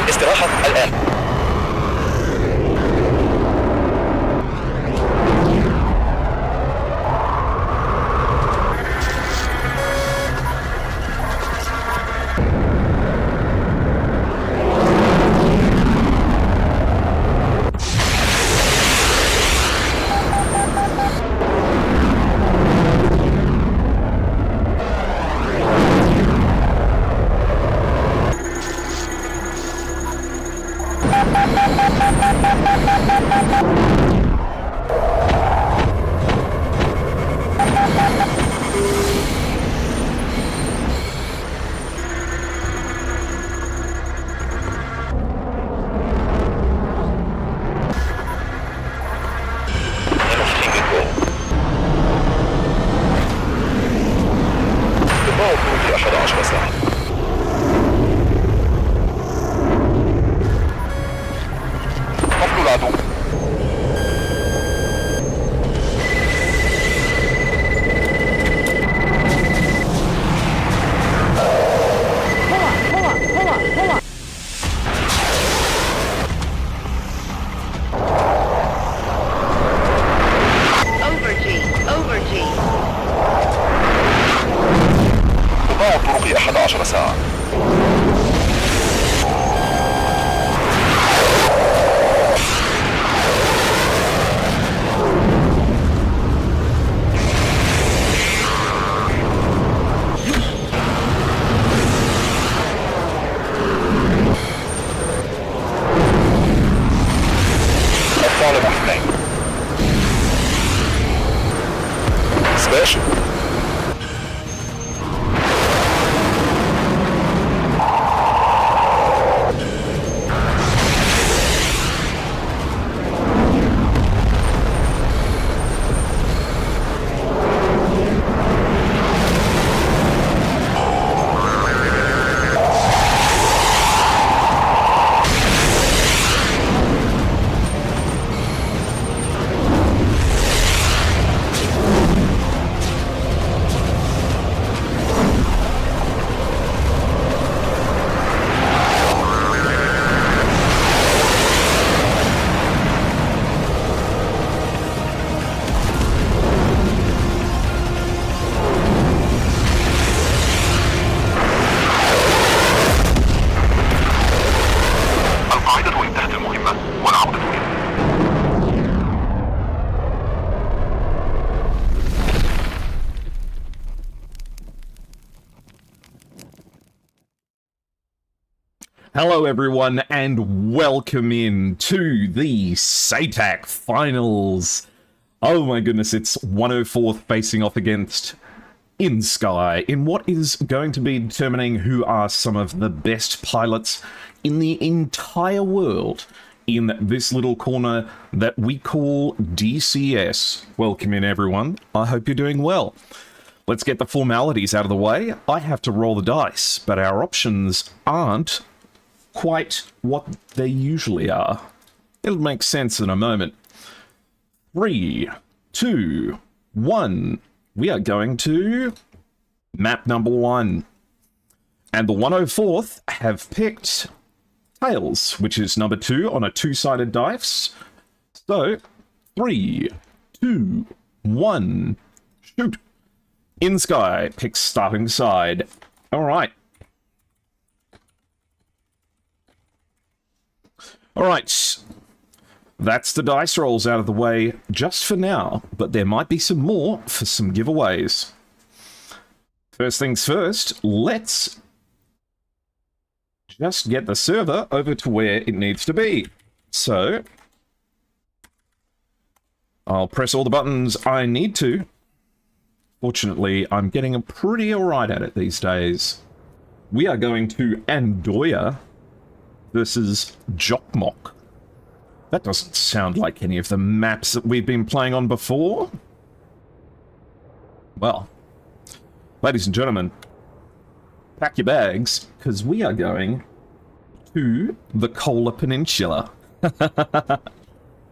استراحة الآن. Hello everyone and welcome in to the SATAC finals. Oh my goodness, it's 104th facing off against inSky in what is going to be determining who are some of the best pilots in the entire world in this little corner that we call DCS. Welcome in everyone, I hope you're doing well. Let's get the formalities out of the way. I have to roll the dice, but our options aren't quite what they usually are. It'll make sense in a moment. 3, 2, 1. We are going to map number 1. And the 104th have picked Tails, which is number 2 on a 2-sided dice. So, 3, 2, 1, shoot. inSky picks starting side. All right. All right. That's the dice rolls out of the way just for now, but there might be some more for some giveaways. First things first, let's just get the server over to where it needs to be. So, I'll press all the buttons I need to. Fortunately, I'm getting pretty alright at it these days. We are going to Andoya versus Jokmok. That doesn't sound like any of the maps that we've been playing on before. Well, ladies and gentlemen, pack your bags, because we are going to the Kola Peninsula.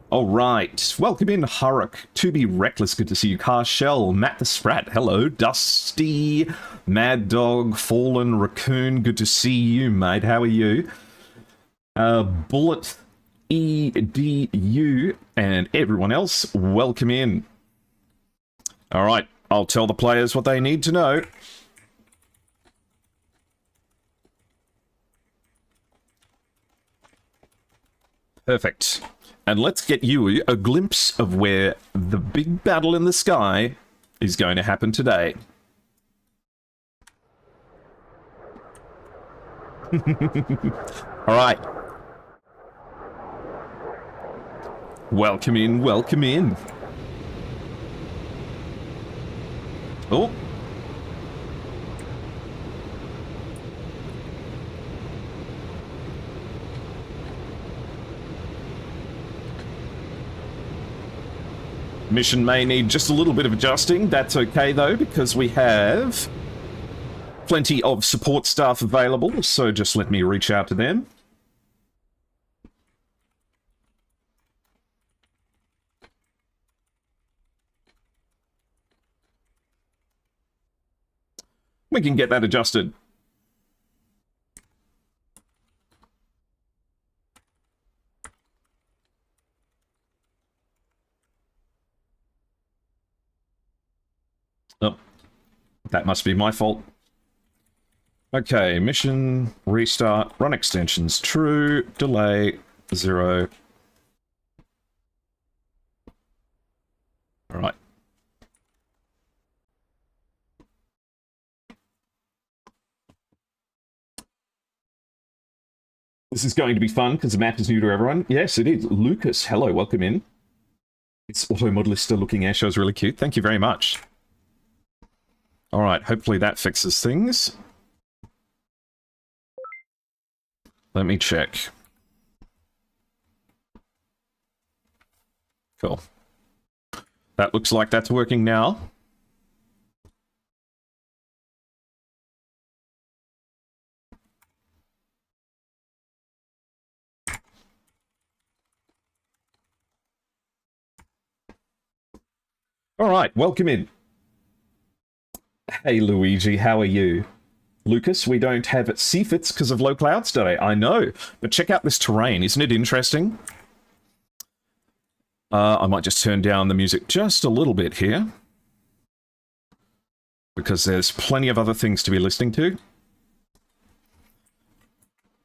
All right, welcome in, Hurrick. To be reckless, good to see you. Car Shell, Matt the Sprat, hello. Dusty, Mad Dog, Fallen Raccoon, good to see you, mate. How are you? Bullet EDU and everyone else, welcome in. All right, I'll tell the players what they need to know. Perfect. And let's get you a glimpse of where the big battle in the sky is going to happen today. All right. Welcome in, welcome in. Oh. Mission may need just a little bit of adjusting. That's okay, though, because we have plenty of support staff available, so just let me reach out to them. We can get that adjusted. Oh, that must be my fault. Okay, mission, restart, run extensions, true, delay, 0. All right. This is going to be fun because the map is new to everyone. Yes, it is. Lucas, hello, welcome in. This auto modelista looking airshow is really cute. Thank you very much. All right, hopefully that fixes things. Let me check. Cool. That looks like that's working now. All right, welcome in. Hey, Luigi, how are you? Lucas, we don't have CFITs because of low clouds today. I know, but check out this terrain. Isn't it interesting? I might just turn down the music just a little bit here, because there's plenty of other things to be listening to.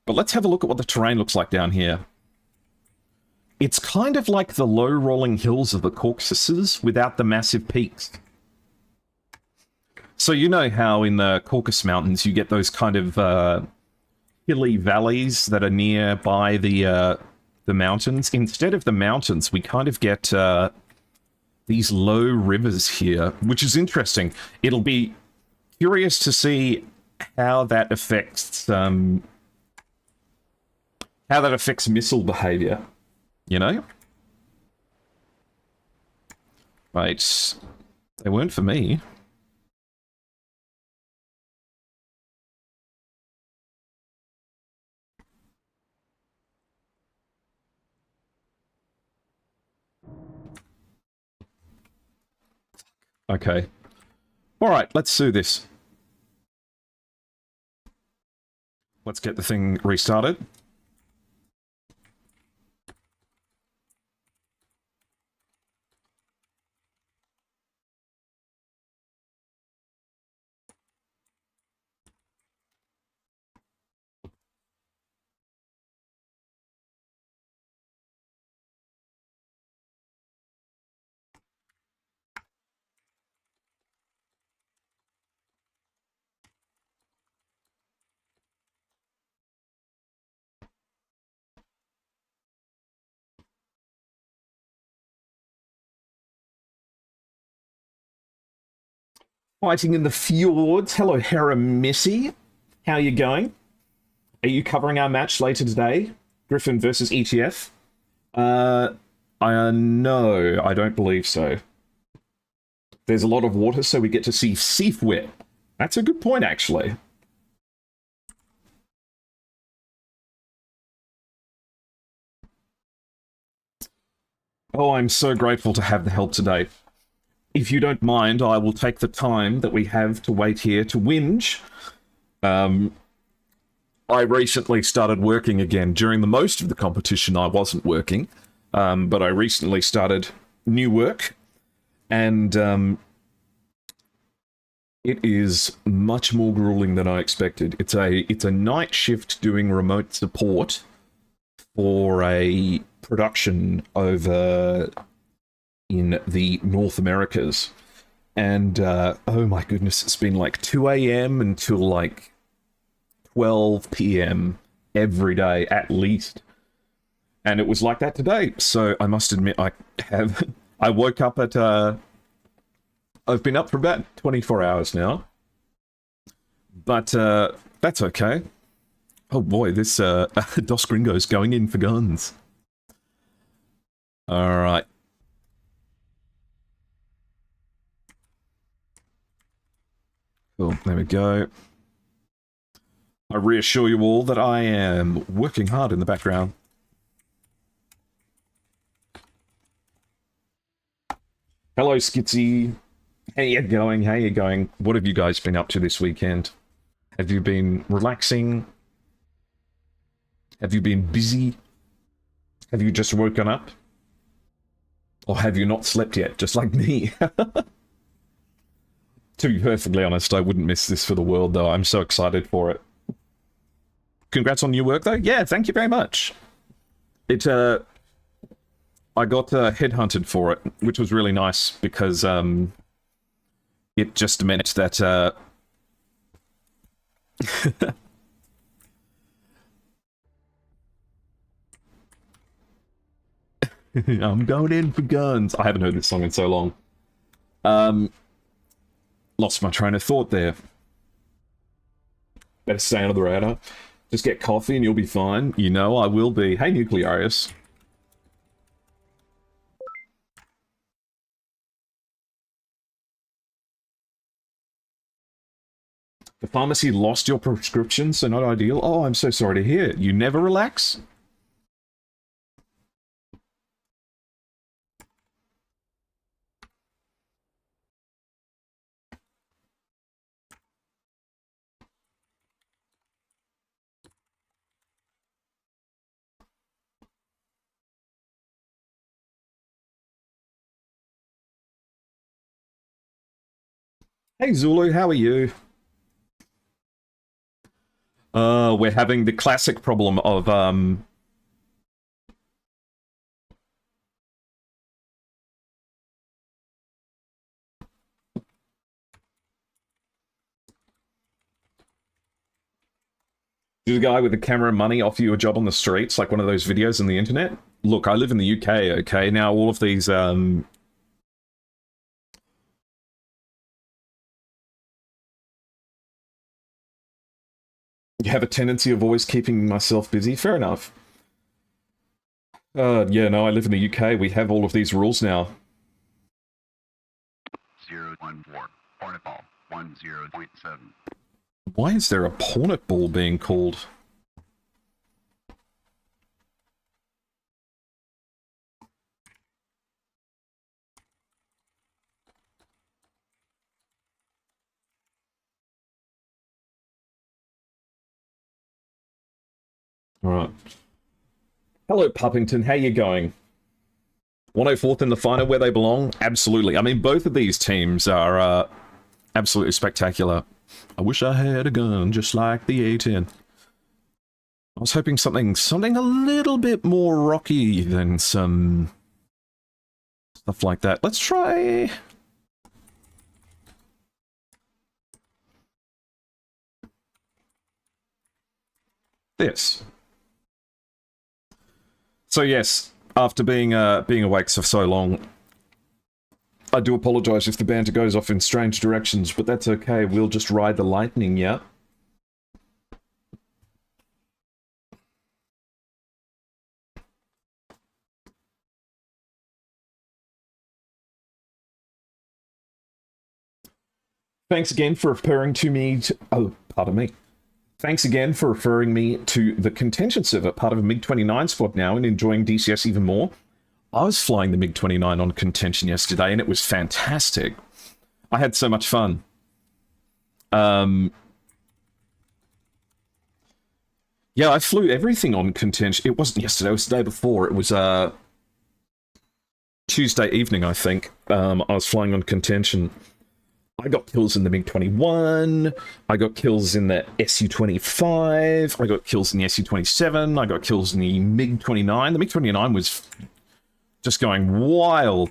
But let's have a look at what the terrain looks like down here. It's kind of like the low rolling hills of the Caucasus without the massive peaks. So you know how in the Caucasus Mountains you get those kind of hilly valleys that are nearby the mountains? Instead of the mountains, we kind of get these low rivers here, which is interesting. It'll be curious to see how that affects missile behavior. You know? Right. They weren't for me. Okay. Alright, let's do this. Let's get the thing restarted. Fighting in the fjords. Hello, Hera Missy. How you going? Are you covering our match later today? Griffin versus ETF? No, I don't believe so. There's a lot of water, so we get to see Seafwit. That's a good point, actually. Oh, I'm so grateful to have the help today. If you don't mind, I will take the time that we have to wait here to whinge. I recently started working again. During the most of the competition, I wasn't working, but I recently started new work, and it is much more grueling than I expected. It's a night shift doing remote support for a production over in the North Americas. And, oh my goodness, it's been like 2 a.m. until like 12 p.m. every day, at least. And it was like that today. So I must admit, I woke up at, I've been up for about 24 hours now. But, that's okay. Oh boy, this, Dos Gringo's going in for guns. Alright. Cool, there we go. I reassure you all that I am working hard in the background. Hello, Skitsy. How you going? How you going? What have you guys been up to this weekend? Have you been relaxing? Have you been busy? Have you just woken up? Or have you not slept yet, just like me? To be perfectly honest, I wouldn't miss this for the world, though. I'm so excited for it. Congrats on your work, though. Yeah, thank you very much. I got headhunted for it, which was really nice, because it just meant that I'm going in for guns. I haven't heard this song in so long. Lost my train of thought there. Better stay under the radar. Just get coffee and you'll be fine. You know I will be. Hey, Nuclearius. The pharmacy lost your prescription, so not ideal. Oh, I'm so sorry to hear. You never relax? Hey, Zulu, how are you? We're having the classic problem of, did a guy with the camera and money offer you a job on the streets, like one of those videos on the internet? Look, I live in the UK, okay? Now all of these, you have a tendency of always keeping myself busy. Fair enough. Yeah, no, I live in the UK. We have all of these rules now. 014, Hornet Ball, 10.7. Why is there a Hornet Ball being called? Alright. Hello, Puppington. How you going? 104th in the final where they belong? Absolutely. I mean, both of these teams are absolutely spectacular. I wish I had a gun just like the A10. I was hoping something a little bit more rocky than some stuff like that. Let's try... this. So yes, after being awake for so long, I do apologize if the banter goes off in strange directions, but that's okay. We'll just ride the lightning, yeah? Thanks again for referring to me to... Oh, pardon me. Thanks again for referring me to the contention server, part of a MiG-29 squad now, and enjoying DCS even more. I was flying the MiG-29 on contention yesterday, and it was fantastic. I had so much fun. Yeah, I flew everything on contention. It wasn't yesterday, it was the day before. It was Tuesday evening, I think. I was flying on contention. I got kills in the MiG-21, I got kills in the Su-25, I got kills in the Su-27, I got kills in the MiG-29. The MiG-29 was just going wild.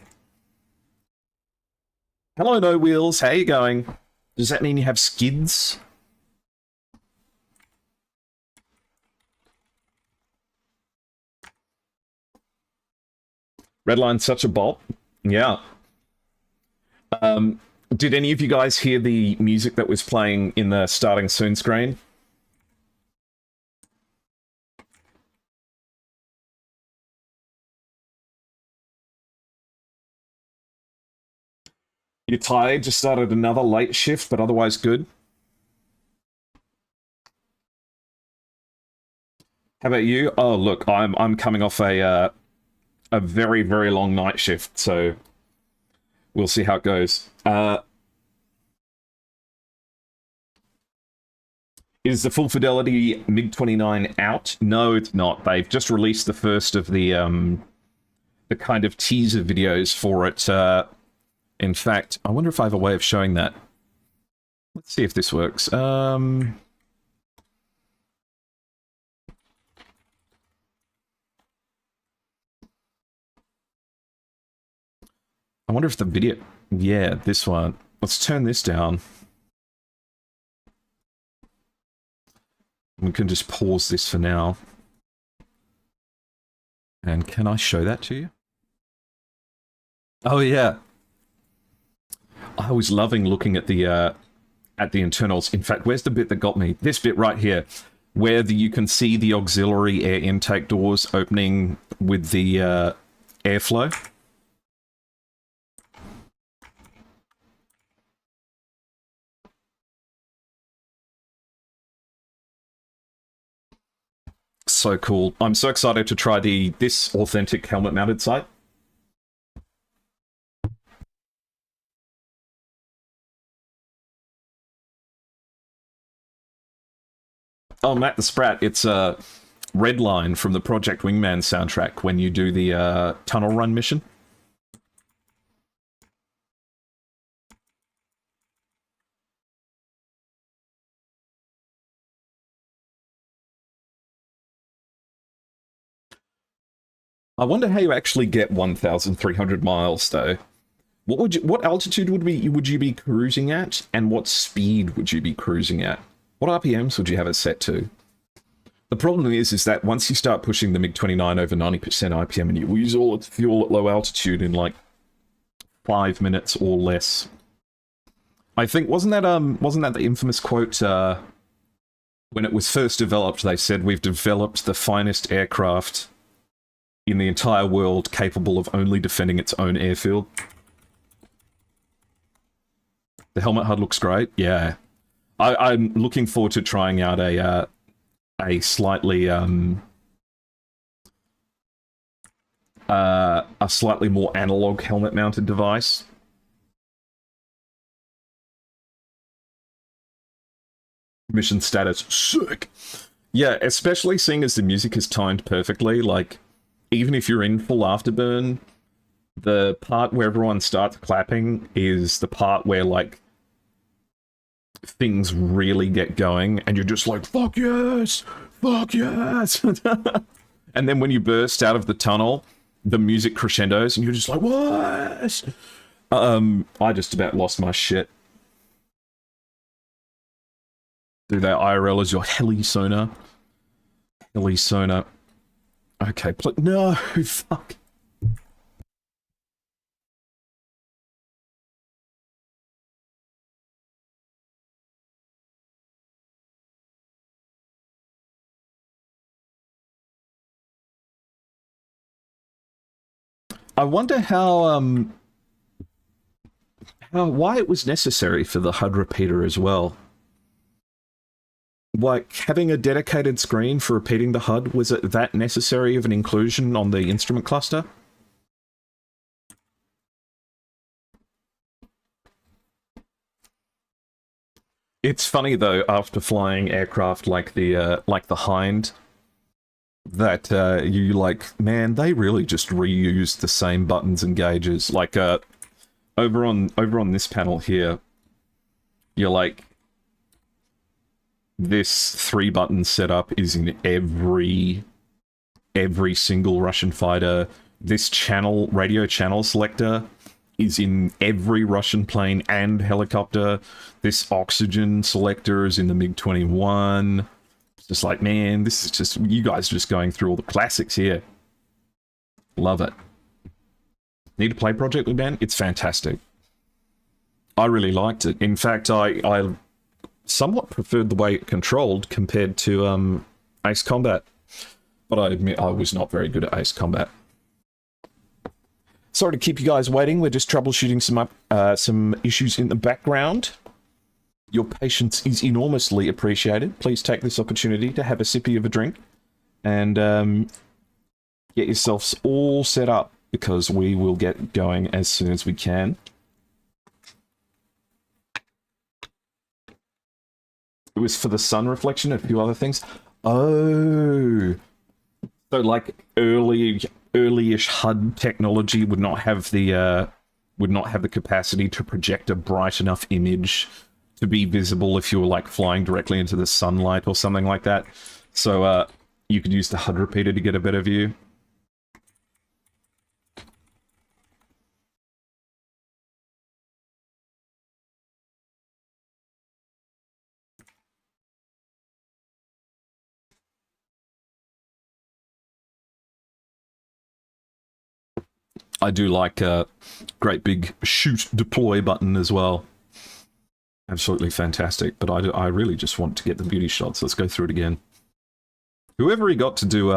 Hello, No Wheels, how you going? Does that mean you have skids? Redline's such a bop. Yeah. Did any of you guys hear the music that was playing in the starting soon screen? You're tired, just started another late shift, but otherwise good. How about you? Oh, look, I'm coming off a very, very long night shift, so we'll see how it goes. Is the full fidelity MiG-29 out? No, it's not. They've just released the first of the kind of teaser videos for it. In fact, I wonder if I have a way of showing that. Let's see if this works. I wonder if the video... Yeah, this one. Let's turn this down. We can just pause this for now. And can I show that to you? Oh, yeah. I was loving looking at the internals. In fact, where's the bit that got me? This bit right here, where you can see the auxiliary air intake doors opening with the airflow. So cool. I'm so excited to try this authentic helmet mounted sight. Oh, Matt the Sprat, it's a red line from the Project Wingman soundtrack when you do the tunnel run mission. I wonder how you actually get 1,300 miles, though. What altitude would you be cruising at, and what speed would you be cruising at? What RPMs would you have it set to? The problem is that once you start pushing the MiG-29 over 90% RPM, and you use all its fuel at low altitude in like 5 minutes or less. I think wasn't that the infamous quote when it was first developed? They said, "We've developed the finest aircraft in the entire world capable of only defending its own airfield." The helmet HUD looks great. Yeah, I'm looking forward to trying out a slightly more analog helmet mounted device. Mission status sick. Yeah, especially seeing as the music is timed perfectly. Like, even if you're in full afterburn, the part where everyone starts clapping is the part where, like, things really get going, and you're just like, fuck yes! Fuck yes! And then when you burst out of the tunnel, the music crescendos, and you're just like, what? I just about lost my shit. Do that IRL as your heli sonar. Heli sonar. Okay, no, fuck. I wonder why it was necessary for the HUD repeater as well. Like, having a dedicated screen for repeating the HUD, was it that necessary of an inclusion on the instrument cluster? It's funny though, after flying aircraft like the Hind, that you like, man, they really just reused the same buttons and gauges. Like over on this panel here, you're like, this 3-button setup is in every single Russian fighter. This radio channel selector is in every Russian plane and helicopter. This oxygen selector is in the MiG-21. It's just like, man, this is just, you guys are just going through all the classics here. Love it. Need to play Project Luban? It's fantastic. I really liked it. In fact, I somewhat preferred the way it controlled compared to Ace Combat. But I admit I was not very good at Ace Combat. Sorry to keep you guys waiting. We're just troubleshooting some issues in the background. Your patience is enormously appreciated. Please take this opportunity to have a sippy of a drink and get yourselves all set up, because we will get going as soon as we can. It was for the sun reflection and a few other things. Oh, so like early-ish HUD technology would not have the capacity to project a bright enough image to be visible if you were like flying directly into the sunlight or something like that. So you could use the HUD repeater to get a better view. I do like a great big shoot deploy button as well. Absolutely fantastic, but I really just want to get the beauty shots. Let's go through it again. Whoever he got to do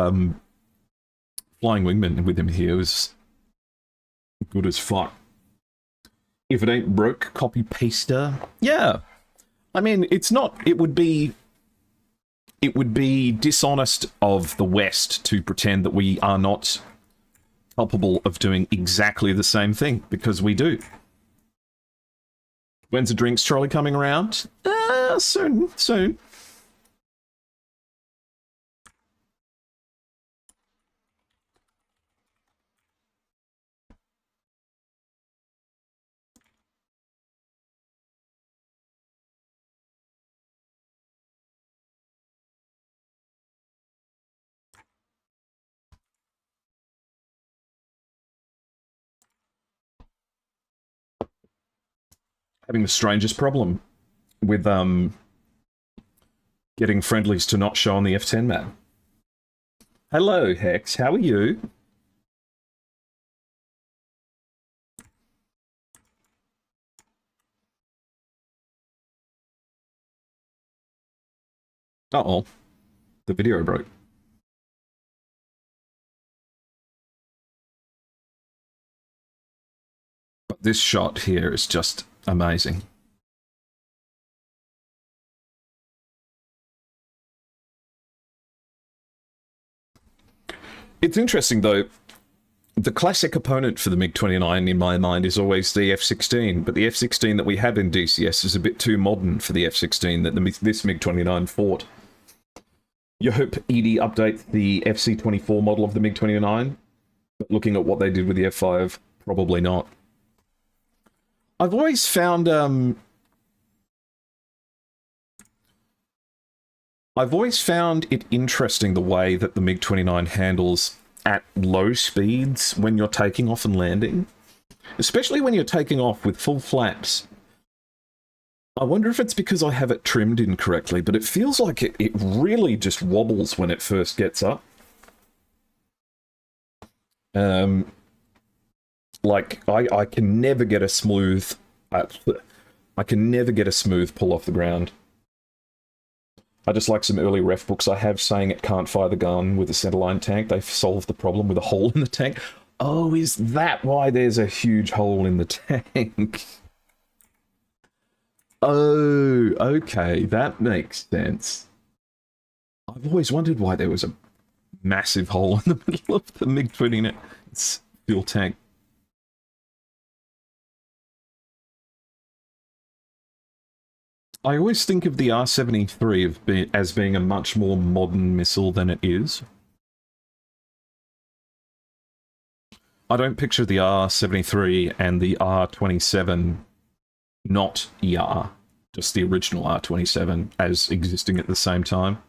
Flying Wingman with him here was good as fuck. If it ain't broke, copy paster. Yeah. I mean, it's not, it would be dishonest of the West to pretend that we are not culpable of doing exactly the same thing, because we do. When's the drinks trolley coming around? Soon. Having the strangest problem with getting friendlies to not show on the F10 map. Hello, Hex. How are you? Uh-oh. The video broke. But this shot here is just amazing. It's interesting, though. The classic opponent for the MiG-29, in my mind, is always the F-16, but the F-16 that we have in DCS is a bit too modern for the F-16 that this MiG-29 fought. You hope ED updates the FC-24 model of the MiG-29, but looking at what they did with the F-5, probably not. I've always found it interesting the way that the MiG-29 handles at low speeds when you're taking off and landing, especially when you're taking off with full flaps. I wonder if it's because I have it trimmed incorrectly, but it feels like it really just wobbles when it first gets up. Like, I can never get a smooth... I can never get a smooth pull off the ground. I just like some early ref books I have saying it can't fire the gun with a centerline tank. They've solved the problem with a hole in the tank. Oh, is that why there's a huge hole in the tank? Oh, okay, that makes sense. I've always wondered why there was a massive hole in the middle of the MiG-29's fuel tank. I always think of the R-73 as being a much more modern missile than it is. I don't picture the R-73 and the R-27, not ER, just the original R-27, as existing at the same time.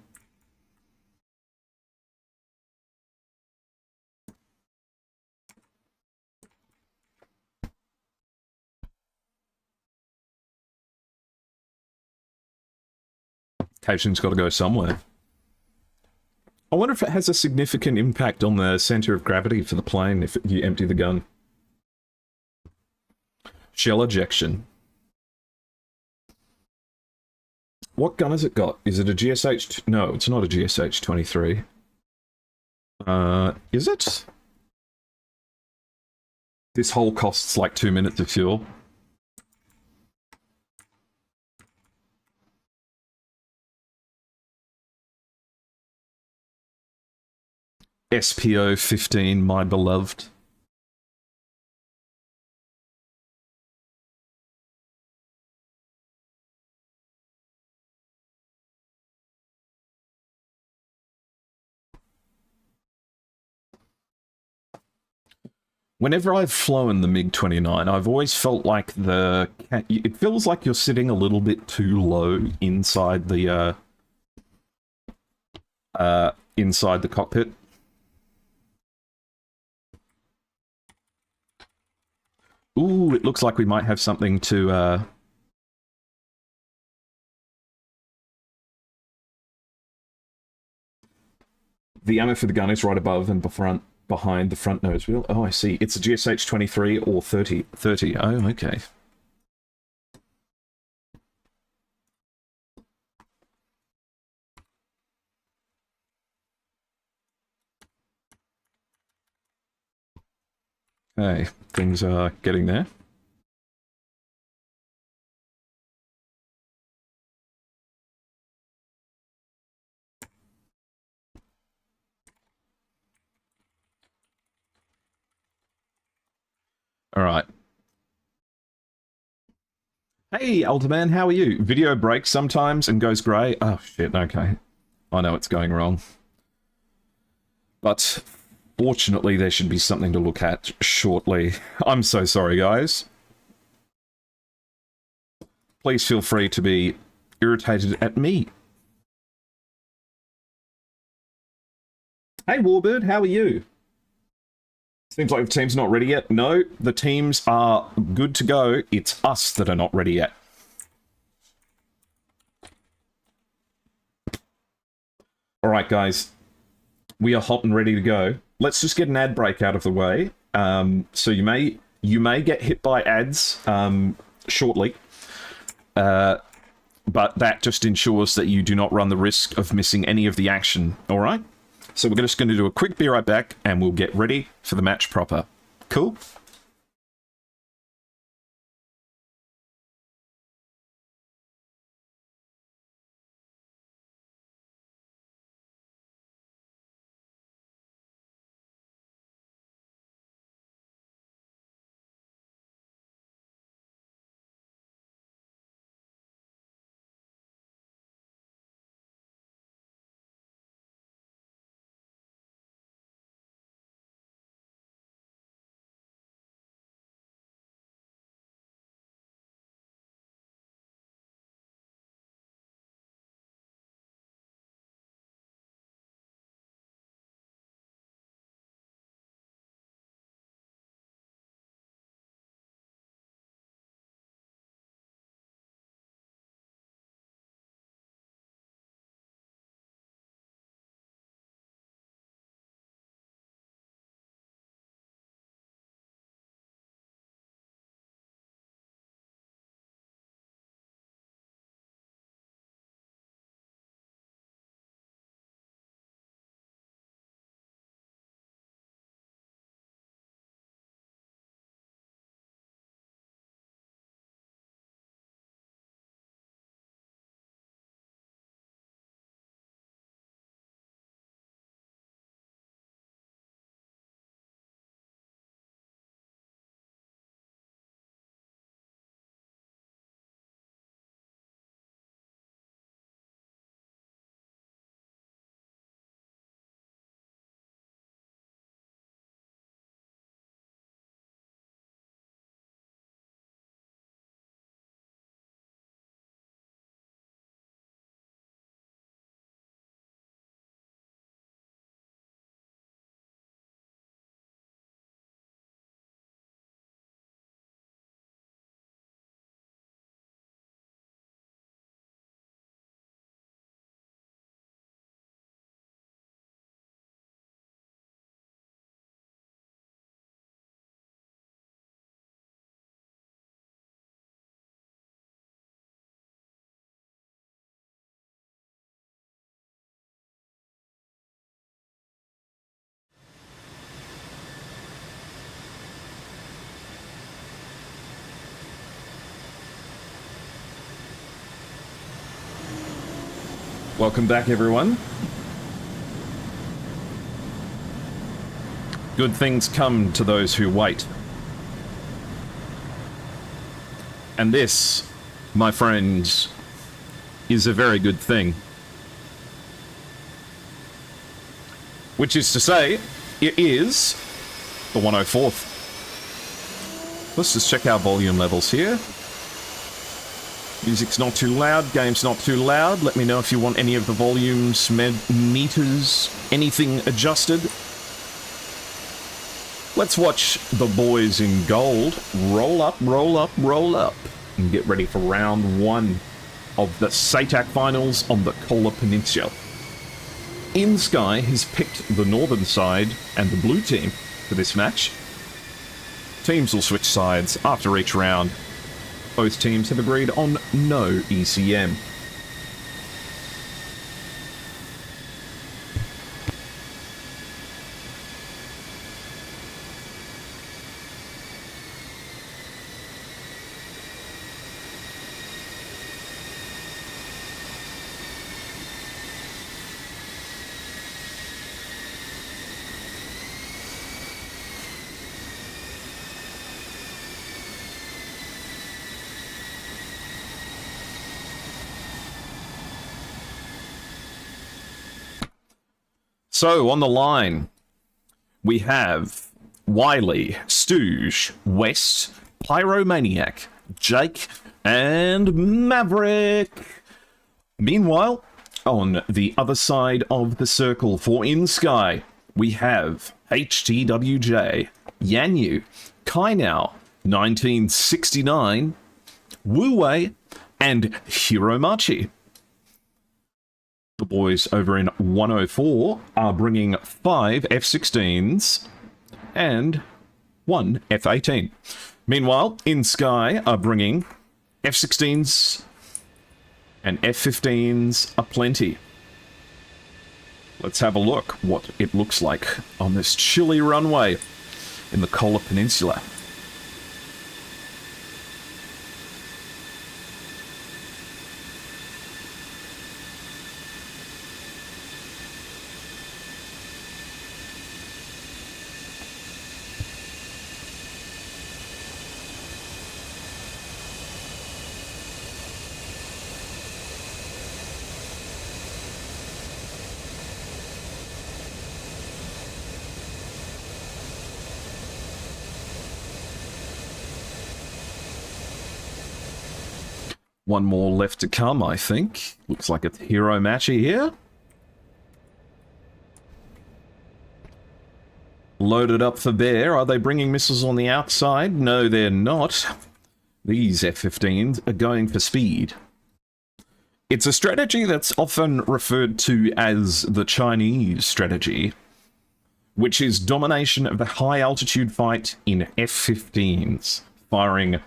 Occasion's got to go somewhere. I wonder if it has a significant impact on the center of gravity for the plane if you empty the gun. Shell ejection. What gun has it got? Is it a GSH? No, it's not a GSH-23. Is it? This hole costs like 2 minutes of fuel. SPO-15, my beloved. Whenever I've flown the MiG-29, I've always felt like it feels like you're sitting a little bit too low inside the cockpit. Ooh, it looks like we might have something to the ammo for the gun is right above and behind the front nose wheel. Oh, I see. It's a GSH-23 or 30. Oh, okay. Okay, things are getting there. All right. Hey, older man, how are you? Video breaks sometimes and goes grey. Oh, shit, okay. I know it's going wrong. But fortunately, there should be something to look at shortly. I'm so sorry, guys. Please feel free to be irritated at me. Hey, Warbird, how are you? Seems like the team's not ready yet. No, the teams are good to go. It's us that are not ready yet. Alright, guys. We are hot and ready to go. Let's just get an ad break out of the way. So you may get hit by ads shortly. But that just ensures that you do not run the risk of missing any of the action. Alright? So we're just going to do a quick be right back, and we'll get ready for the match proper. Cool? Welcome back, everyone. Good things come to those who wait. And this, my friends, is a very good thing. Which is to say, it is the 104th. Let's just check our volume levels here. Music's not too loud, game's not too loud. Let me know if you want any of the volumes, meters, anything adjusted. Let's watch the boys in gold roll up, roll up, roll up, and get ready for round 1 of the SATAC finals on the Kola Peninsula. inSky has picked the northern side and the blue team for this match. Teams will switch sides after each round. Both teams have agreed on no ECM. So, on the line, we have Wiley, Stooge, West, Pyromaniac, Jake, and Maverick. Meanwhile, on the other side of the circle for inSky, we have HTWJ, Yanyu, Kainao, 1969, Wu Wei, and Hiromachi. The boys over in 104 are bringing 5 F-16s and 1 F-18. Meanwhile, inSky are bringing F-16s and F-15s aplenty. Let's have a look what it looks like on this chilly runway in the Kola Peninsula. One more left to come, I think. Looks like it's Hiromachi here. Loaded up for bear. Are they bringing missiles on the outside? No, they're not. These F-15s are going for speed. It's a strategy that's often referred to as the Chinese strategy, which is domination of the high-altitude fight in F-15s, firing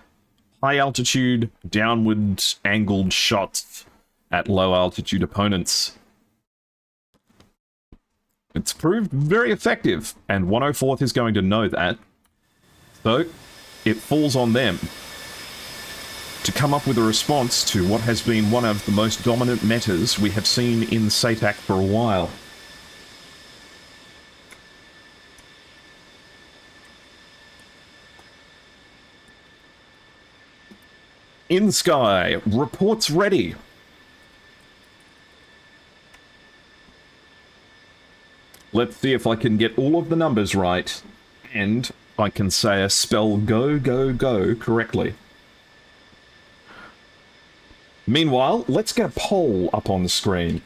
high-altitude, downward angled shots at low-altitude opponents. It's proved very effective, and 104th is going to know that. So, it falls on them to come up with a response to what has been one of the most dominant metas we have seen in SATAC for a while. inSky, reports ready. Let's see if I can get all of the numbers right, and I can say a spell go, go, go correctly. Meanwhile, let's get a poll up on the screen.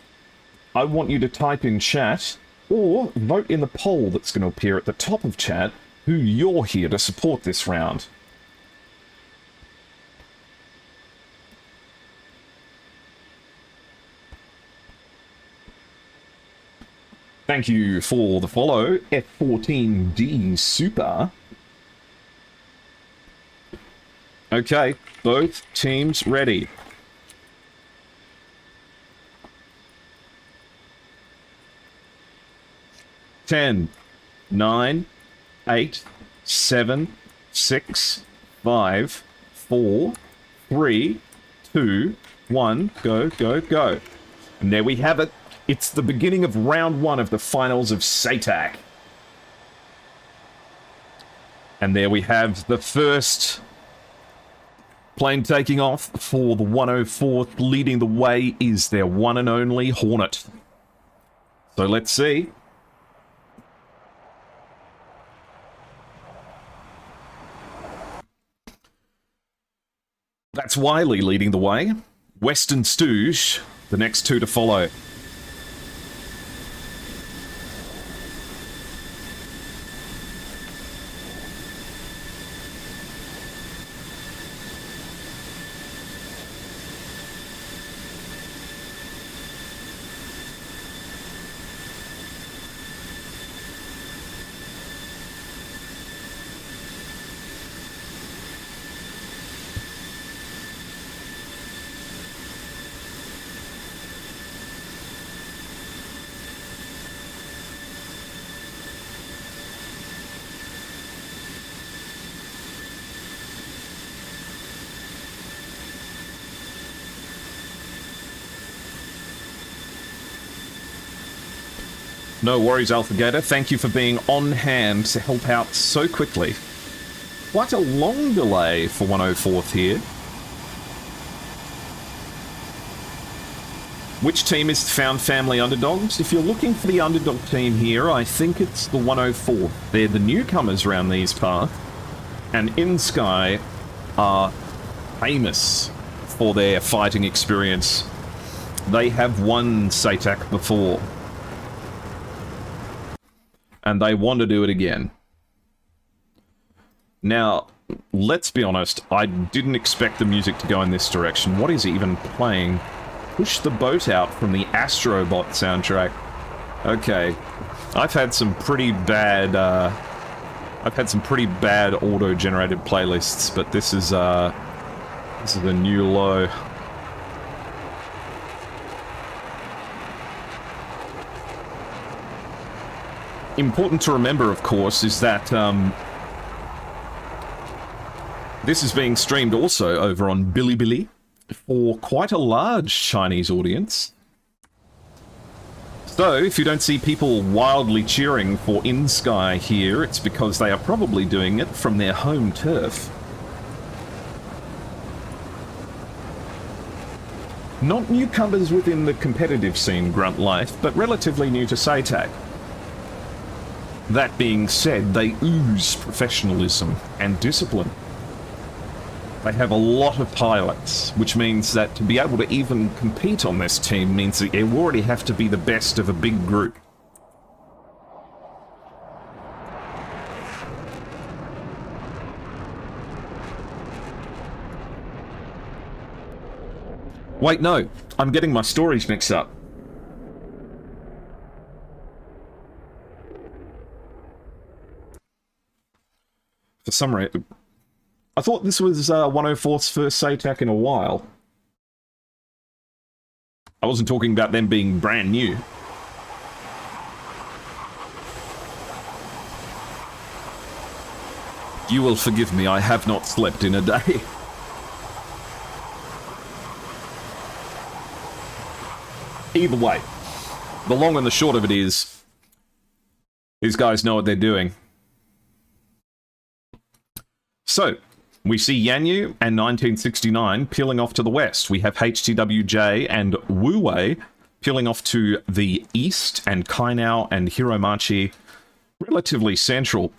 I want you to type in chat, or vote in the poll that's going to appear at the top of chat, who you're here to support this round. Thank you for the follow, F14D Super. Okay, both teams ready. Ten, 9, 8, 7, 6, 5, 4, 3, 2, 1, go, go, go. And there we have it. It's the beginning of round 1 of the finals of SATAC. And there we have the first plane taking off for the 104th. Leading the way is their one and only Hornet. So let's see. That's Wiley leading the way. Western Stooge, the next two to follow. No worries, AlphaGator. Thank you for being on hand to help out so quickly. Quite a long delay for 104th here. Which team is found family underdogs? If you're looking for the underdog team here, I think it's the 104th. They're the newcomers around these parts. And inSky are famous for their fighting experience. They have won SATAC before. And they want to do it again. Now, let's be honest, I didn't expect the music to go in this direction. What is even playing? Push the boat out from the Astrobot soundtrack. Okay, I've had some pretty bad auto-generated playlists, but this is a new low. Important to remember, of course, is that this is being streamed also over on Bilibili for quite a large Chinese audience. So, if you don't see people wildly cheering for inSky here, it's because they are probably doing it from their home turf. Not newcomers within the competitive scene, Grunt Life, but relatively new to SATAC. That being said, they ooze professionalism and discipline. They have a lot of pilots, which means that to be able to even compete on this team means that you already have to be the best of a big group. Wait, no, I'm getting my stories mixed up. For some reason, I thought this was 104's first SATAC in a while. I wasn't talking about them being brand new. You will forgive me, I have not slept in a day. Either way, the long and the short of it is, these guys know what they're doing. So, we see Yanyu and 1969 peeling off to the west. We have HTWJ and Wu Wei peeling off to the east, and Kainao and Hiromachi relatively central.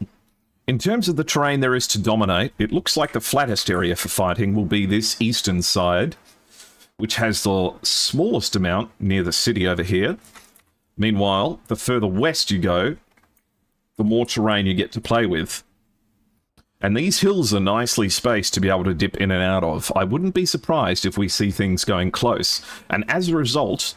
In terms of the terrain there is to dominate, it looks like the flattest area for fighting will be this eastern side, which has the smallest amount near the city over here. Meanwhile, the further west you go, the more terrain you get to play with. And these hills are nicely spaced to be able to dip in and out of. I wouldn't be surprised if we see things going close. And as a result,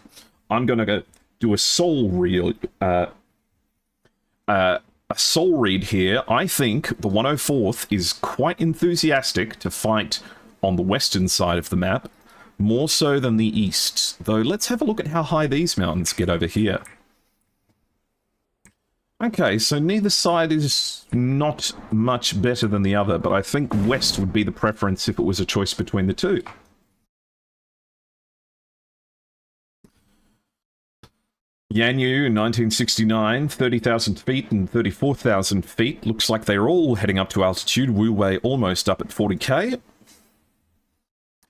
I'm going to go do a soul read. A soul read here. I think the 104th is quite enthusiastic to fight on the western side of the map, more so than the east. Though let's have a look at how high these mountains get over here. Okay, so neither side is not much better than the other, but I think west would be the preference if it was a choice between the two. Yanyu in 1969, 30,000 feet and 34,000 feet. Looks like they're all heading up to altitude. Wu Wei almost up at 40k.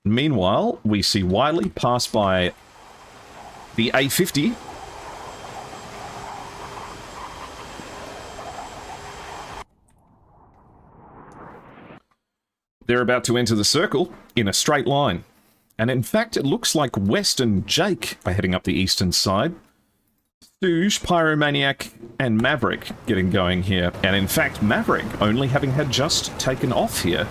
Meanwhile, we see Wiley pass by the A50. They're about to enter the circle in a straight line. And in fact, it looks like West and Jake are heading up the eastern side. Stooge, Pyromaniac, and Maverick getting going here. And in fact, Maverick only having had just taken off here.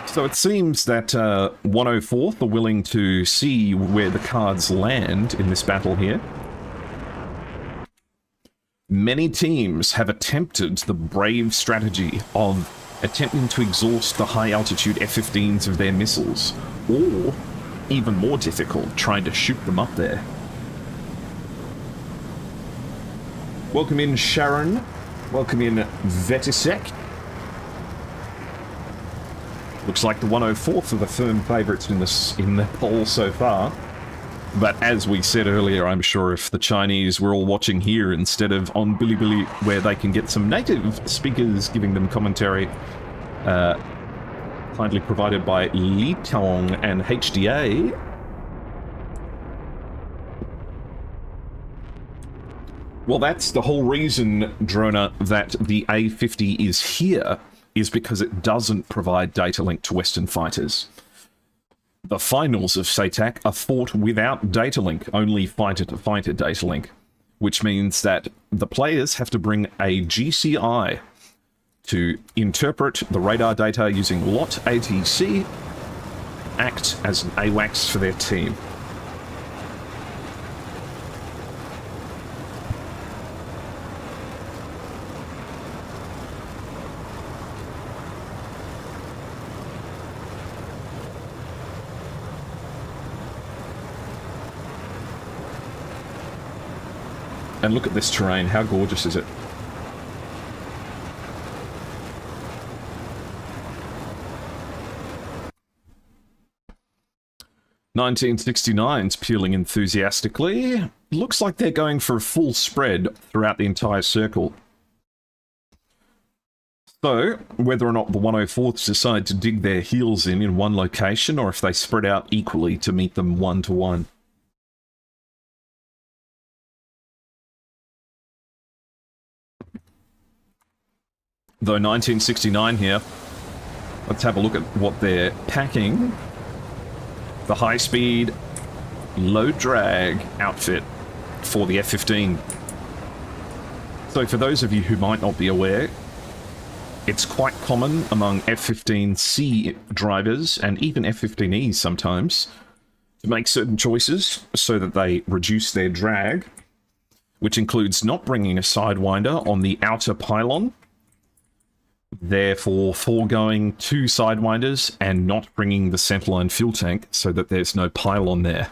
So it seems that 104th are willing to see where the cards land in this battle here. Many teams have attempted the brave strategy of attempting to exhaust the high-altitude F-15s of their missiles, or, even more difficult, trying to shoot them up there. Welcome in, Sharon. Welcome in, Vetisek. Looks like the 104th are the firm favourites in the poll so far. But as we said earlier, I'm sure if the Chinese were all watching here instead of on Bilibili, where they can get some native speakers giving them commentary, kindly provided by Li Tong and HDA. Well, that's the whole reason, Drona, that the A50 is here, is because it doesn't provide data link to Western fighters. The finals of SATAC are fought without data link, only fighter-to-fighter data link, which means that the players have to bring a GCI to interpret the radar data using LOT ATC, act as an AWACS for their team. And look at this terrain, how gorgeous is it? (1969's) peeling enthusiastically. Looks like they're going for a full spread throughout the entire circle. So, whether or not the 104ths decide to dig their heels in one location, or if they spread out equally to meet them one-to-one. Though 1969 here, let's have a look at what they're packing. The high-speed, low-drag outfit for the F-15. So for those of you who might not be aware, it's quite common among F-15C drivers, and even F-15Es sometimes, to make certain choices so that they reduce their drag, which includes not bringing a Sidewinder on the outer pylon, therefore foregoing 2 Sidewinders and not bringing the centerline fuel tank so that there's no pylon there.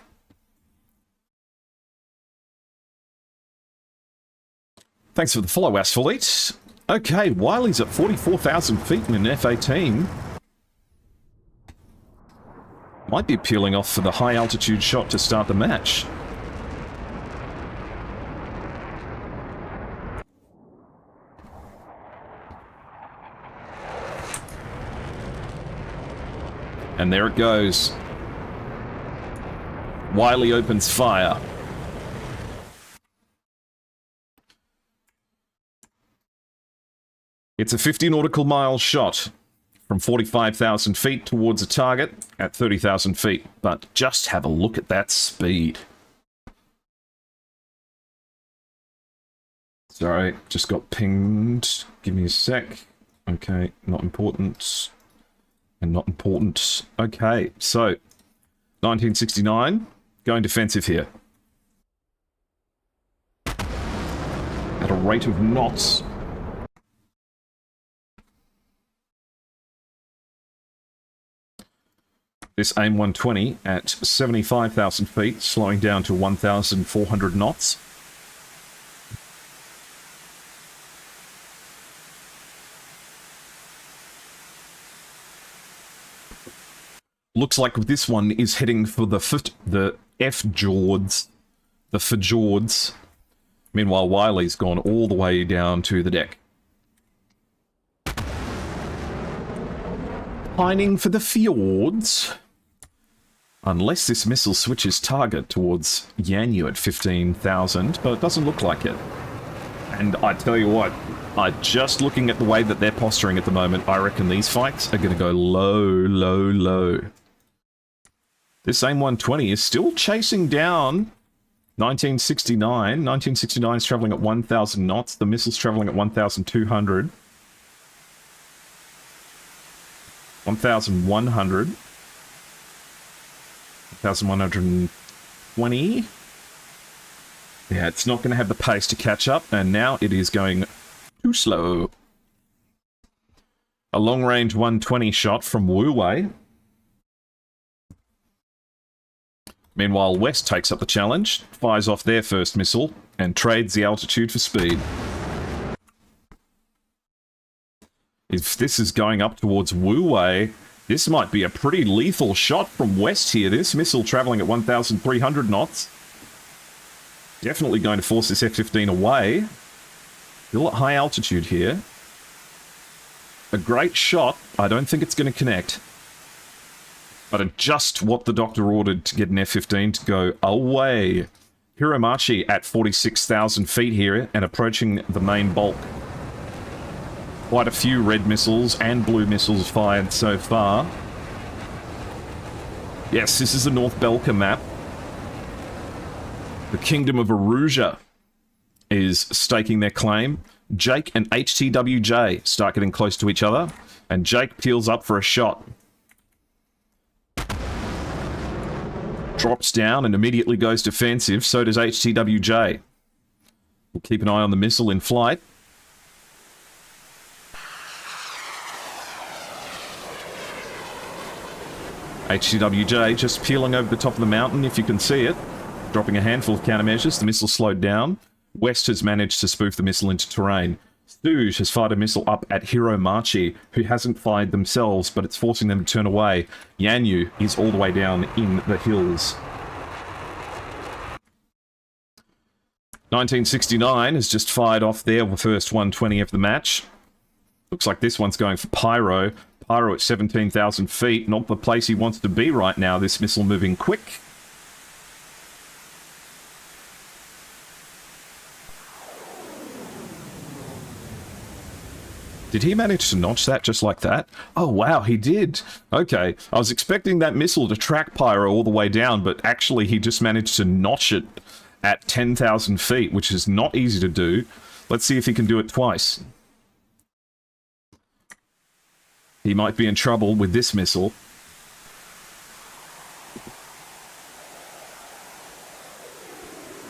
Thanks for the follow, Asphalt. Okay, Wiley's at 44,000 feet in an F-18. Might be peeling off for the high altitude shot to start the match. And there it goes. Wiley opens fire. It's a 50 nautical mile shot from 45,000 feet towards a target at 30,000 feet. But just have a look at that speed. Sorry, just got pinged. Give me a sec. Okay, not important. And not important. Okay, so 1969, going defensive here. At a rate of knots. This AIM 120 at 75,000 feet, slowing down to 1,400 knots. Looks like this one is heading for the F-Jords the fjords. Meanwhile, Wiley's gone all the way down to the deck. Pining for the fjords. Unless this missile switches target towards Yanyu at 15,000, but it doesn't look like it. And I tell you what, just looking at the way that they're posturing at the moment, I reckon these fights are going to go low, low, low. This AIM 120 is still chasing down 1969. 1969 is traveling at 1,000 knots. The missile's traveling at 1,200. 1,100. 1,120. Yeah, it's not going to have the pace to catch up, and now it is going too slow. A long-range 120 shot from Wu Wei. Meanwhile, West takes up the challenge, fires off their first missile, and trades the altitude for speed. If this is going up towards Wu Wei, this might be a pretty lethal shot from West here. This missile traveling at 1,300 knots. Definitely going to force this F-15 away. Still at high altitude here. A great shot. I don't think it's going to connect. But just what the doctor ordered to get an F-15 to go away. Hiromachi at 46,000 feet here and approaching the main bulk. Quite a few red missiles and blue missiles fired so far. Yes, this is the North Belka map. The Kingdom of Aruja is staking their claim. Jake and HTWJ start getting close to each other, and Jake peels up for a shot. Drops down and immediately goes defensive, so does HTWJ. We'll keep an eye on the missile in flight. HTWJ just peeling over the top of the mountain, if you can see it. Dropping a handful of countermeasures, the missile slowed down. West has managed to spoof the missile into terrain. Stooge has fired a missile up at Hiromachi, who hasn't fired themselves, but it's forcing them to turn away. Yanyu is all the way down in the hills. 1969 has just fired off their first 120 of the match. Looks like this one's going for Pyro. Pyro at 17,000 feet, not the place he wants to be right now, this missile moving quick. Did he manage to notch that just like that? Oh, wow, he did. Okay, I was expecting that missile to track Pyro all the way down, but actually he just managed to notch it at 10,000 feet, which is not easy to do. Let's see if he can do it twice. He might be in trouble with this missile.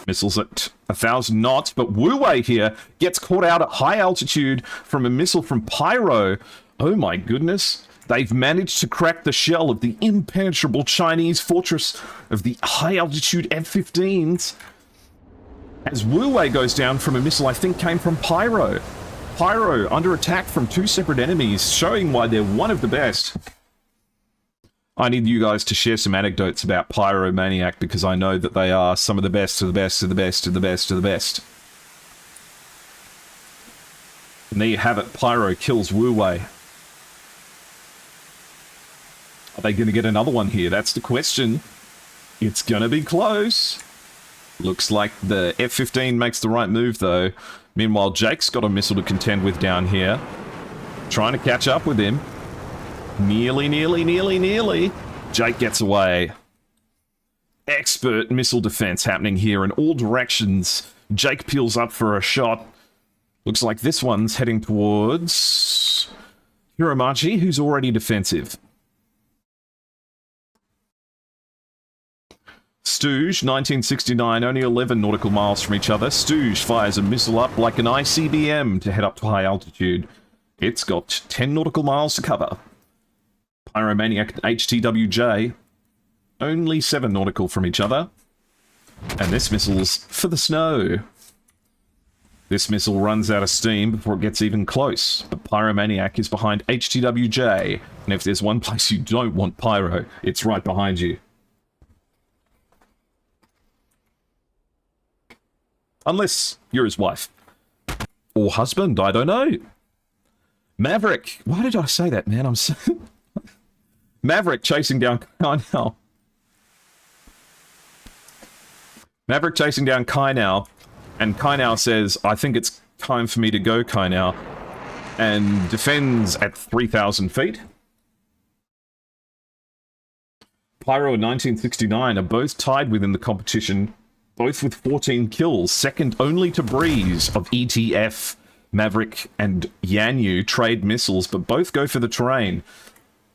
Missiles at 1,000 knots, but Wu Wei here gets caught out at high altitude from a missile from Pyro. Oh my goodness. They've managed to crack the shell of the impenetrable Chinese fortress of the high altitude F-15s. As Wu Wei goes down from a missile I think came from Pyro. Pyro under attack from two separate enemies, showing why they're one of the best. I need you guys to share some anecdotes about Pyromaniac, because I know that they are some of the best of the best of the best of the best of the best. And there you have it, Pyro kills Wu Wei. Are they going to get another one here? That's the question. It's going to be close. Looks like the F-15 makes the right move, though. Meanwhile, Jake's got a missile to contend with down here. Trying to catch up with him. Nearly, nearly, nearly, nearly. Jake gets away. Expert missile defense happening here in all directions. Jake peels up for a shot. Looks like this one's heading towards Hiromachi, who's already defensive. Stooge, 1969, only 11 nautical miles from each other. Stooge fires a missile up like an ICBM to head up to high altitude. It's got 10 nautical miles to cover. Pyromaniac and HTWJ, only 7 nautical from each other. And this missile's for the snow. This missile runs out of steam before it gets even close. But Pyromaniac is behind HTWJ. And if there's one place you don't want Pyro, it's right behind you. Unless you're his wife. Or husband, I don't know. Maverick. Why did I say that, man? I'm so... Maverick chasing down Kainao. Maverick chasing down Kainao. And Kainao says, I think it's time for me to go, Kainao. And defends at 3,000 feet. Pyro and 1969 are both tied within the competition, both with 14 kills, second only to Breeze of ETF, Maverick, and Yanyu trade missiles, but both go for the terrain.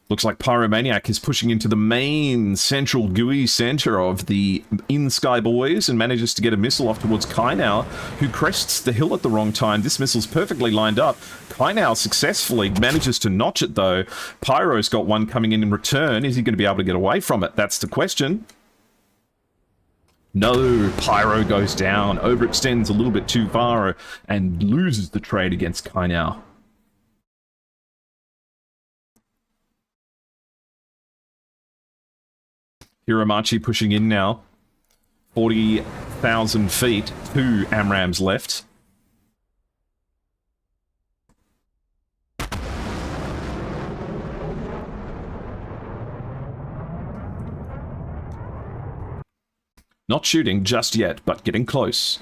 Looks like Pyromaniac is pushing into the main central GUI center of the inSky boys and manages to get a missile off towards Kainao, who crests the hill at the wrong time. This missile's perfectly lined up. Kainao successfully manages to notch it, though. Pyro's got one coming in return. Is he going to be able to get away from it? That's the question. No, Pyro goes down, overextends a little bit too far, and loses the trade against Kainao. Hiromachi pushing in now. 40,000 feet, 2 AMRAAMs left. Not shooting just yet, but getting close.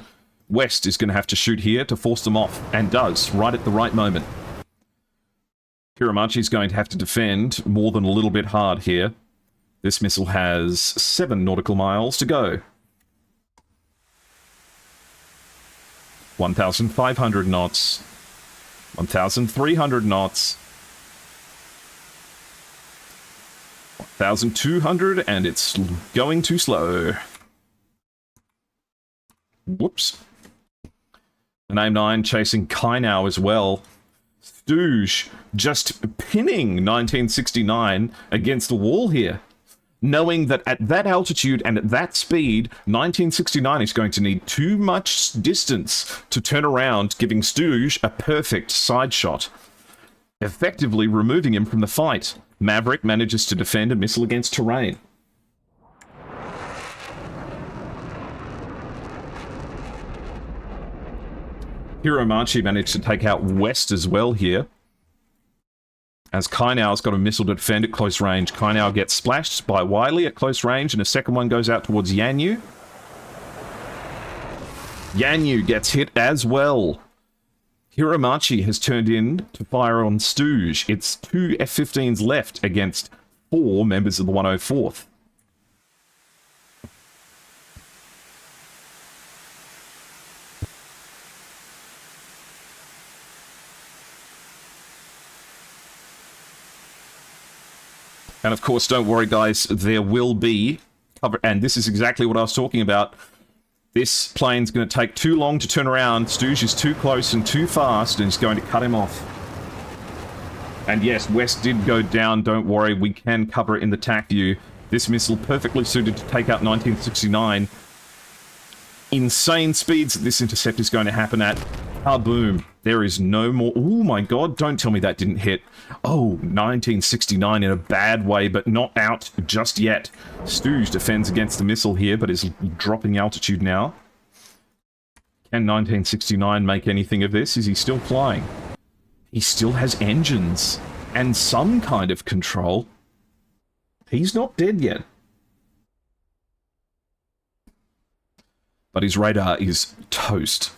West is going to have to shoot here to force them off, and does, right at the right moment. Hiromachi's going to have to defend more than a little bit hard here. This missile has 7 nautical miles to go. 1,500 knots. 1,300 knots. 1,200, and it's going too slow. Whoops. An AIM-9 chasing Kainao as well. Stooge just pinning 1969 against the wall here. Knowing that at that altitude and at that speed, 1969 is going to need too much distance to turn around, giving Stooge a perfect side shot, effectively removing him from the fight. Maverick manages to defend a missile against terrain. Hiromachi managed to take out West as well here. As Kainao's got a missile to defend at close range. Kainao gets splashed by Wiley at close range, and a second one goes out towards Yanyu. Yanyu gets hit as well. Hiromachi has turned in to fire on Stooge. It's 2 F-15s left against 4 members of the 104th. And of course, don't worry, guys, there will be cover. And this is exactly what I was talking about. This plane's going to take too long to turn around. Stooge is too close and too fast, and he's going to cut him off. And yes, West did go down. Don't worry, we can cover it in the TAC view. This missile perfectly suited to take out 1969. Insane speeds that this intercept is going to happen at. Kaboom. There is no more... Oh my god, don't tell me that didn't hit. Oh, 1969 in a bad way, but not out just yet. Stooge defends against the missile here, but is dropping altitude now. Can 1969 make anything of this? Is he still flying? He still has engines and some kind of control. He's not dead yet. But his radar is toast.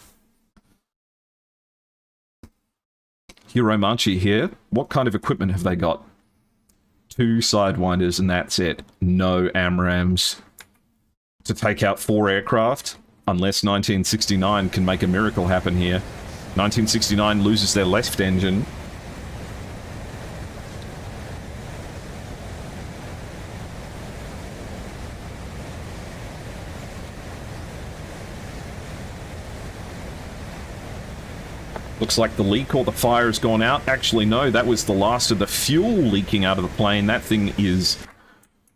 Hiromachi here. What kind of equipment have they got? 2 Sidewinders and that's it. No AMRAAMs to take out 4 aircraft. Unless 1969 can make a miracle happen here. 1969 loses their left engine. Looks like the leak or the fire has gone out. Actually, no, that was the last of the fuel leaking out of the plane. That thing is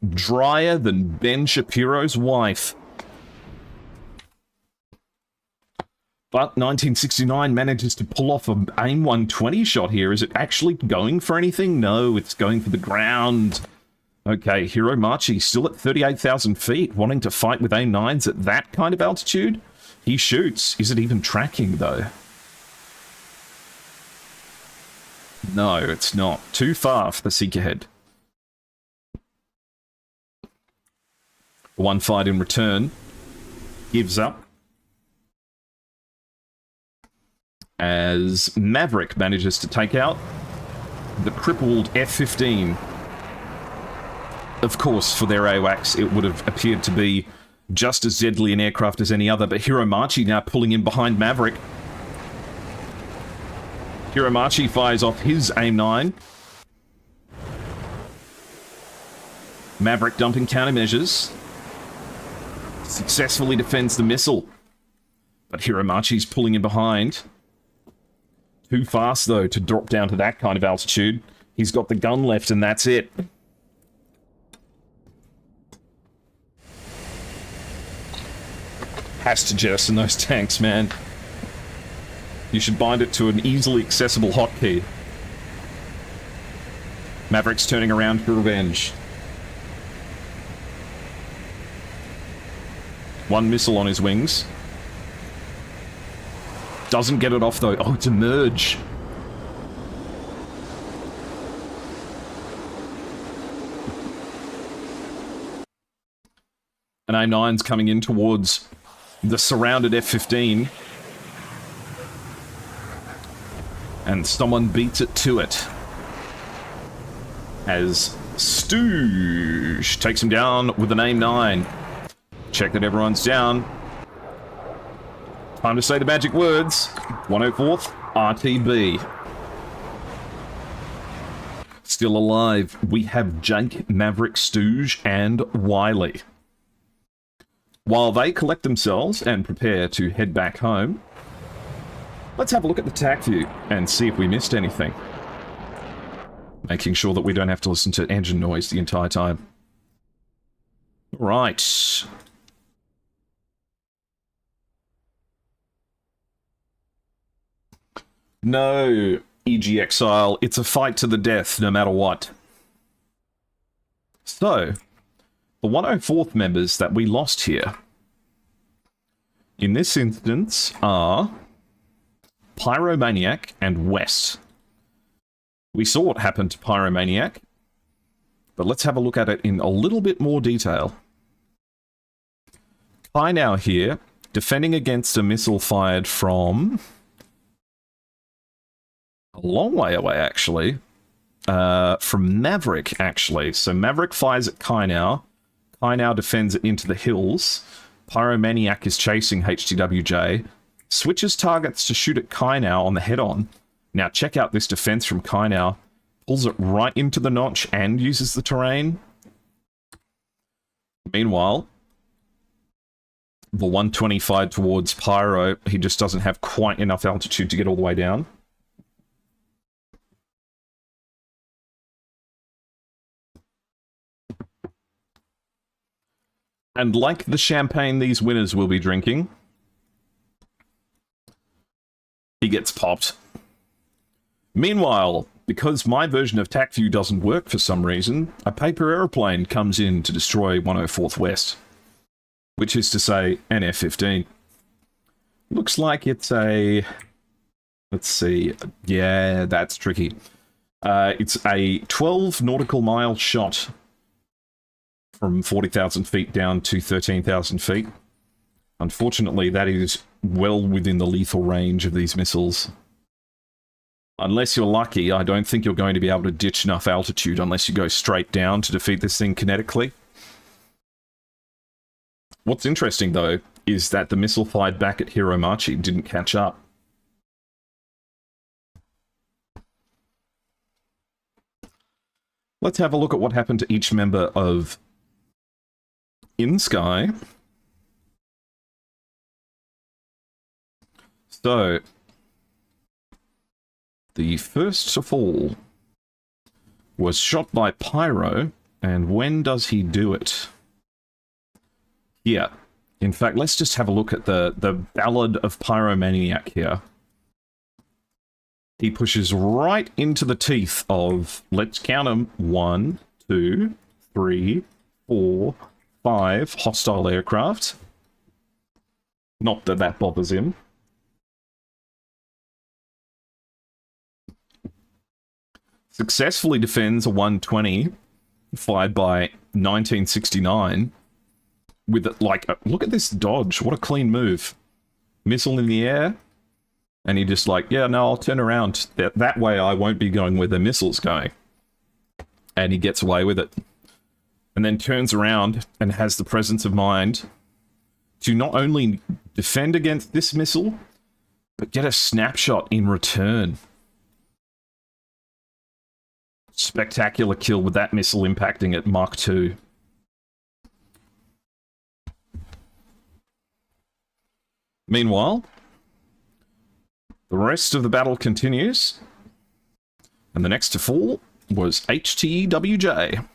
drier than Ben Shapiro's wife. But 1969 manages to pull off an AIM 120 shot here. Is it actually going for anything? No, it's going for the ground. Okay, Hiromachi still at 38,000 feet, wanting to fight with AIM 9s at that kind of altitude. He shoots. Is it even tracking, though? No, it's not. Too far for the Seekerhead. One fight in return. Gives up. As Maverick manages to take out the crippled F-15. Of course, for their AWACS, it would have appeared to be just as deadly an aircraft as any other, but Hiromachi now pulling in behind Maverick. Hiromachi fires off his AIM-9. Maverick dumping countermeasures. Successfully defends the missile. But Hiromachi's pulling in behind. Too fast, though, to drop down to that kind of altitude. He's got the gun left, and that's it. Has to jettison those tanks, man. You should bind it to an easily accessible hotkey. Maverick's turning around for revenge. One missile on his wings. Doesn't get it off, though. Oh, it's a merge. An AIM-9's coming in towards the surrounded F-15. And someone beats it to it. As Stooge takes him down with an AIM-9. Check that everyone's down. Time to say the magic words. 104th, RTB. Still alive, we have Jake, Maverick, Stooge, and Wiley. While they collect themselves and prepare to head back home, let's have a look at the TAC view and see if we missed anything. Making sure that we don't have to listen to engine noise the entire time. Right. No, EG Exile, it's a fight to the death no matter what. So, the 104th members that we lost here, in this instance, are Pyromaniac and West. We saw what happened to Pyromaniac, but let's have a look at it in a little bit more detail. Kai now here, defending against a missile fired from a long way away, actually. From Maverick, actually. So Maverick fires at Kai now. Kai now defends it into the hills. Pyromaniac is chasing HTWJ. Switches targets to shoot at Kai now on the head-on. Now check out this defense from Kai now. Pulls it right into the notch and uses the terrain. Meanwhile, the 125 towards Pyro, he just doesn't have quite enough altitude to get all the way down. And like the champagne these winners will be drinking, he gets popped. Meanwhile, because my version of TACView doesn't work for some reason, a paper aeroplane comes in to destroy 104th West. Which is to say, an F-15. Looks like it's a... Let's see. Yeah, that's tricky. It's a 12 nautical mile shot from 40,000 feet down to 13,000 feet. Unfortunately, that is well within the lethal range of these missiles. Unless you're lucky, I don't think you're going to be able to ditch enough altitude unless you go straight down to defeat this thing kinetically. What's interesting, though, is that the missile fired back at Hiromachi didn't catch up. Let's have a look at what happened to each member of inSky. So, the first to fall was shot by Pyro, and when does he do it? Yeah. In fact, let's just have a look at the Ballad of Pyromaniac here. He pushes right into the teeth of, let's count them, 1, 2, 3, 4, 5 hostile aircraft. Not that that bothers him. Successfully defends a 120 fired by 1969 with, like, look at this dodge. What a clean move. Missile in the air. And he just like, yeah, no, I'll turn around. That way I won't be going where the missile's going. And he gets away with it. And then turns around and has the presence of mind to not only defend against this missile, but get a snapshot in return. Spectacular kill with that missile impacting at Mach 2. Meanwhile, the rest of the battle continues, and the next to fall was HTWJ.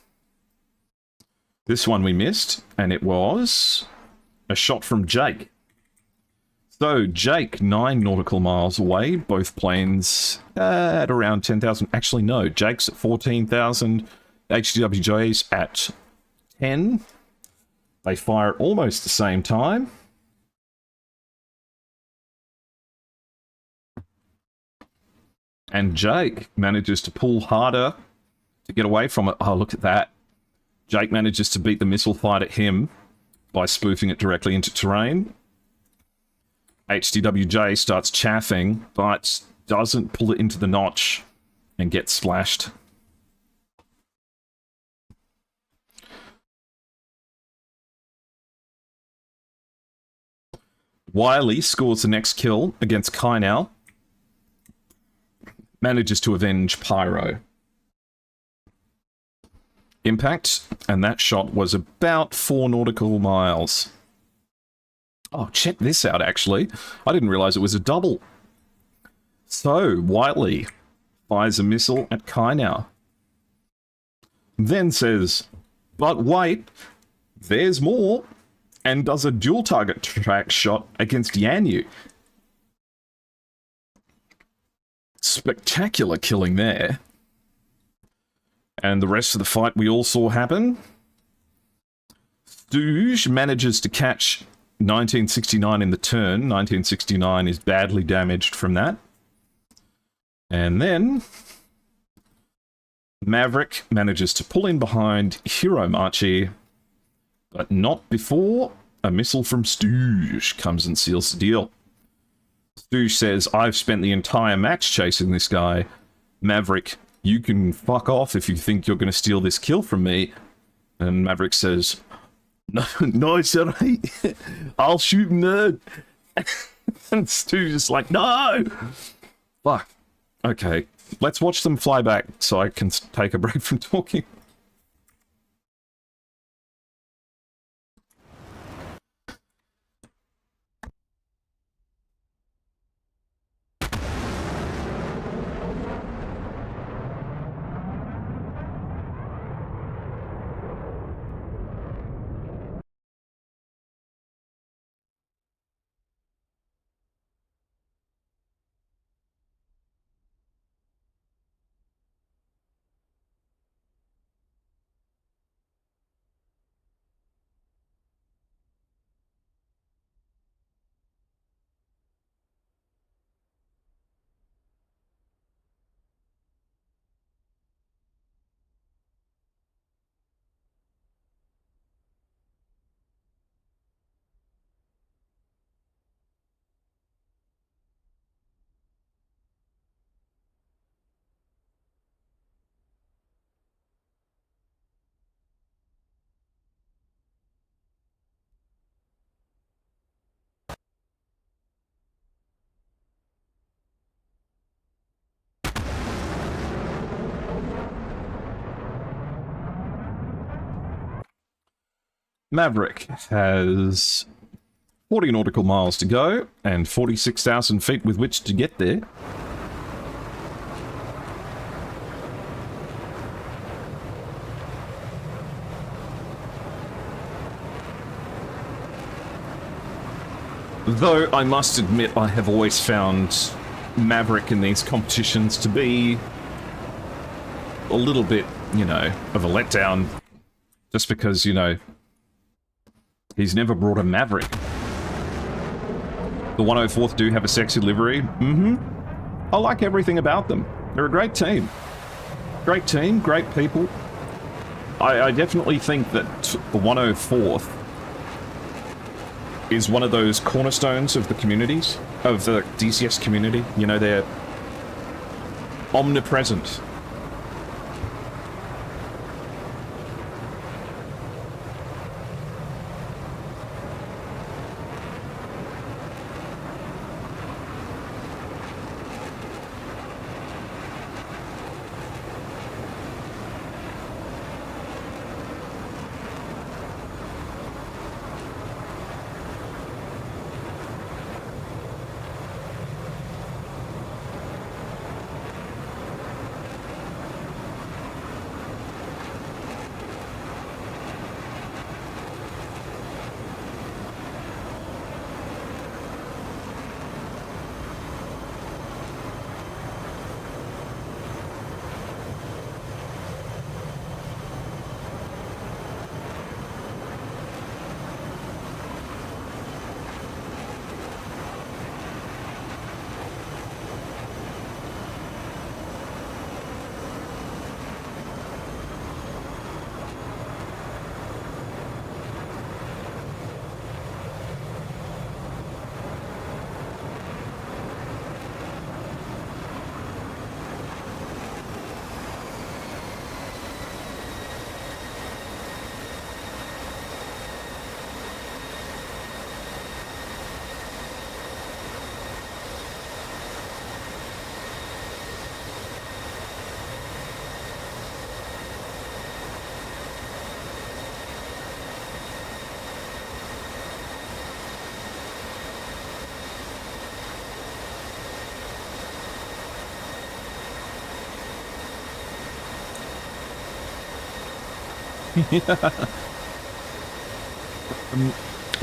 This one we missed, and it was a shot from Jake. So, Jake, 9 nautical miles away, both planes at around 10,000. Actually, no, Jake's at 14,000, HTWJ's at 10. They fire at almost the same time. And Jake manages to pull harder to get away from it. Oh, look at that. Jake manages to beat the missile fight at him by spoofing it directly into terrain. HTWJ starts chaffing, but doesn't pull it into the notch and gets splashed. Wiley scores the next kill against Kainau. Manages to avenge Pyro. Impact, and that shot was about 4 nautical miles. Oh, check this out, actually. I didn't realize it was a double. So, Wiley fires a missile at Kainau. Then says, but wait, there's more, and does a dual target track shot against Yanyu. Spectacular killing there. And the rest of the fight we all saw happen. Stooge manages to catch 1969 in the turn. 1969 is badly damaged from that. And then Maverick manages to pull in behind Hiromachi, but not before a missile from Stooge comes and seals the deal. Stooge says, I've spent the entire match chasing this guy. Maverick, you can fuck off if you think you're going to steal this kill from me. And Maverick says, no, sorry. I'll shoot nerd. And Stooge is like, no! Fuck. Okay, let's watch them fly back so I can take a break from talking. Maverick has 40 nautical miles to go and 46,000 feet with which to get there. Though I must admit I have always found Maverick in these competitions to be a little bit, you know, of a letdown. Just because, you know, he's never brought a Maverick. The 104th do have a sexy livery. Mm-hmm. I like everything about them. They're a great team. Great team, great people. I definitely think that the 104th is one of those cornerstones of the communities, of the DCS community. You know, they're omnipresent.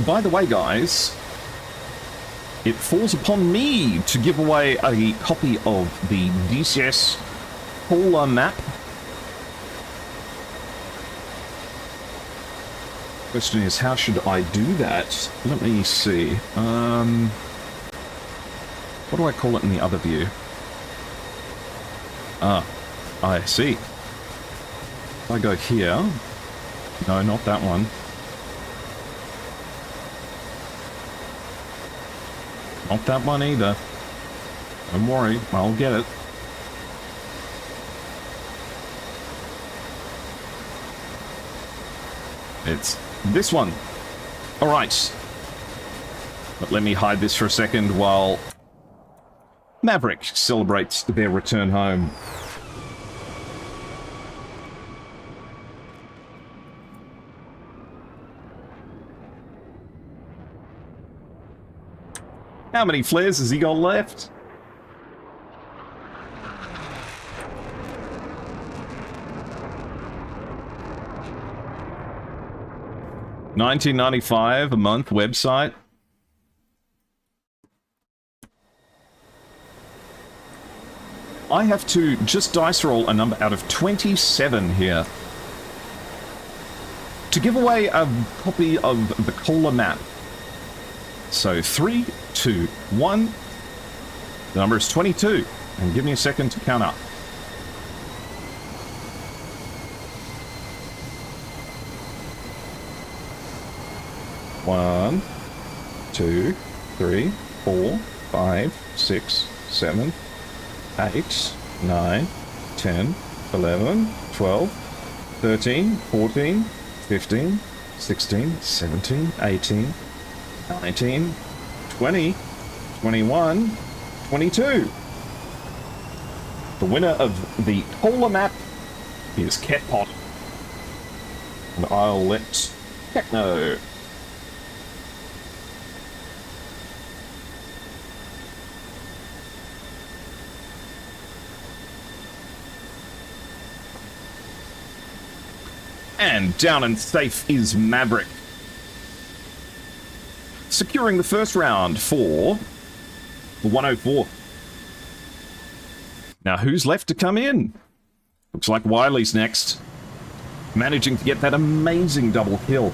By the way, guys, it falls upon me to give away a copy of the DCS Polar map. Question is, how should I do that? Let me see. What do I call it in the other view? Ah, I see. If I go here... No, not that one. Not that one either. Don't worry, I'll get it. It's this one. Alright. But let me hide this for a second while Maverick celebrates their return home. How many flares has he got left? $19.95 a month website. I have to just dice roll a number out of 27 here to give away a copy of the Cola map. So 3, 2, 1. The number is 22. And give me a second to count up. One, 2, 3, 4, 5, 6, 7, 8, 9, 10, 11, 12, 13, 14, 15, 16, 17, 18, 19, 20, 21, 22. The winner of the Polar map is Ketpot. And I'll let Ket know. And down and safe is Maverick, securing the first round for the 104. Now, who's left to come in? Looks like Wiley's next, managing to get that amazing double kill.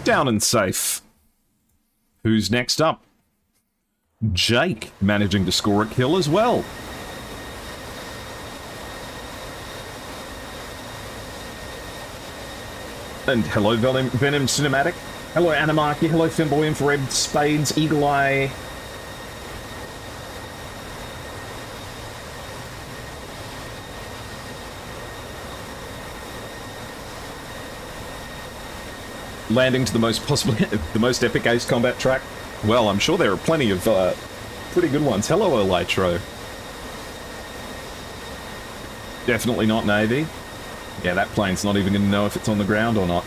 Down and safe. Who's next up? Jake, managing to score a kill as well. And hello, Venom Cinematic. Hello, Animarchy. Hello, Finboy, Infrared, Spades, Eagle Eye. Landing to the most epic Ace Combat track. Well, I'm sure there are plenty of pretty good ones. Hello, Elytro. Definitely not Navy. Yeah, that plane's not even going to know if it's on the ground or not.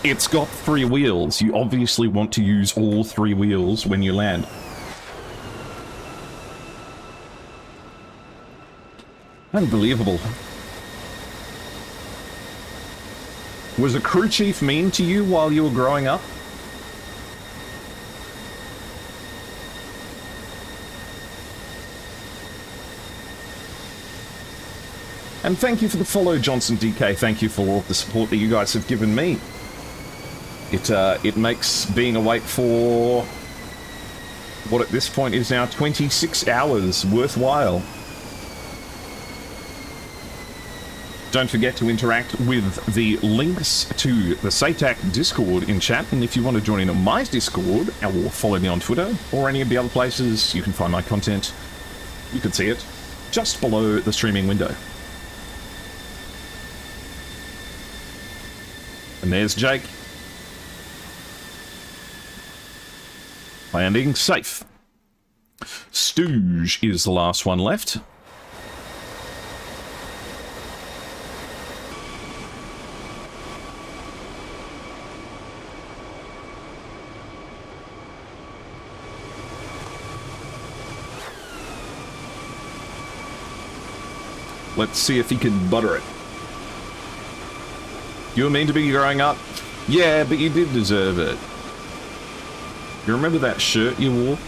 It's got 3 wheels. You obviously want to use all 3 wheels when you land. Unbelievable. Was a crew chief mean to you while you were growing up? And thank you for the follow, Johnson DK. Thank you for all the support that you guys have given me. It makes being awake for what at this point is now 26 hours worthwhile. Don't forget to interact with the links to the SATAC Discord in chat, and if you want to join in on my Discord, or follow me on Twitter, or any of the other places you can find my content, you can see it just below the streaming window. And there's Jake. Landing safe. Stooge is the last one left. Let's see if he can butter it. You were mean to be growing up? Yeah, but you did deserve it. You remember that shirt you wore?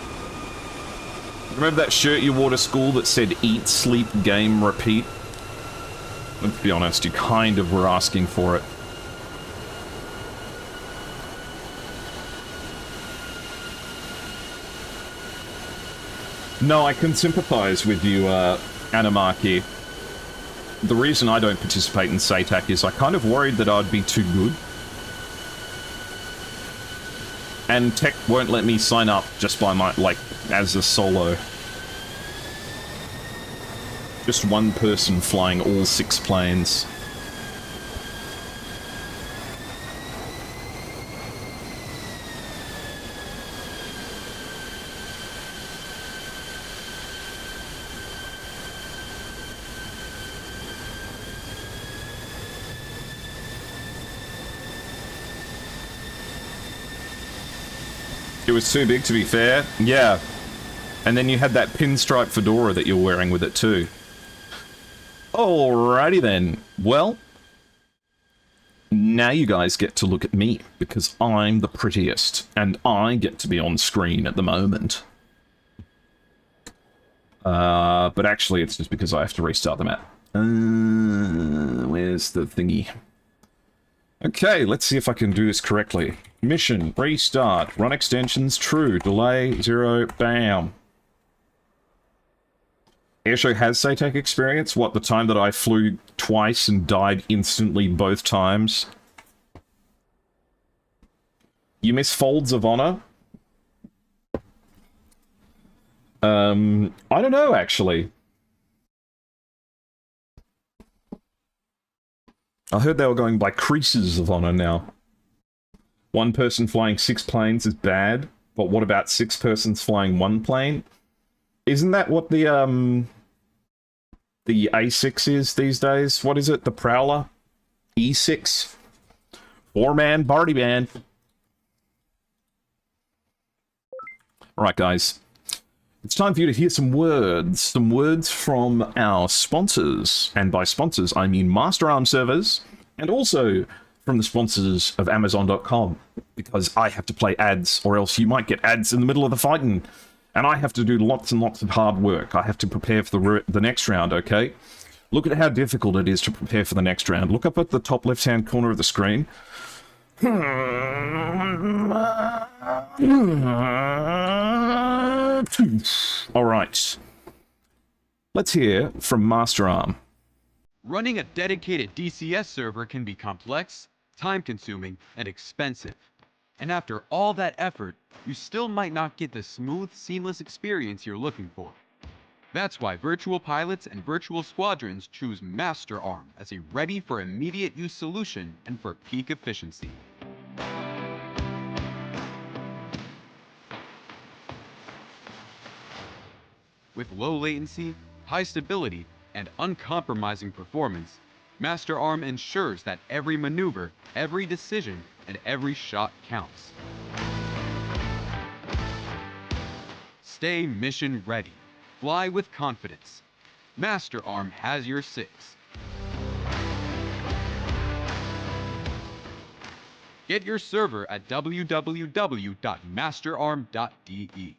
Remember that shirt you wore to school that said eat, sleep, game, repeat? Let's be honest, you kind of were asking for it. No, I can sympathize with you, Animarchy. The reason I don't participate in SATAC is I kind of worried that I'd be too good. And tech won't let me sign up just by my, like, as a solo. Just one person flying all 6 planes. It was too big, to be fair. Yeah. And then you had that pinstripe fedora that you're wearing with it, too. Alrighty then. Well, now you guys get to look at me, because I'm the prettiest, and I get to be on screen at the moment. But actually, it's just because I have to restart the map. Where's the thingy? Okay, let's see if I can do this correctly. Mission, restart, run extensions, true, delay, 0, bam. Airshow has SATAC experience? What, the time that I flew twice and died instantly both times? You miss Folds of Honor? I don't know, actually. I heard they were going by Creases of Honor now. One person flying 6 planes is bad, but what about 6 persons flying 1 plane? Isn't that what the A6 is these days? What is it? The Prowler? E6? 4-man party band. Alright, guys. It's time for you to hear some words from our sponsors. And by sponsors, I mean Master Arm servers, and also from the sponsors of Amazon.com, because I have to play ads, or else you might get ads in the middle of the fighting, and I have to do lots and lots of hard work. I have to prepare for the next round, okay? Look at how difficult it is to prepare for the next round. Look up at the top left-hand corner of the screen. Alright. Let's hear from Master Arm. Running a dedicated DCS server can be complex, time-consuming, and expensive. And after all that effort, you still might not get the smooth, seamless experience you're looking for. That's why virtual pilots and virtual squadrons choose Master Arm as a ready-for-immediate-use solution and for peak efficiency. With low latency, high stability, and uncompromising performance, Master Arm ensures that every maneuver, every decision, and every shot counts. Stay mission ready. Fly with confidence. Master Arm has your six. Get your server at www.masterarm.de.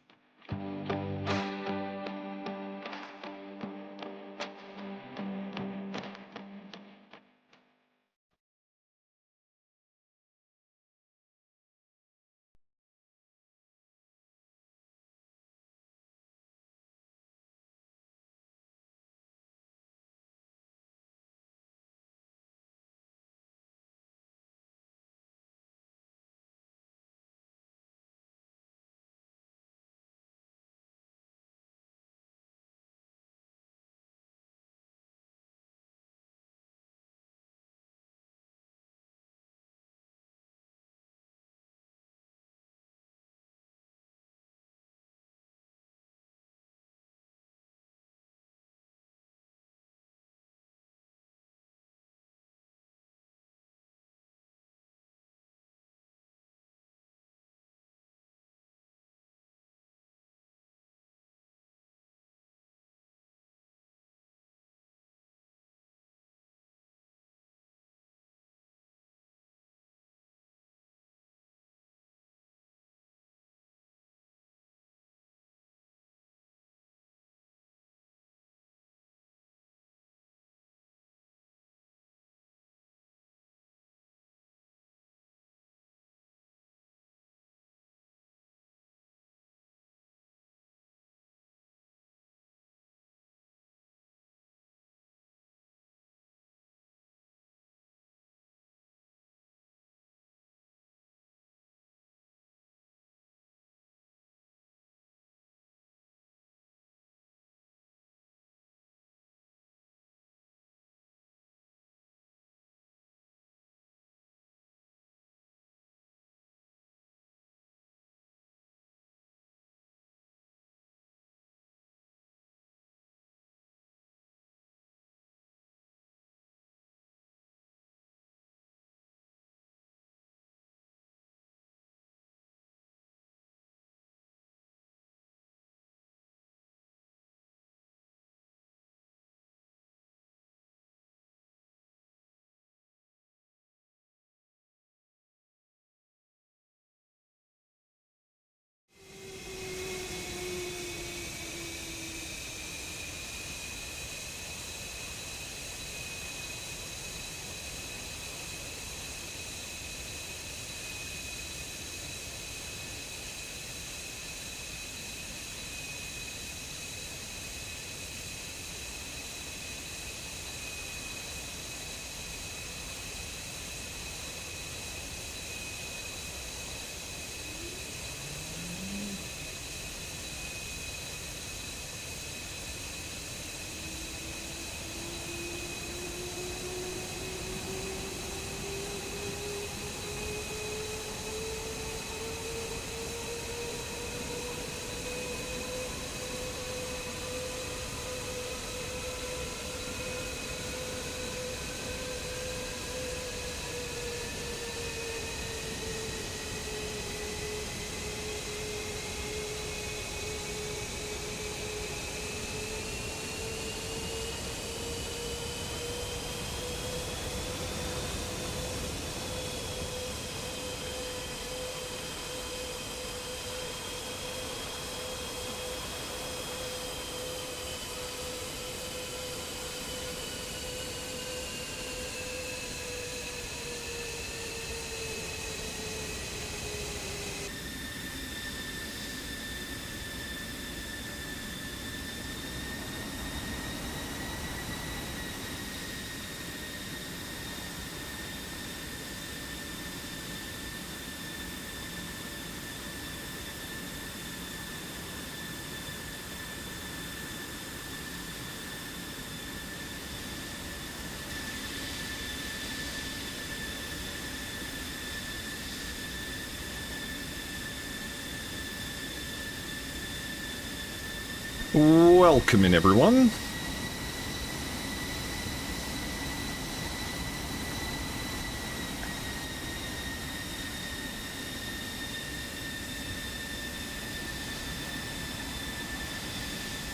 Welcome in, everyone.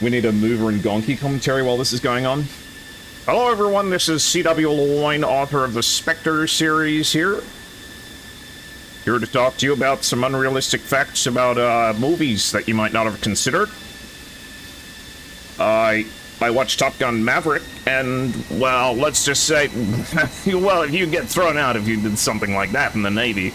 We need a Mover and Gonky commentary while this is going on. Hello, everyone. This is C.W. Loyne, author of the Spectre series here. Here to talk to you about some unrealistic facts about movies that you might not have considered. I watched Top Gun Maverick, and, well, let's just say, well, if you get thrown out if you did something like that in the Navy.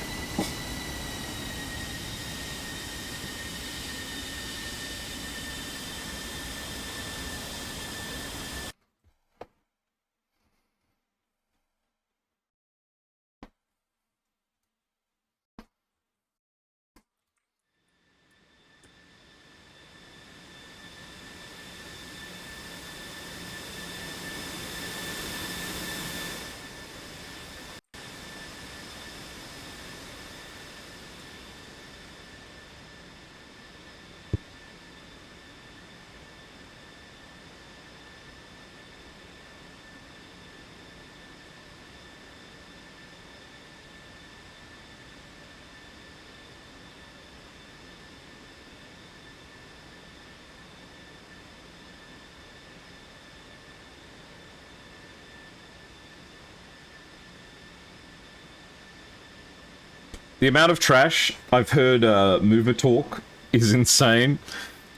The amount of trash I've heard Mover talk is insane.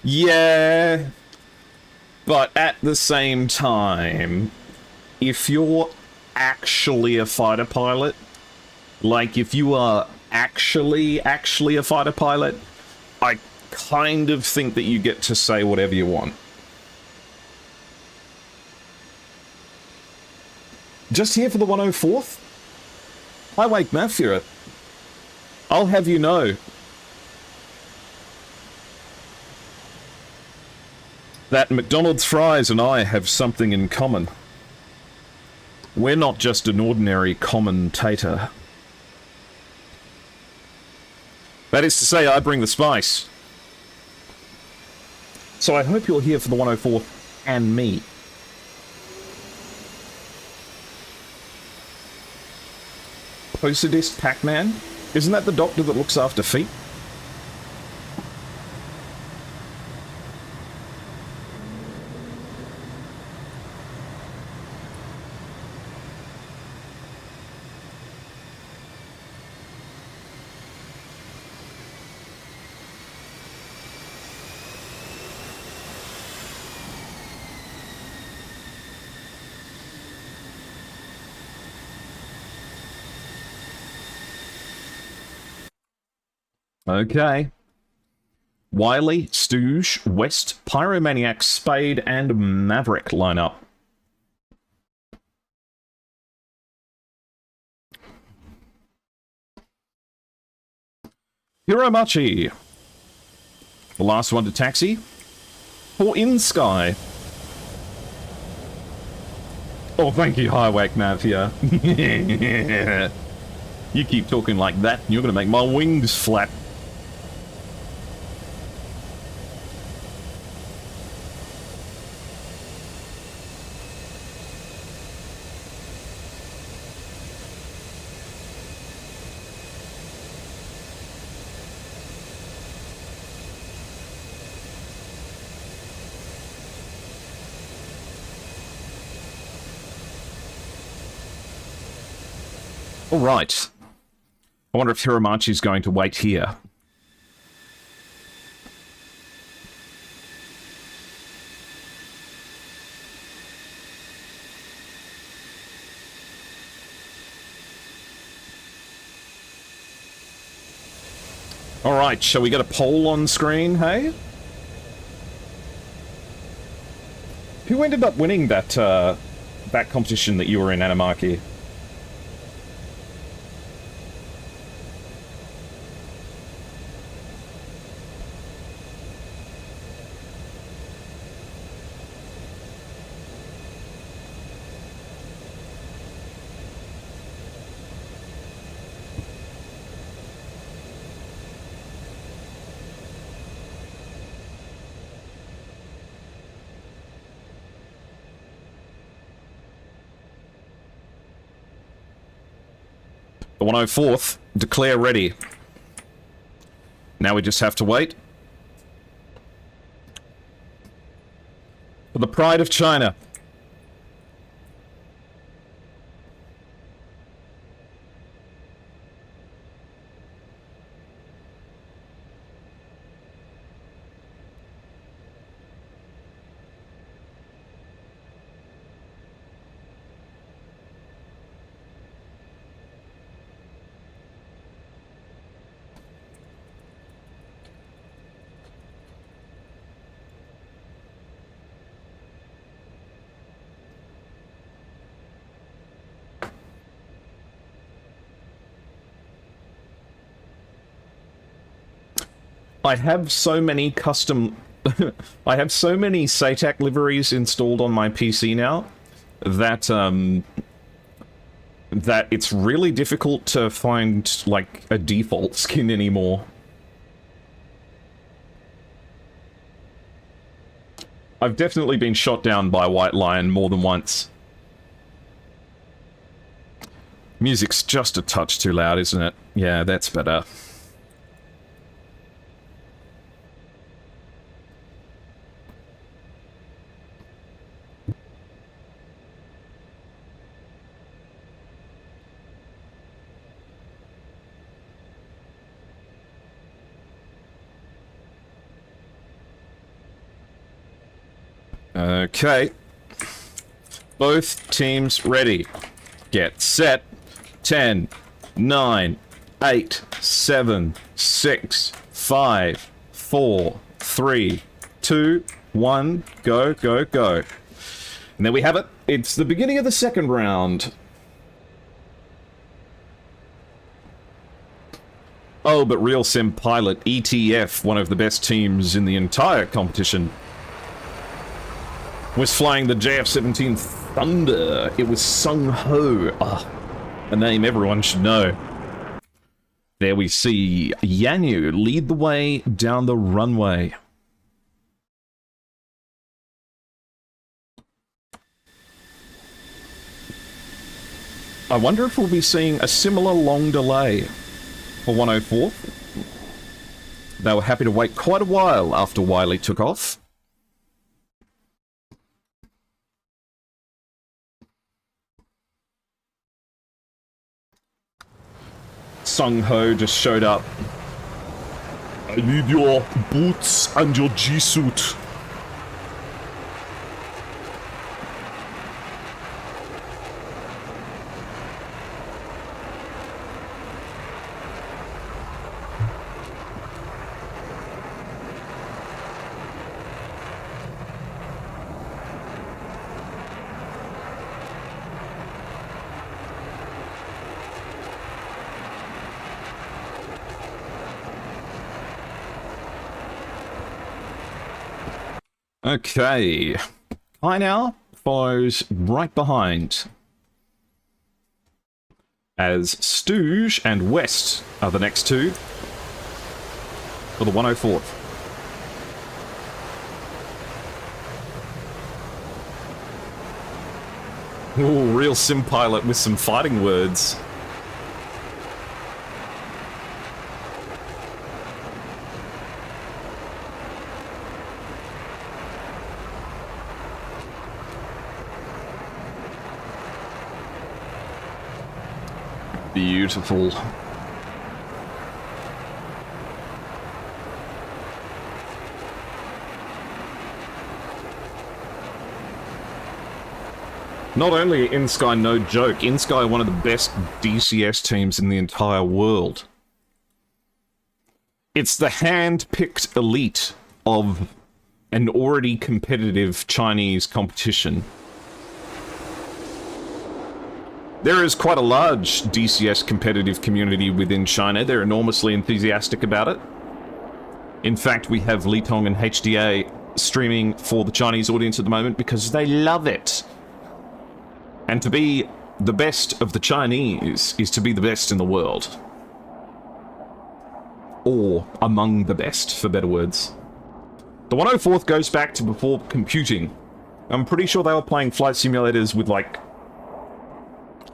Yeah, but at the same time, if you're actually a fighter pilot, like if you are actually a fighter pilot, I kind of think that you get to say whatever you want. Just here for the 104th? Hi, Wake Mafia. I'll have you know that McDonald's fries and I have something in common. We're not just an ordinary commentator. That is to say, I bring the spice. So I hope you're here for the 104 and me. Posadist Pac-Man? Isn't that the doctor that looks after feet? Okay. Wiley, Stooge, West, Pyromaniac, Spade, and Maverick lineup. Hiromachi. The last one to taxi. For inSky. Oh, thank you, Highway Mafia. You keep talking like that, and you're going to make my wings flap. Alright. I wonder if Hiromachi's going to wait here. Alright, shall we get a poll on screen, hey? Who ended up winning that, that competition that you were in, Anamaki? The 104th, declare ready. Now we just have to wait. For the pride of China. I have so many custom... I have so many SATAC liveries installed on my PC now that, that it's really difficult to find, like, a default skin anymore. I've definitely been shot down by White Lion more than once. Music's just a touch too loud, isn't it? Yeah, that's better. Okay. Both teams ready. Get set. 10, 9, 8, 7, 6, 5, 4, 3, 2, 1, go, go, go. And there we have it. It's the beginning of the second round. Oh, but Real Sim Pilot, ETF, one of the best teams in the entire competition, was flying the JF-17 Thunder. It was Sung Ho. A name everyone should know. There we see Yanyu lead the way down the runway. I wonder if we'll be seeing a similar long delay for 104. They were happy to wait quite a while after Wiley took off. Sung Ho just showed up. I need your boots and your G-suit. Okay, Kai now follows right behind, as Stooge and West are the next two for the 104th. Ooh, Real Sim Pilot with some fighting words. Beautiful. Not only inSky no joke, inSky one of the best DCS teams in the entire world. It's the hand-picked elite of an already competitive Chinese competition. There is quite a large DCS competitive community within China. They're enormously enthusiastic about it. In fact, we have Litong and HDA streaming for the Chinese audience at the moment because they love it. And to be the best of the Chinese is to be the best in the world. Or among the best, for better words. The 104th goes back to before computing. I'm pretty sure they were playing flight simulators with, like,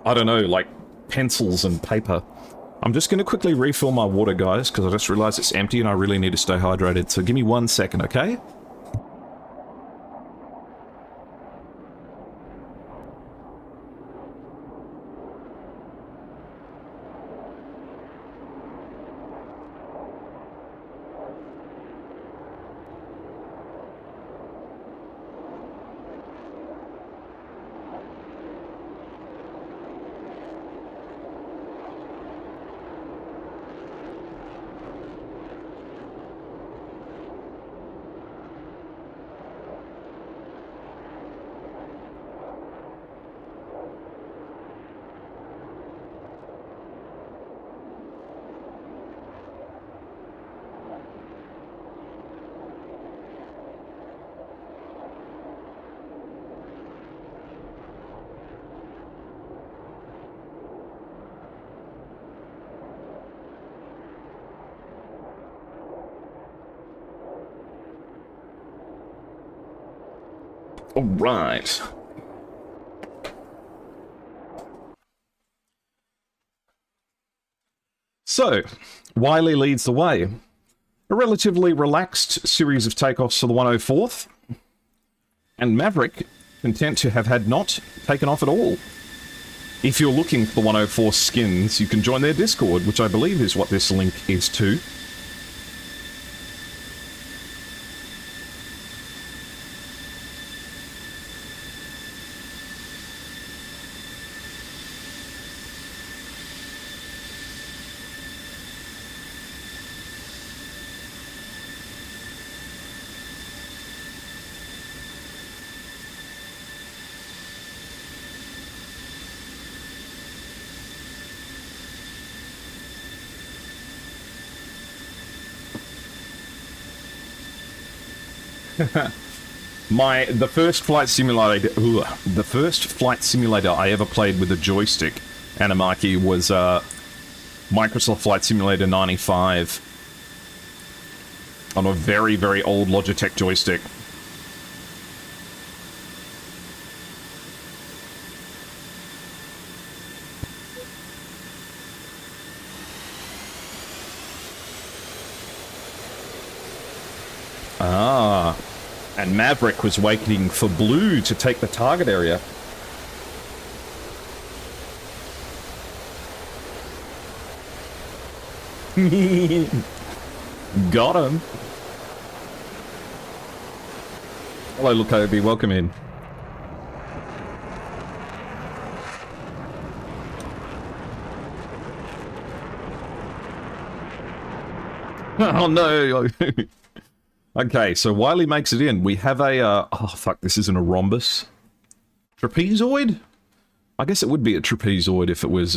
I don't know, like pencils and paper. I'm just going to quickly refill my water, guys, because I just realized it's empty and I really need to stay hydrated. So give me 1 second, okay? All right. So, Wiley leads the way. A relatively relaxed series of takeoffs for the 104th, and Maverick content to have had not taken off at all. If you're looking for the 104 skins, you can join their Discord, which I believe is what this link is to. The first flight simulator I ever played with a joystick, Anamaki, was Microsoft Flight Simulator 95 on a very, very old Logitech joystick. Ah, and Maverick was waiting for Blue to take the target area. Got him. Hello, Lukobi. Welcome in. Oh no. Okay, so Wiley makes it in. We have a, oh fuck, this isn't a rhombus. Trapezoid? I guess it would be a trapezoid if it was,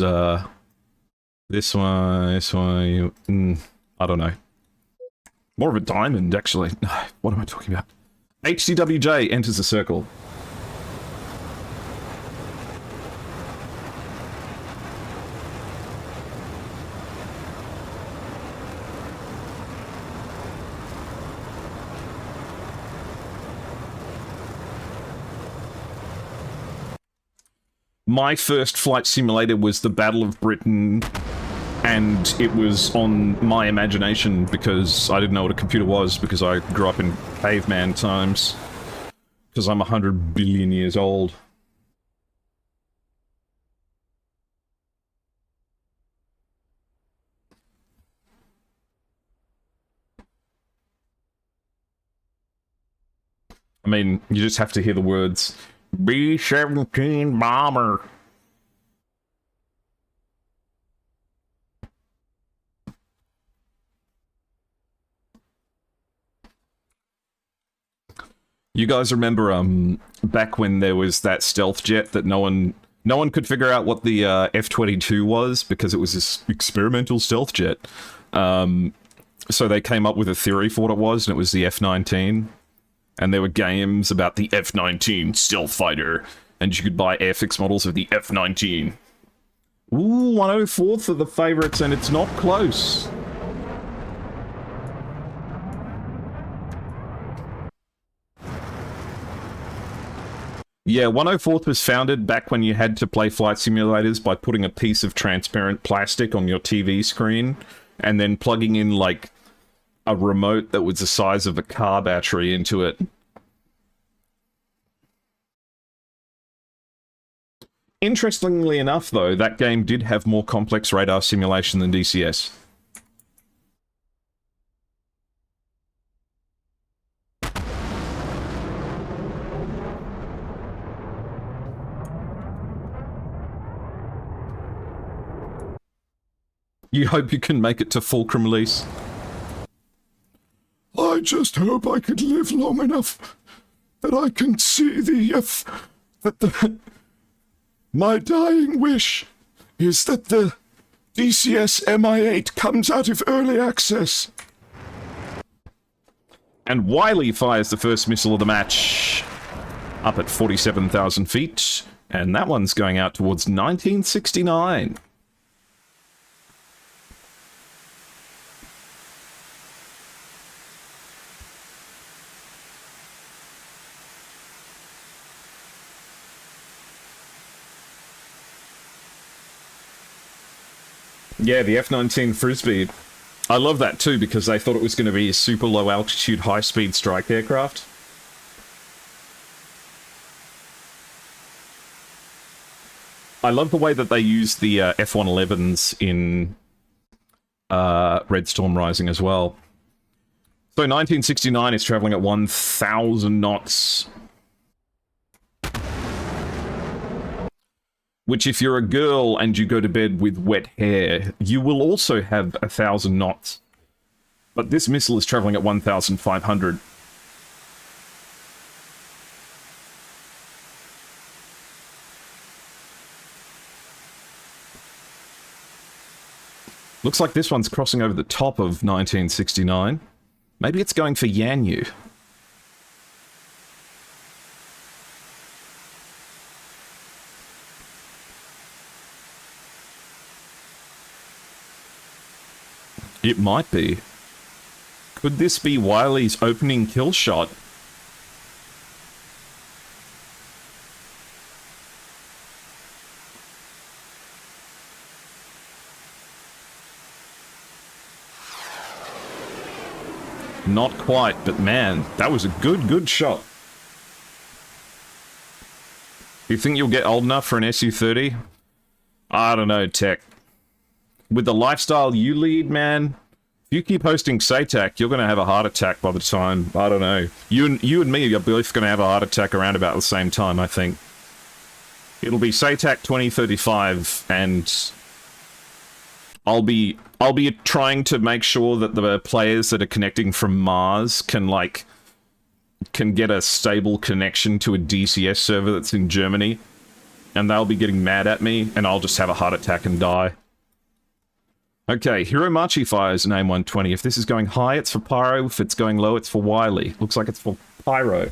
this way, I don't know. More of a diamond, actually. What am I talking about? HCWJ enters the circle. My first flight simulator was the Battle of Britain, and it was on my imagination because I didn't know what a computer was because I grew up in caveman times. Because I'm 100 billion years old. I mean, you just have to hear the words, B-17 bomber. You guys remember back when there was that stealth jet that no one could figure out what the F-22 was because it was this experimental stealth jet. So they came up with a theory for what it was, and it was the F-19. And there were games about the F-19 stealth fighter, and you could buy Airfix models of the F-19. Ooh, 104th are the favorites, and it's not close. Yeah, 104th was founded back when you had to play flight simulators by putting a piece of transparent plastic on your TV screen and then plugging in, like, a remote that was the size of a car battery into it. Interestingly enough, though, that game did have more complex radar simulation than DCS. You hope you can make it to Fulcrum release. I just hope I could live long enough that I can see my dying wish is that the DCS MI8 comes out of early access. And Wiley fires the first missile of the match up at 47,000 feet, and that one's going out towards 1969. Yeah, the F-19 Frisbee. I love that too, because they thought it was going to be a super low altitude, high speed strike aircraft. I love the way that they use the F-111s in Red Storm Rising as well. So 1969 is traveling at 1,000 knots. Which, if you're a girl and you go to bed with wet hair, you will also have 1,000 knots. But this missile is traveling at 1,500. Looks like this one's crossing over the top of 1969. Maybe it's going for Yanyu. It might be. Could this be Wiley's opening kill shot? Not quite, but man, that was a good shot. You think you'll get old enough for an SU-30? I don't know, Tech. With the lifestyle you lead, man, if you keep hosting SATAC, you're going to have a heart attack by the time, I don't know. You and me are both going to have a heart attack around about the same time, I think. It'll be SATAC 2035, and I'll be trying to make sure that the players that are connecting from Mars can get a stable connection to a DCS server that's in Germany, and they'll be getting mad at me, and I'll just have a heart attack and die. Okay, Hiromachi fires an AIM-120. If this is going high, it's for Pyro. If it's going low, it's for Wiley. Looks like it's for Pyro.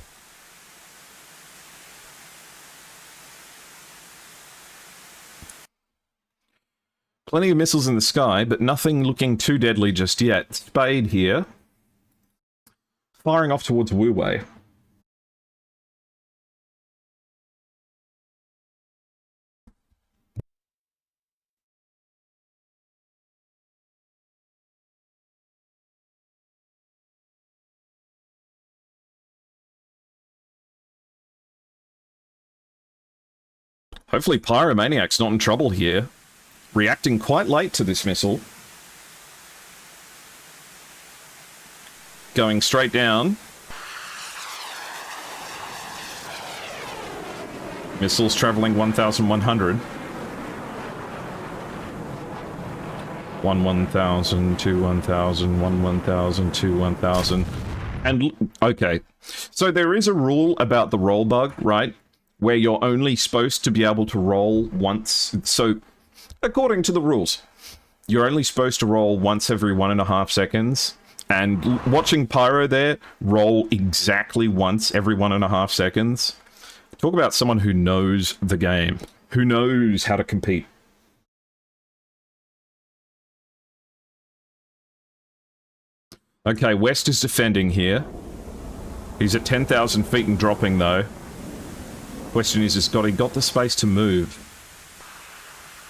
Plenty of missiles in the sky, but nothing looking too deadly just yet. Spade here. Firing off towards Wu Wei. Hopefully Pyromaniac's not in trouble here. Reacting quite late to this missile. Going straight down. Missiles traveling 1,100. 1,000, 2, 1,000, 1,000, 2, 1,000. And, okay. So there is a rule about the roll bug, right? Where you're only supposed to be able to roll once. So, according to the rules, you're only supposed to roll once every 1.5 seconds. And watching Pyro there roll exactly once every 1.5 seconds. Talk about someone who knows the game. Who knows how to compete. Okay, West is defending here. He's at 10,000 feet and dropping, though. Question is, has he got the space to move?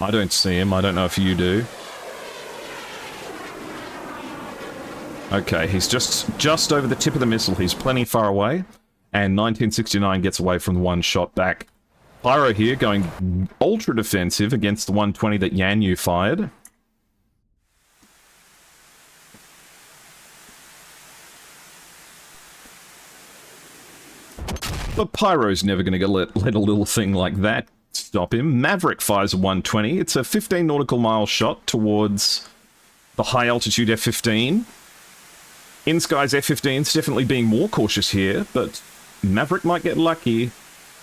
I don't see him. I don't know if you do. Okay, he's just over the tip of the missile. He's plenty far away. And 1969 gets away from the one shot back. Pyro here going ultra defensive against the 120 that Yanyu fired. But Pyro's never going to let a little thing like that stop him. Maverick fires a 120. It's a 15 nautical mile shot towards the high altitude F-15. inSky's F-15's definitely being more cautious here, but Maverick might get lucky.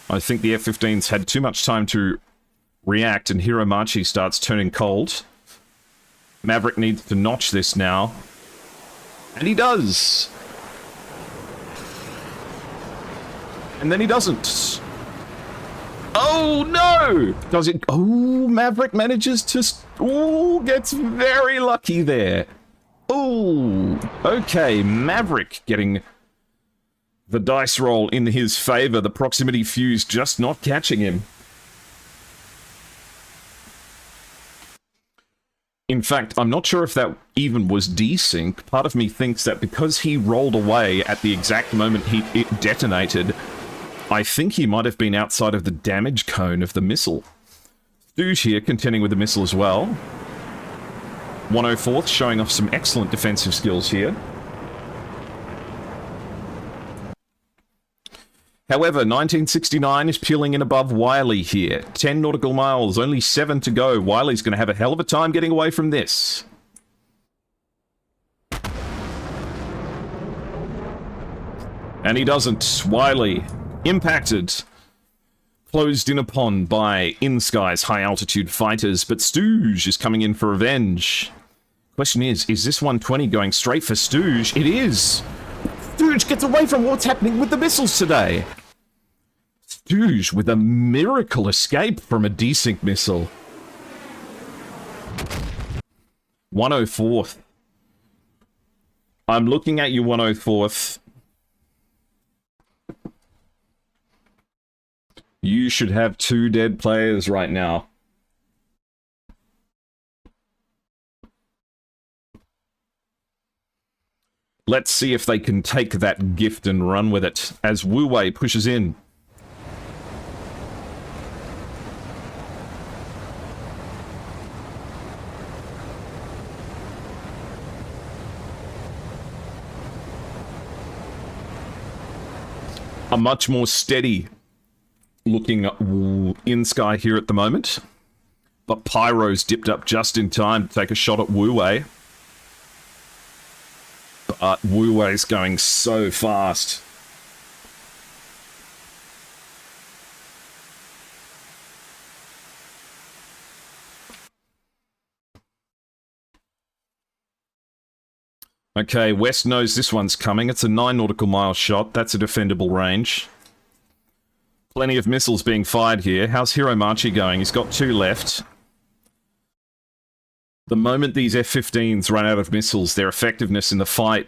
I think the F-15's had too much time to react, and Hiromachi starts turning cold. Maverick needs to notch this now. And he does! And then he doesn't. Oh, no! Does it... Oh, Maverick manages to... Oh, gets very lucky there. Oh, okay. Maverick getting the dice roll in his favor. The proximity fuse just not catching him. In fact, I'm not sure if that even was desync. Part of me thinks that because he rolled away at the exact moment it detonated, I think he might have been outside of the damage cone of the missile. Stooge here contending with the missile as well. 104th showing off some excellent defensive skills here. However, 1969 is peeling in above Wiley here. 10 nautical miles, only 7 to go. Wiley's going to have a hell of a time getting away from this. And he doesn't. Wiley impacted. Closed in upon by inSky's high-altitude fighters, but Stooge is coming in for revenge. Question is this 120 going straight for Stooge? It is! Stooge gets away from what's happening with the missiles today! Stooge with a miracle escape from a desync missile. 104th. I'm looking at you, 104th. You should have 2 dead players right now. Let's see if they can take that gift and run with it as Wu Wei pushes in. A much more steady looking inSky here at the moment. But Pyro's dipped up just in time to take a shot at Wu Wei. But Wu Wei's going so fast. Okay, West knows this one's coming. It's a 9 nautical mile shot. That's a defendable range. Plenty of missiles being fired here. How's Hiromachi going? He's got 2 left. The moment these F-15s run out of missiles, their effectiveness in the fight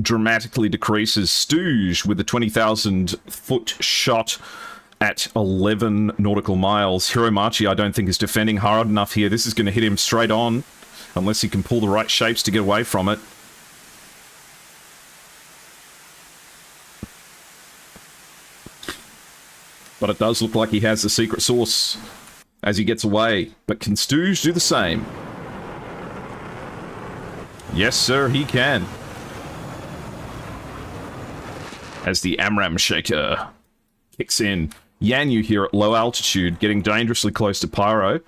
dramatically decreases. Stooge with a 20,000-foot shot at 11 nautical miles. Hiromachi, I don't think, is defending hard enough here. This is going to hit him straight on, unless he can pull the right shapes to get away from it. But it does look like he has the secret sauce as he gets away. But can Stooge do the same? Yes, sir, he can. As the AMRAAM shaker kicks in. Yanyu here at low altitude, getting dangerously close to Pyro.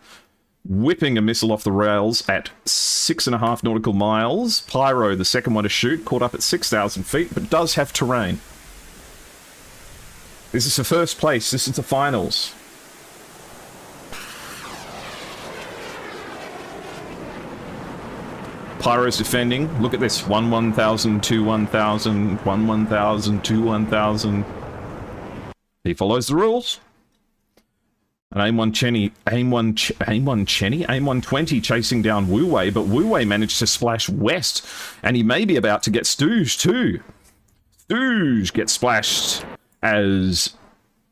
Whipping a missile off the rails at 6.5 nautical miles. Pyro, the second one to shoot, caught up at 6,000 feet, but does have terrain. This is for first place. This is the finals. Pyro's defending. Look at this. 1,000, 2, 1,000, 1,000, 2, 1,000. He follows the rules. And aim 120 chasing down Wu Wei, but Wu Wei managed to splash west, and he may be about to get Stooge too. Stooge gets splashed as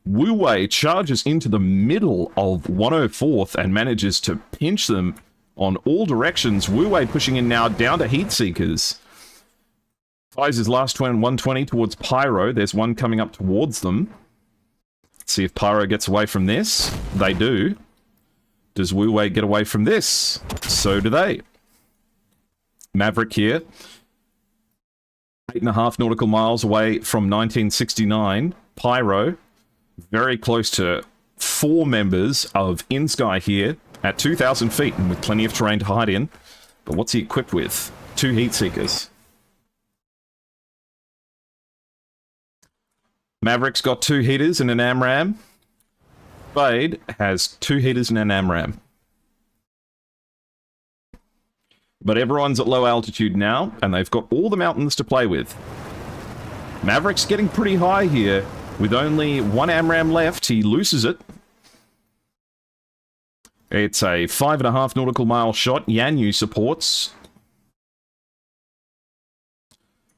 Wu Wei charges into the middle of 104th and manages to pinch them on all directions. Wu Wei pushing in now down to Heat Seekers. Fires his last 120 towards Pyro. There's one coming up towards them. Let's see if Pyro gets away from this. They do. Does Wu Wei get away from this? So do they. Maverick here. 8.5 nautical miles away from 1969. Pyro, very close to 4 members of inSky here at 2,000 feet and with plenty of terrain to hide in. But what's he equipped with? 2 Heat Seekers. Maverick's got 2 heaters and an AMRAM. Spade has 2 heaters and an AMRAM. But everyone's at low altitude now, and they've got all the mountains to play with. Maverick's getting pretty high here. With only 1 AMRAM left, he loses it. It's a 5.5 nautical mile shot. Yanyu supports.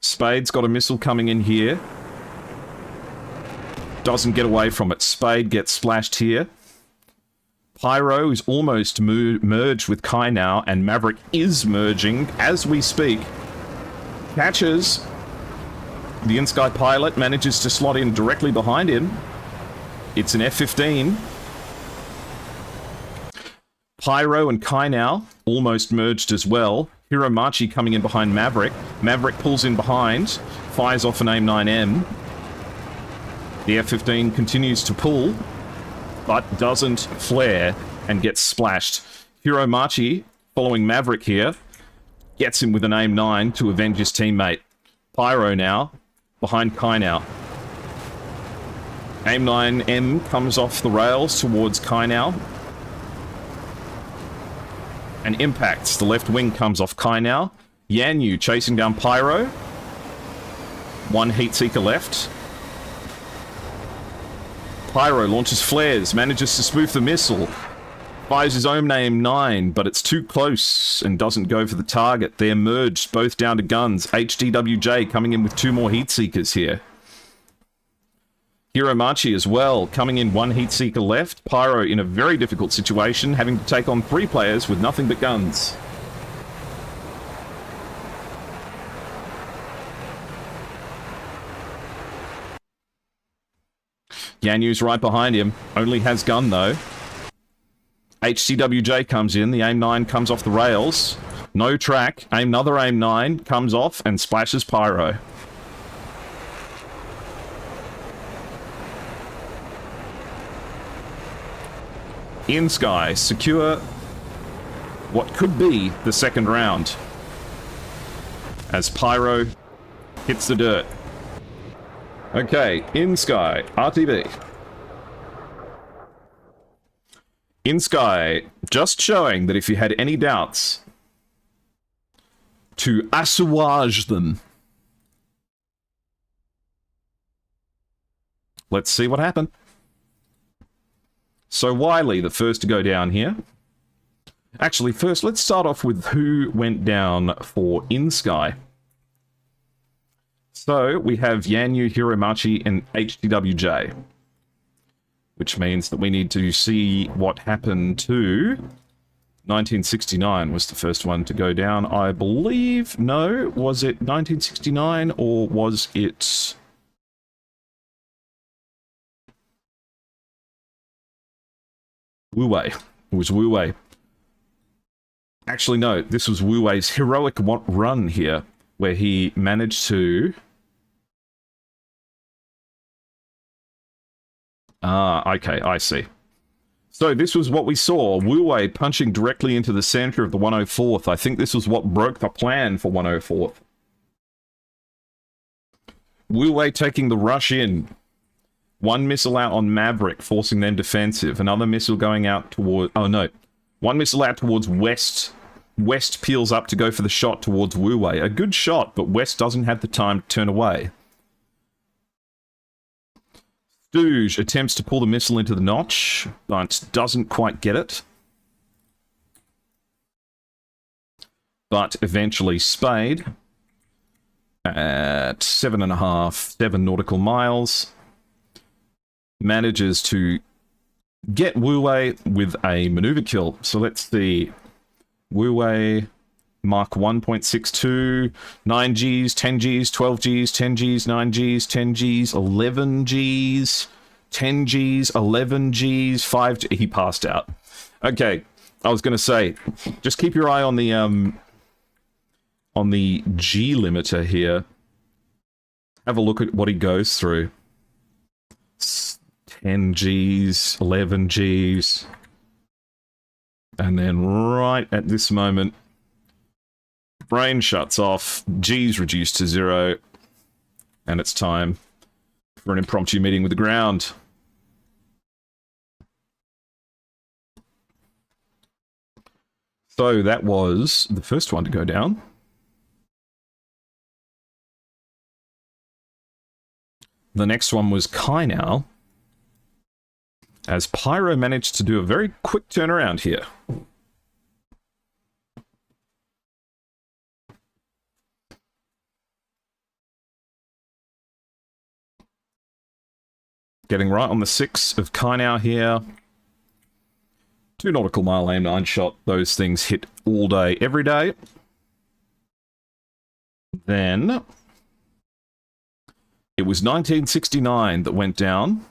Spade's got a missile coming in here. Doesn't get away from it. Spade gets splashed here. Pyro is almost merged with Kai now, and Maverick is merging as we speak. Catches. The inSky pilot manages to slot in directly behind him. It's an F-15. Pyro and Kai now almost merged as well. Hiromachi coming in behind Maverick. Maverick pulls in behind, fires off an AIM-9M. The F-15 continues to pull, but doesn't flare and gets splashed. Hiromachi, following Maverick here, gets him with an AIM-9 to avenge his teammate. Pyro now, behind Kai now. AIM-9M comes off the rails towards Kai now. And impacts. The left wing comes off Kai now. Yanyu chasing down Pyro. 1 Heat Seeker left. Pyro launches flares, manages to spoof the missile. Fires his own AIM-9, but it's too close and doesn't go for the target. They're merged, both down to guns. HDWJ coming in with 2 more Heat Seekers here. Hiromachi as well, coming in 1 Heat Seeker left. Pyro in a very difficult situation, having to take on 3 players with nothing but guns. Yanyu's right behind him. Only has gun, though. HCWJ comes in. The AIM-9 comes off the rails. No track. Another AIM-9 comes off and splashes Pyro. inSky secure what could be the second round as Pyro hits the dirt. Okay, inSky, RTB. inSky, just showing that if you had any doubts, to assuage them. Let's see what happened. So Wiley, the first to go down here. Actually, first, let's start off with who went down for inSky. So, we have Yanyu, Hiromachi, and HDWJ. Which means that we need to see what happened to... 1969 was the first one to go down, I believe. No, was it 1969 or was it... Wu Wei. It was Wu Wei. Actually, no, this was Wu Wei's heroic run here, where he managed to... Ah, okay, I see. So this was what we saw. Wu Wei punching directly into the center of the 104th. I think this was what broke the plan for 104th. Wu Wei taking the rush in. 1 missile out on Maverick, forcing them defensive. Another missile going out toward... Oh, no. 1 missile out towards West. West peels up to go for the shot towards Wu Wei. A good shot, but West doesn't have the time to turn away. Stooge attempts to pull the missile into the notch, but doesn't quite get it. But eventually Spade, at 7 nautical miles, manages to get Wu Wei with a maneuver kill. So let's see. Wu Wei, Mark 1.62, 9Gs, 10Gs, 12Gs, 10Gs, 9Gs, 10Gs, 11Gs, 10Gs, 11Gs, 5G. He passed out. Okay, I was going to say, just keep your eye on the G limiter here. Have a look at what he goes through. 10 Gs, 11 Gs. And then right at this moment, brain shuts off, G's reduced to 0, and it's time for an impromptu meeting with the ground. So that was the first one to go down. The next one was Kai now, as Pyro managed to do a very quick turnaround here. Getting right on the 6 of Kai now here. 2 nautical mile aim 9 shot. Those things hit all day, every day. Then it was 1969 that went down,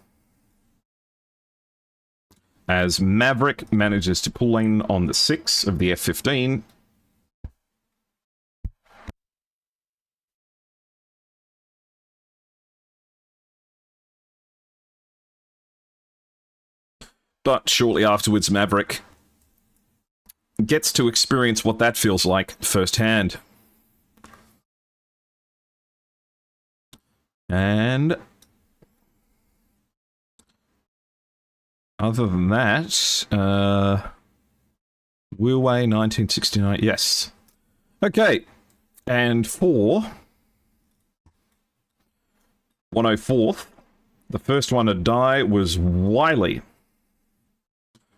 as Maverick manages to pull in on the 6 of the F-15. But shortly afterwards, Maverick gets to experience what that feels like firsthand. And other than that, Wu Wei 1969, yes. Okay, and for 104th, the first one to die was Wiley,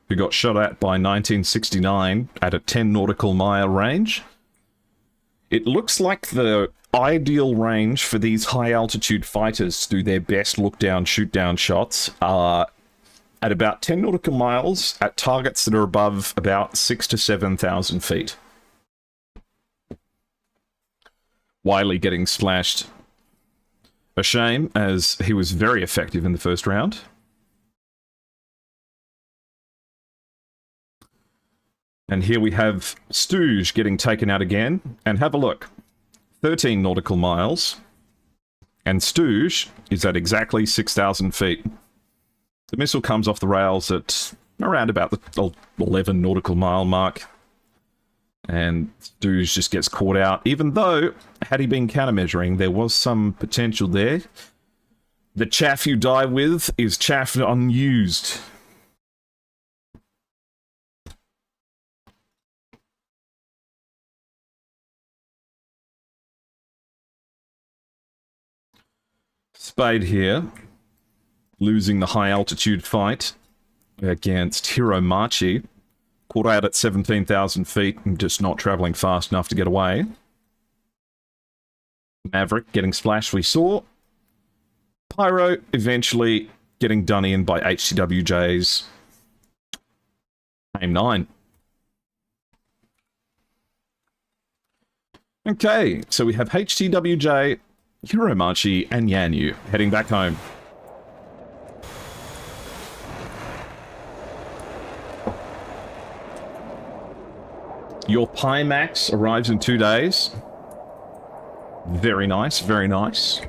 who got shot at by 1969 at a 10 nautical mile range. It looks like the ideal range for these high-altitude fighters to do their best look-down, shoot-down shots are at about 10 nautical miles at targets that are above about 6,000 to 7,000 feet. Wiley getting splashed. A shame, as he was very effective in the first round. And here we have Stooge getting taken out again. And have a look. 13 nautical miles. And Stooge is at exactly 6,000 feet. The missile comes off the rails at around about the 11 nautical mile mark. And Stooge just gets caught out. Even though, had he been countermeasuring, there was some potential there. The chaff you die with is chaff unused. Spade here, losing the high-altitude fight against Hiromachi. Caught out at 17,000 feet and just not traveling fast enough to get away. Maverick getting splashed, we saw. Pyro eventually getting done in by HTWJ's Aim 9. Okay, so we have HTWJ, Hiromachi, and Yanyu heading back home. Your Pimax arrives in 2 days. Very nice, very nice.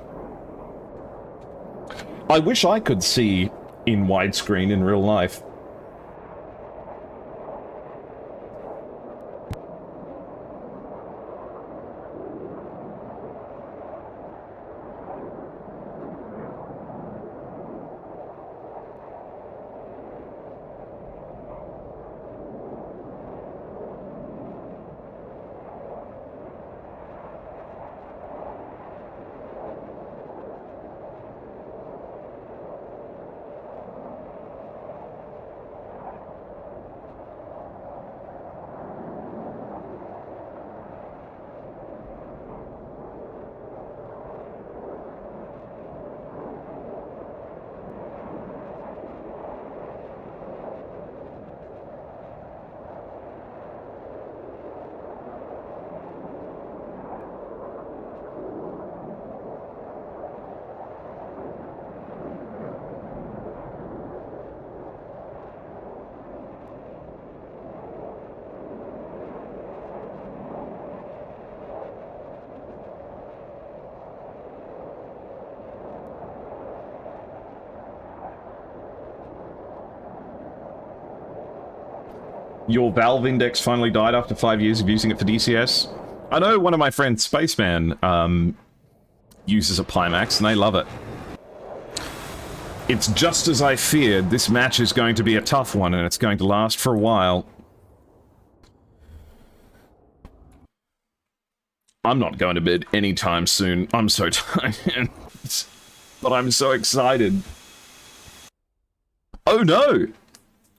I wish I could see in widescreen in real life. Your Valve Index finally died after 5 years of using it for DCS. I know one of my friends, Spaceman, uses a Pimax, and they love it. It's just as I feared. This match is going to be a tough one, and it's going to last for a while. I'm not going to bed anytime soon. I'm so tired. But I'm so excited. Oh no!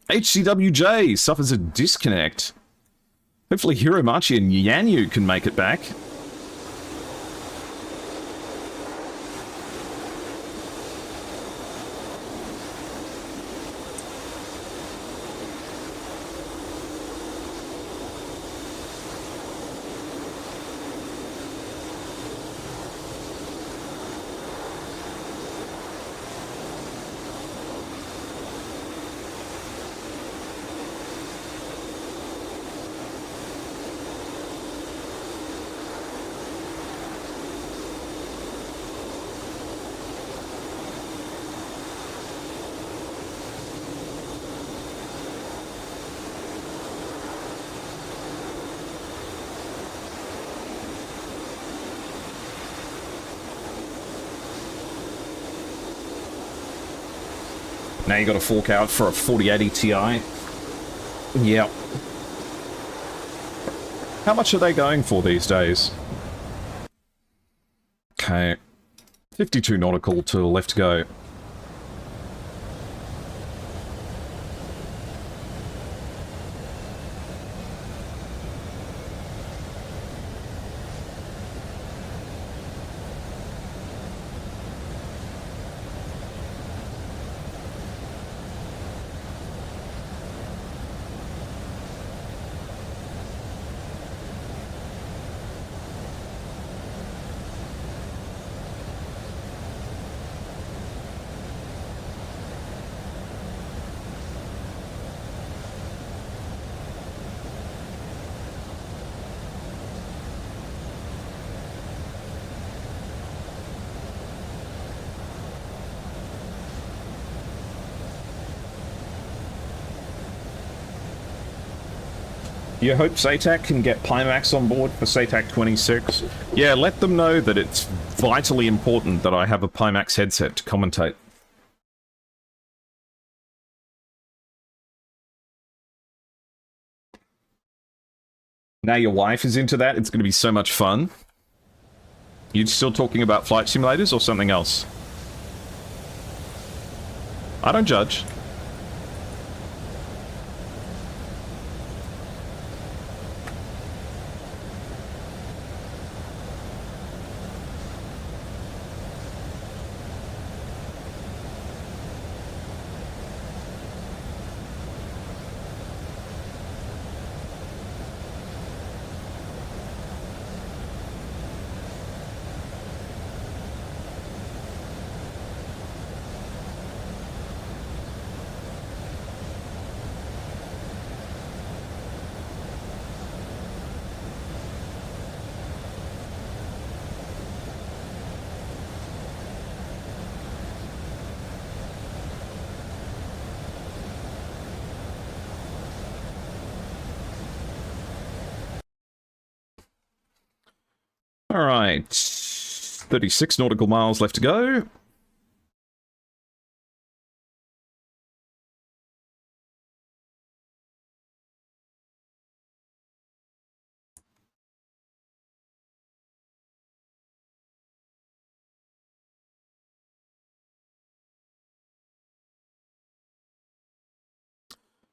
HCWJ suffers a disconnect. Hopefully Hiromachi and Yanyu can make it back. Now you got to fork out for a 4080 Ti. Yep. How much are they going for these days? Okay. 52 nautical to left to go. You hope SATAC can get Pimax on board for SATAC 26. Yeah, let them know that it's vitally important that I have a Pimax headset to commentate. Now your wife is into that, it's going to be so much fun. You still talking about flight simulators or something else? I don't judge. Alright, 36 nautical miles left to go.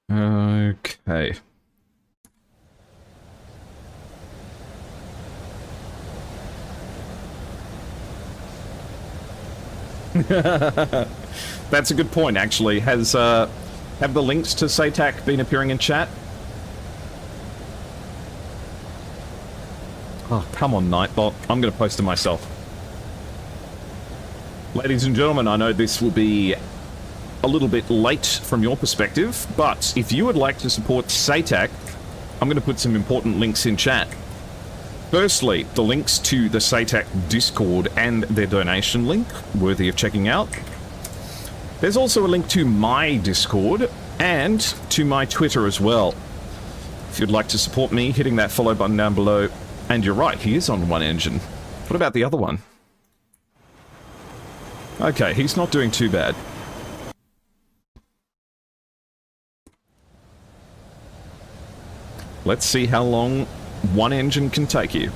Okay. That's a good point, actually. Have the links to SATAC been appearing in chat? Oh, come on, Nightbot. I'm going to post it myself. Ladies and gentlemen, I know this will be a little bit late from your perspective, but if you would like to support SATAC, I'm going to put some important links in chat. Firstly, the links to the SATAC Discord and their donation link, worthy of checking out. There's also a link to my Discord and to my Twitter as well. If you'd like to support me, hitting that follow button down below. And you're right, he is on one engine. What about the other one? Okay, he's not doing too bad. Let's see how long one engine can take you.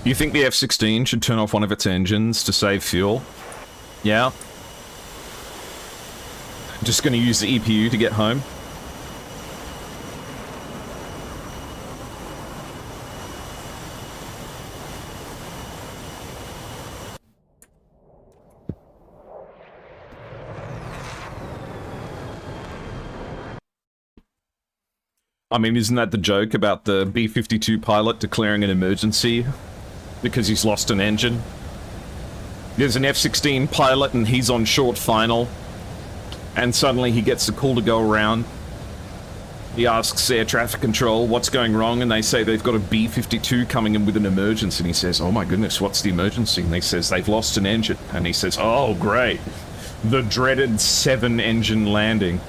You think the F-16 should turn off one of its engines to save fuel? Yeah. Just gonna use the EPU to get home? I mean, isn't that the joke about the B-52 pilot declaring an emergency because he's lost an engine? There's an F-16 pilot and he's on short final, and suddenly he gets the call to go around. He asks air traffic control what's going wrong, and they say they've got a B-52 coming in with an emergency, and he says, oh my goodness, what's the emergency? And they says they've lost an engine, and he says, oh great, the dreaded 7-engine landing.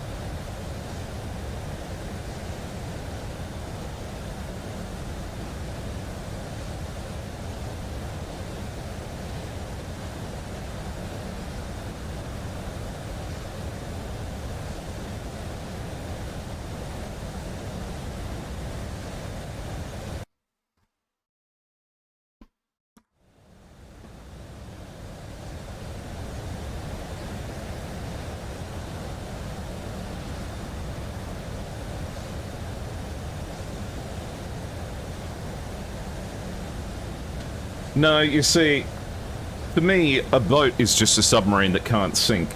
No, you see, to me, a boat is just a submarine that can't sink.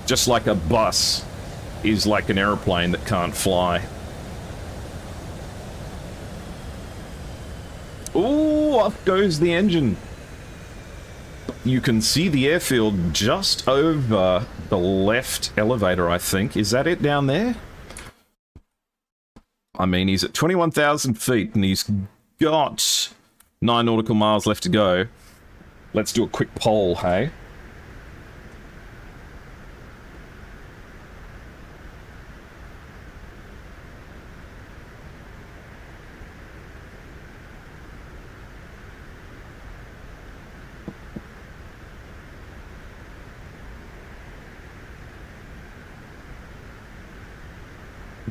Just like a bus is like an aeroplane that can't fly. Ooh, off goes the engine. You can see the airfield just over the left elevator, I think. Is that it down there? I mean, he's at 21,000 feet and he's got 9 nautical miles left to go. Let's do a quick poll, hey?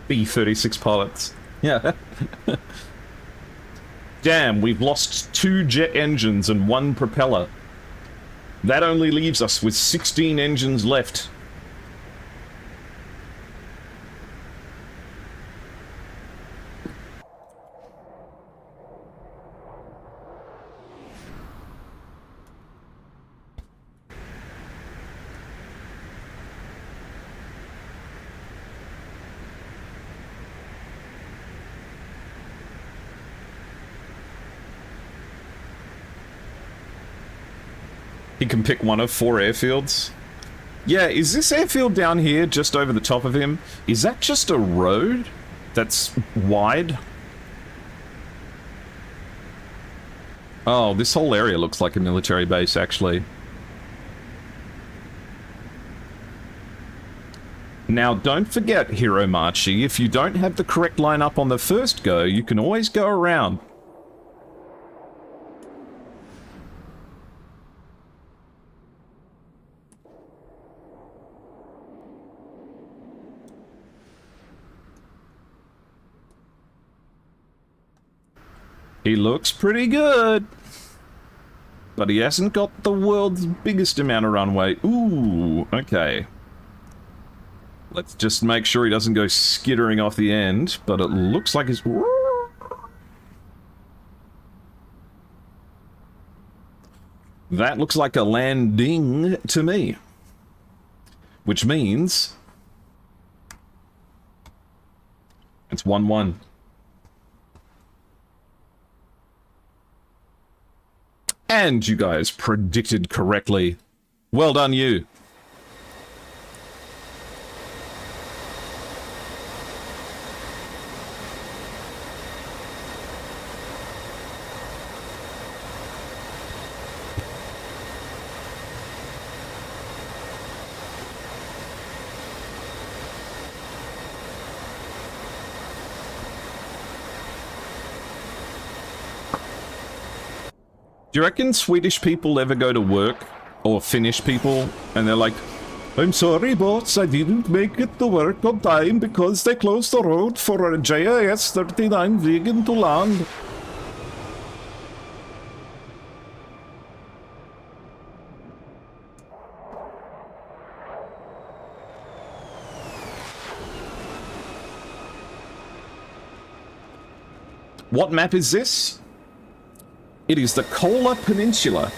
B-36 pilots. Yeah. Damn, we've lost 2 jet engines and 1 propeller. That only leaves us with 16 engines left. He can pick one of 4 airfields. Yeah, is this airfield down here just over the top of him? Is that just a road that's wide? Oh, this whole area looks like a military base, actually. Now, don't forget, Hero Marchi, if you don't have the correct lineup on the first go, you can always go around. He looks pretty good. But he hasn't got the world's biggest amount of runway. Ooh, okay. Let's just make sure he doesn't go skittering off the end, but it looks like he's... That looks like a landing to me. Which means... it's 1-1. And you guys predicted correctly. Well done, you. Do you reckon Swedish people ever go to work? Or Finnish people? And they're like, I'm sorry, boss, I didn't make it to work on time because they closed the road for a JIS 39 vegan to land. What map is this? It is the Kola Peninsula.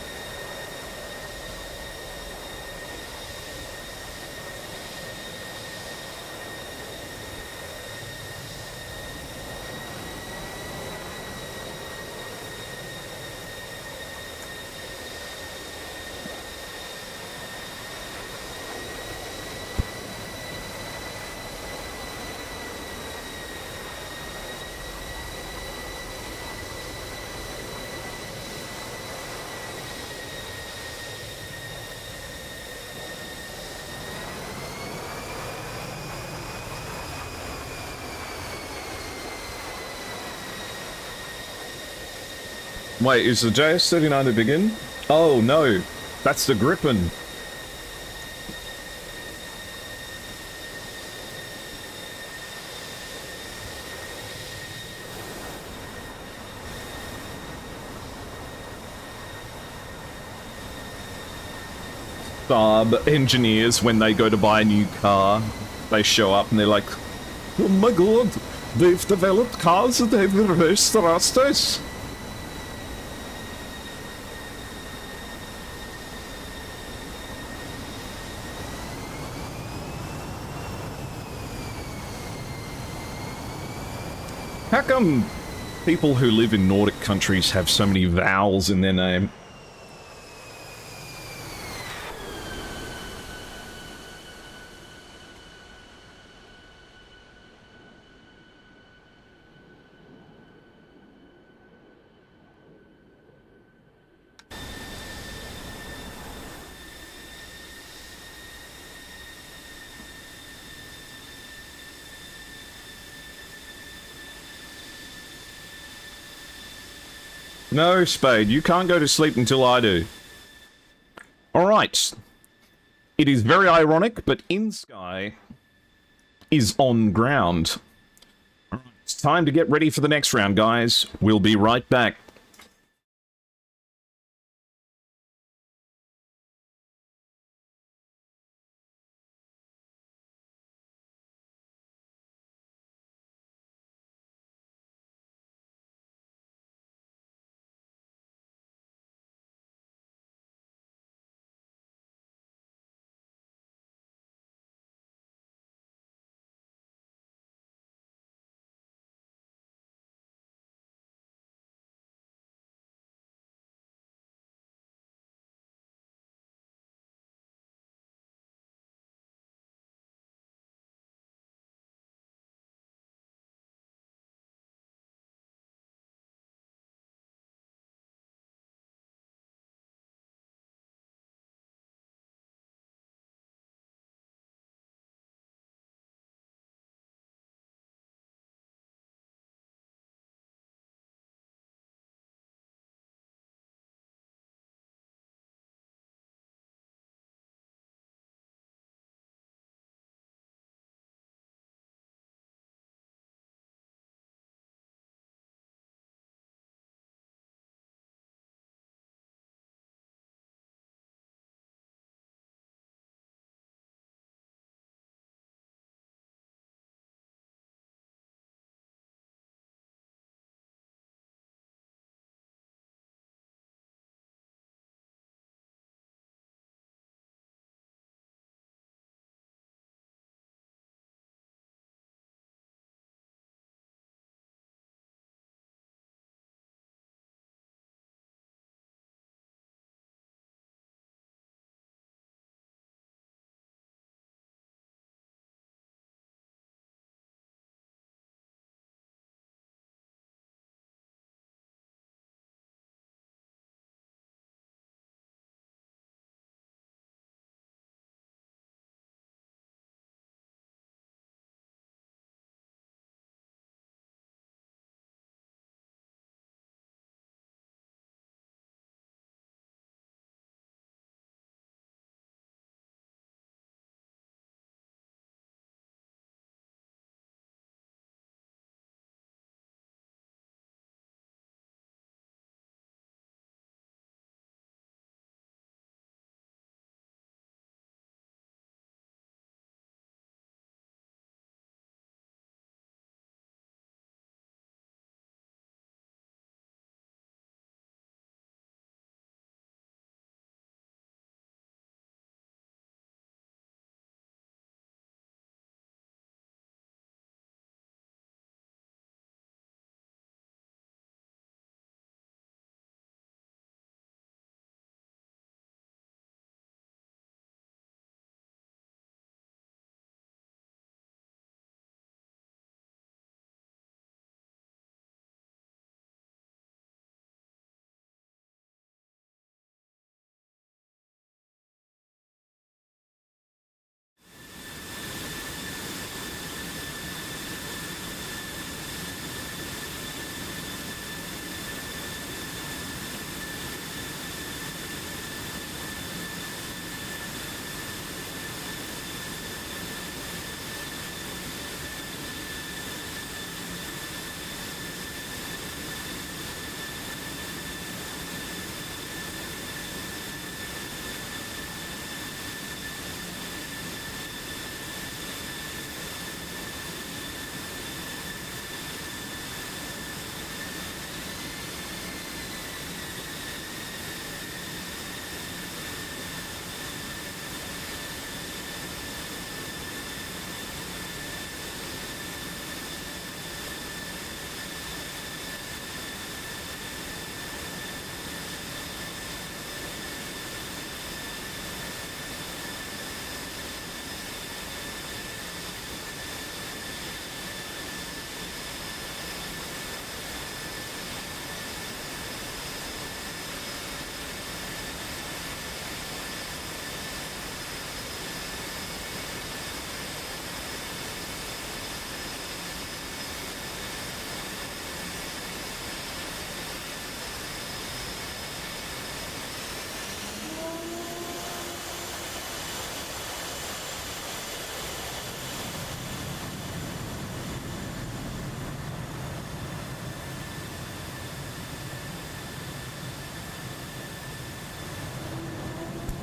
Wait, is the JS-39 to begin? Oh, no. That's the Gripen. Saab engineers, when they go to buy a new car, they show up and they're like, oh my god, they've developed cars that have reverse thrusters. How come people who live in Nordic countries have so many vowels in their name? No, Spade, you can't go to sleep until I do. Alright. It is very ironic, but inSky is on ground. It's time to get ready for the next round, guys. We'll be right back.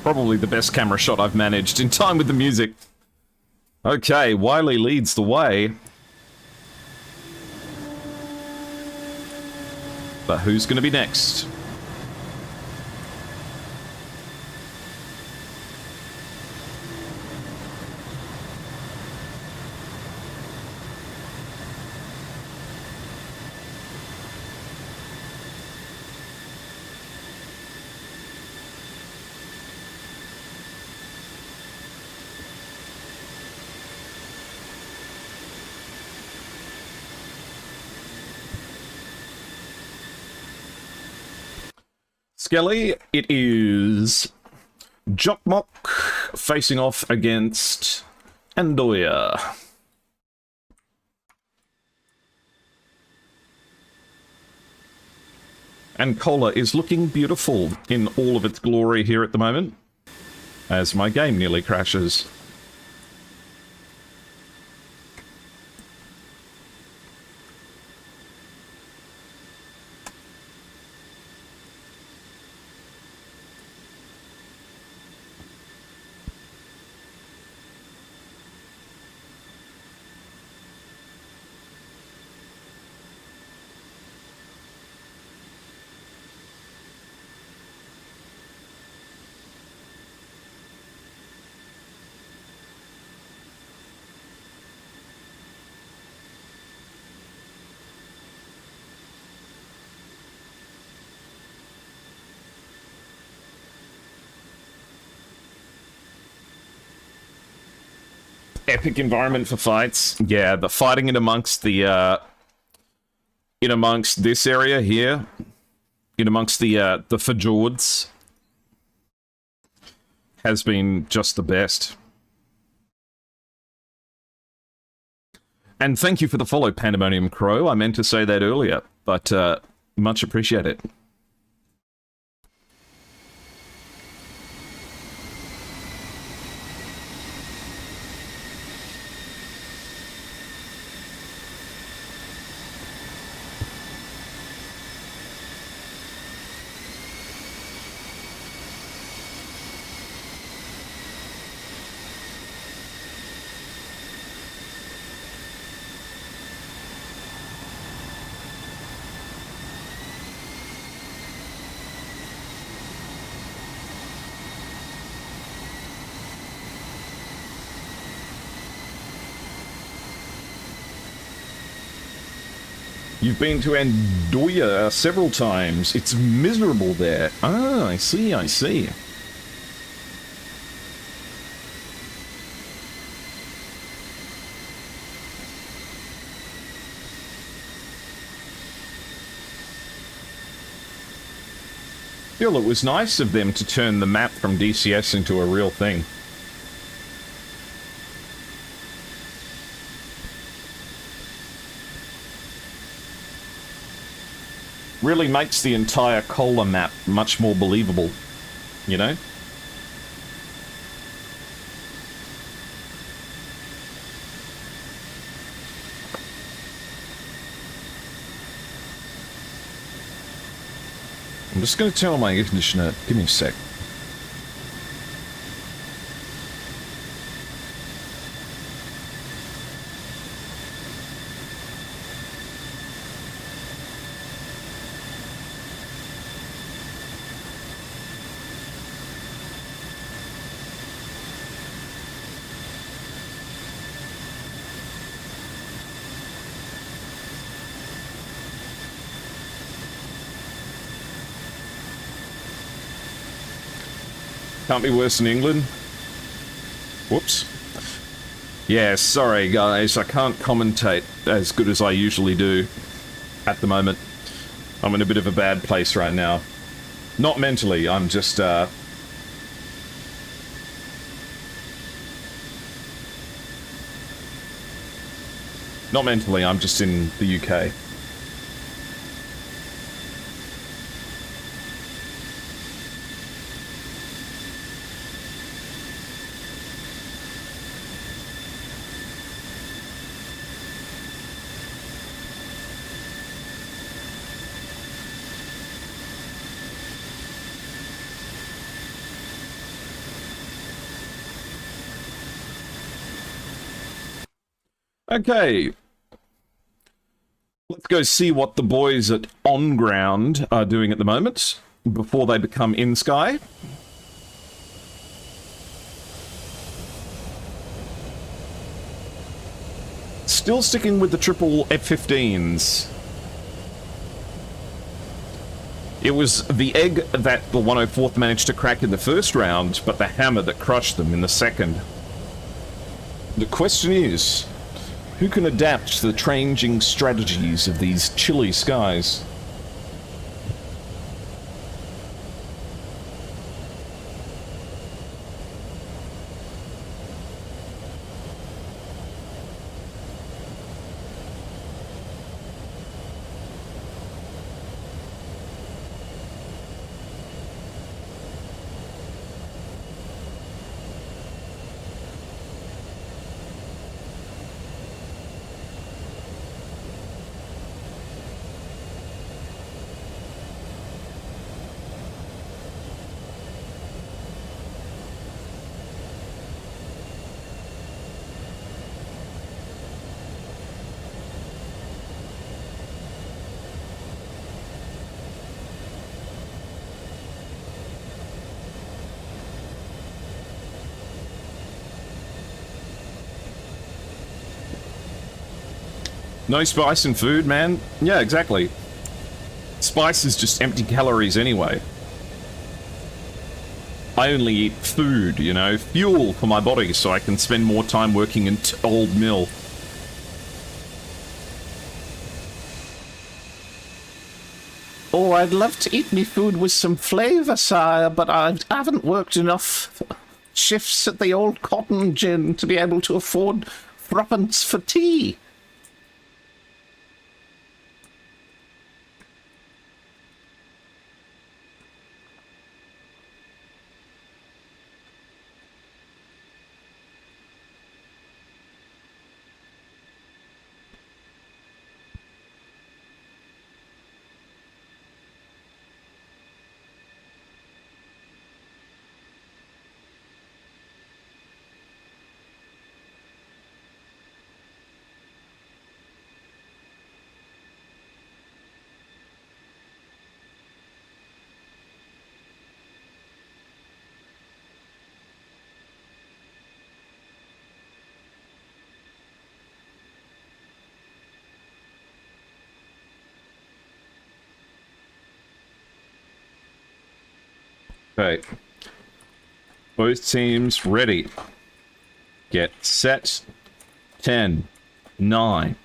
Probably the best camera shot I've managed in time with the music. Okay, Wiley leads the way. But who's going to be next? Skelly, it is Jokmok facing off against Andoya. And Cola is looking beautiful in all of its glory here at the moment, as my game nearly crashes. Epic environment for fights. Yeah, the fighting in amongst the in amongst this area here, in amongst the fjords, has been just the best. And thank you for the follow, Pandemonium Crow. I meant to say that earlier, but much appreciated. You've been to Andoya several times. It's miserable there. Ah, I see, I see. Still, it was nice of them to turn the map from DCS into a real thing. Really makes the entire Cola map much more believable, you know? I'm just going to turn on my air conditioner. Give me a sec. Can't be worse in England. Whoops. Yeah, sorry guys, I can't commentate as good as I usually do at the moment. I'm in a bit of a bad place right now. Not mentally, I'm just, not mentally, I'm just in the UK. Okay. Let's go see what the boys at On Ground are doing at the moment before they become inSky. Still sticking with the triple F-15s. It was the egg that the 104th managed to crack in the first round, but the hammer that crushed them in the second. The question is, who can adapt to the changing strategies of these chilly skies? No spice in food, man? Yeah, exactly. Spice is just empty calories anyway. I only eat food, you know, fuel for my body so I can spend more time working in old mill. Oh, I'd love to eat me food with some flavour, sire, but I haven't worked enough shifts at the old cotton gin to be able to afford threepence for tea. Okay. Both teams ready. Get set. 10, 9,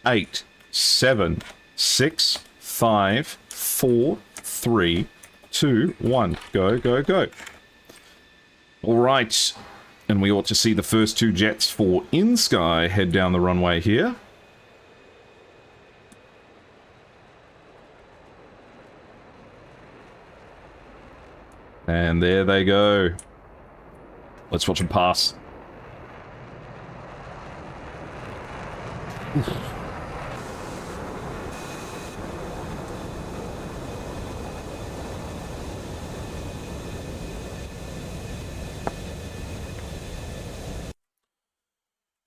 8, 7, 6, 5, 4, 3, 2, 1. Go, go, go. All right. And we ought to see the first two jets for inSky head down the runway here. And there they go. Let's watch them pass.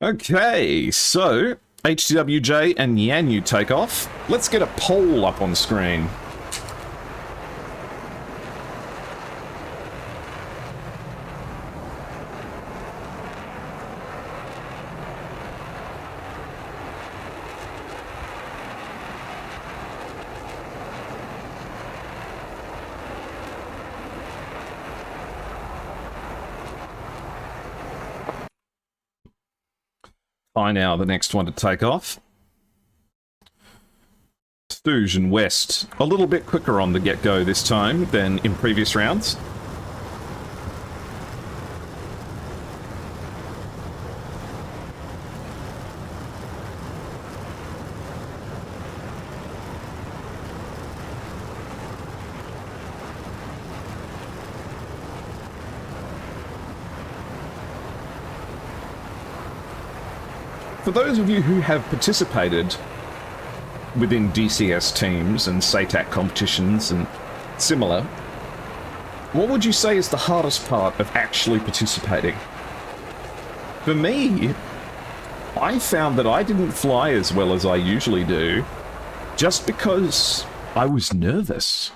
Okay, so HTWJ and Yanyu take off. Let's get a poll up on screen. Now the next one to take off. Stooge and West. A little bit quicker on the get-go this time than in previous rounds. For those of you who have participated within DCS teams and SATAC competitions and similar, what would you say is the hardest part of actually participating? For me, I found that I didn't fly as well as I usually do, just because I was nervous.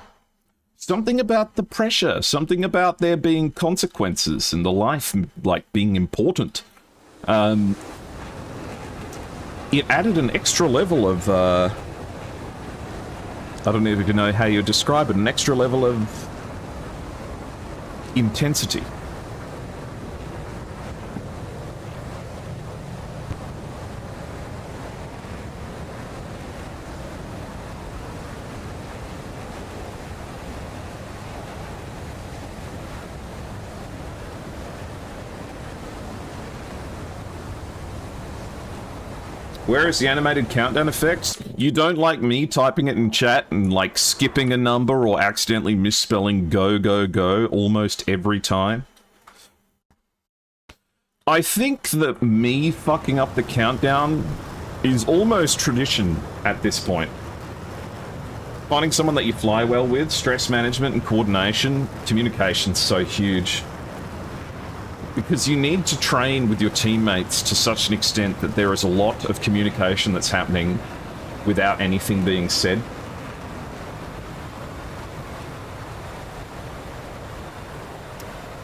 Something about the pressure, something about there being consequences and the life, like, being important. It added an extra level of, I don't even know how you describe it, an extra level of intensity. Where is the animated countdown effect? You don't like me typing it in chat and, like, skipping a number or accidentally misspelling go, go, go almost every time? I think that me fucking up the countdown is almost tradition at this point. Finding someone that you fly well with, stress management and coordination, communication's so huge. Because you need to train with your teammates to such an extent that there is a lot of communication that's happening without anything being said.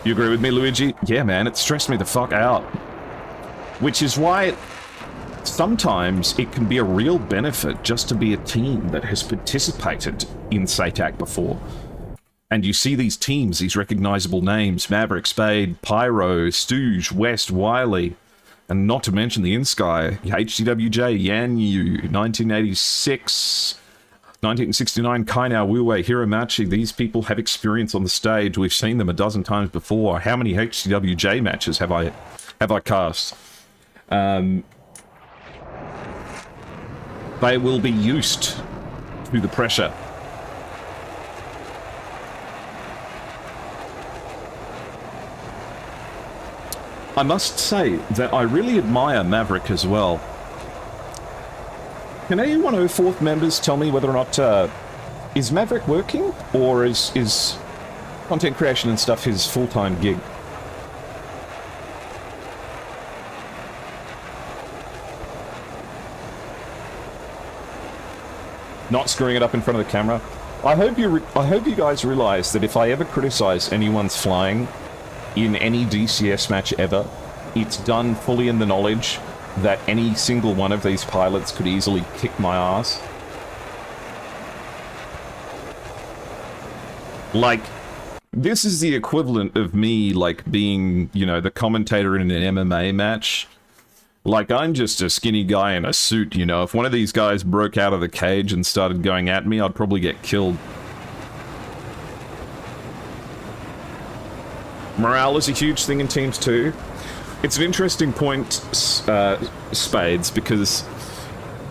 You agree with me, Luigi? Yeah, man, it stressed me the fuck out. Which is why sometimes it can be a real benefit just to be a team that has participated in SATAC before. And you see these teams, these recognizable names, Maverick, Spade, Pyro, Stooge, West, Wiley, and not to mention the inSky, HDWJ, Yan Yu, 1986, 1969, Kainao, Wu-Wei, Hiromachi. These people have experience on the stage. We've seen them a dozen times before. How many HDWJ matches have I cast? They will be used to the pressure. I must say that I really admire Maverick as well. Can any 104th members tell me whether or not, is Maverick working? Or is content creation and stuff his full-time gig? Not screwing it up in front of the camera. I hope you guys realize that if I ever criticize anyone's flying in any DCS match ever, it's done fully in the knowledge that any single one of these pilots could easily kick my ass. Like, this is the equivalent of me, like, being, you know, the commentator in an MMA match. Like, I'm just a skinny guy in a suit, you know. If one of these guys broke out of the cage and started going at me, I'd probably get killed. Morale is a huge thing in teams too. It's an interesting point, Spades, because,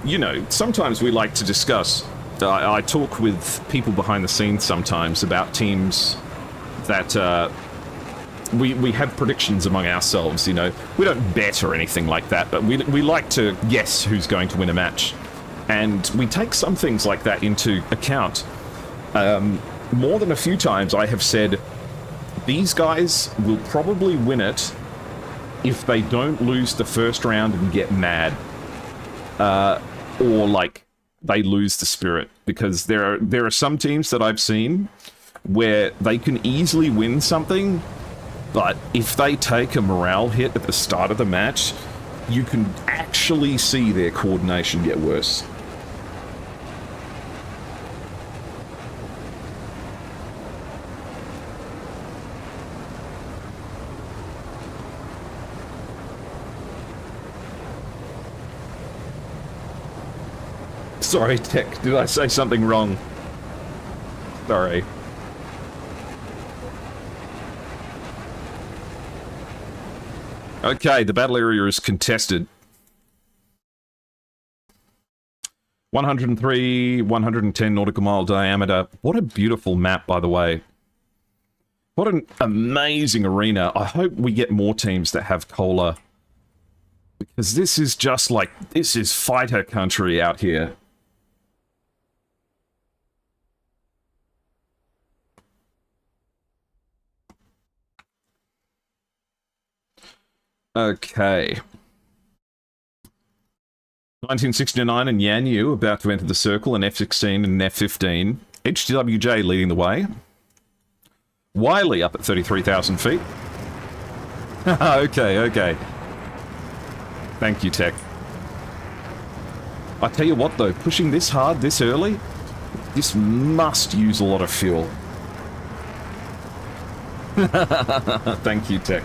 you know, sometimes we like to discuss. I talk with people behind the scenes sometimes about teams that we have predictions among ourselves, you know. We don't bet or anything like that, but we like to guess who's going to win a match. And we take some things like that into account. More than a few times I have said, these guys will probably win it if they don't lose the first round and get mad. Or, like, they lose the spirit. Because there are some teams that I've seen where they can easily win something, but if they take a morale hit at the start of the match, you can actually see their coordination get worse. Sorry, Tech, did I say something wrong? Sorry. Okay, the battle area is contested. 103, 110 nautical mile diameter. What a beautiful map, by the way. What an amazing arena. I hope we get more teams that have Cola. Because this is just like, this is fighter country out here. Okay. 1969 and Yan Yu about to enter the circle, and F-16 and F-15. HWJ leading the way. Wiley up at 33,000 feet. Okay. Thank you, Tech. I tell you what, though, pushing this hard this early, this must use a lot of fuel. Thank you, Tech.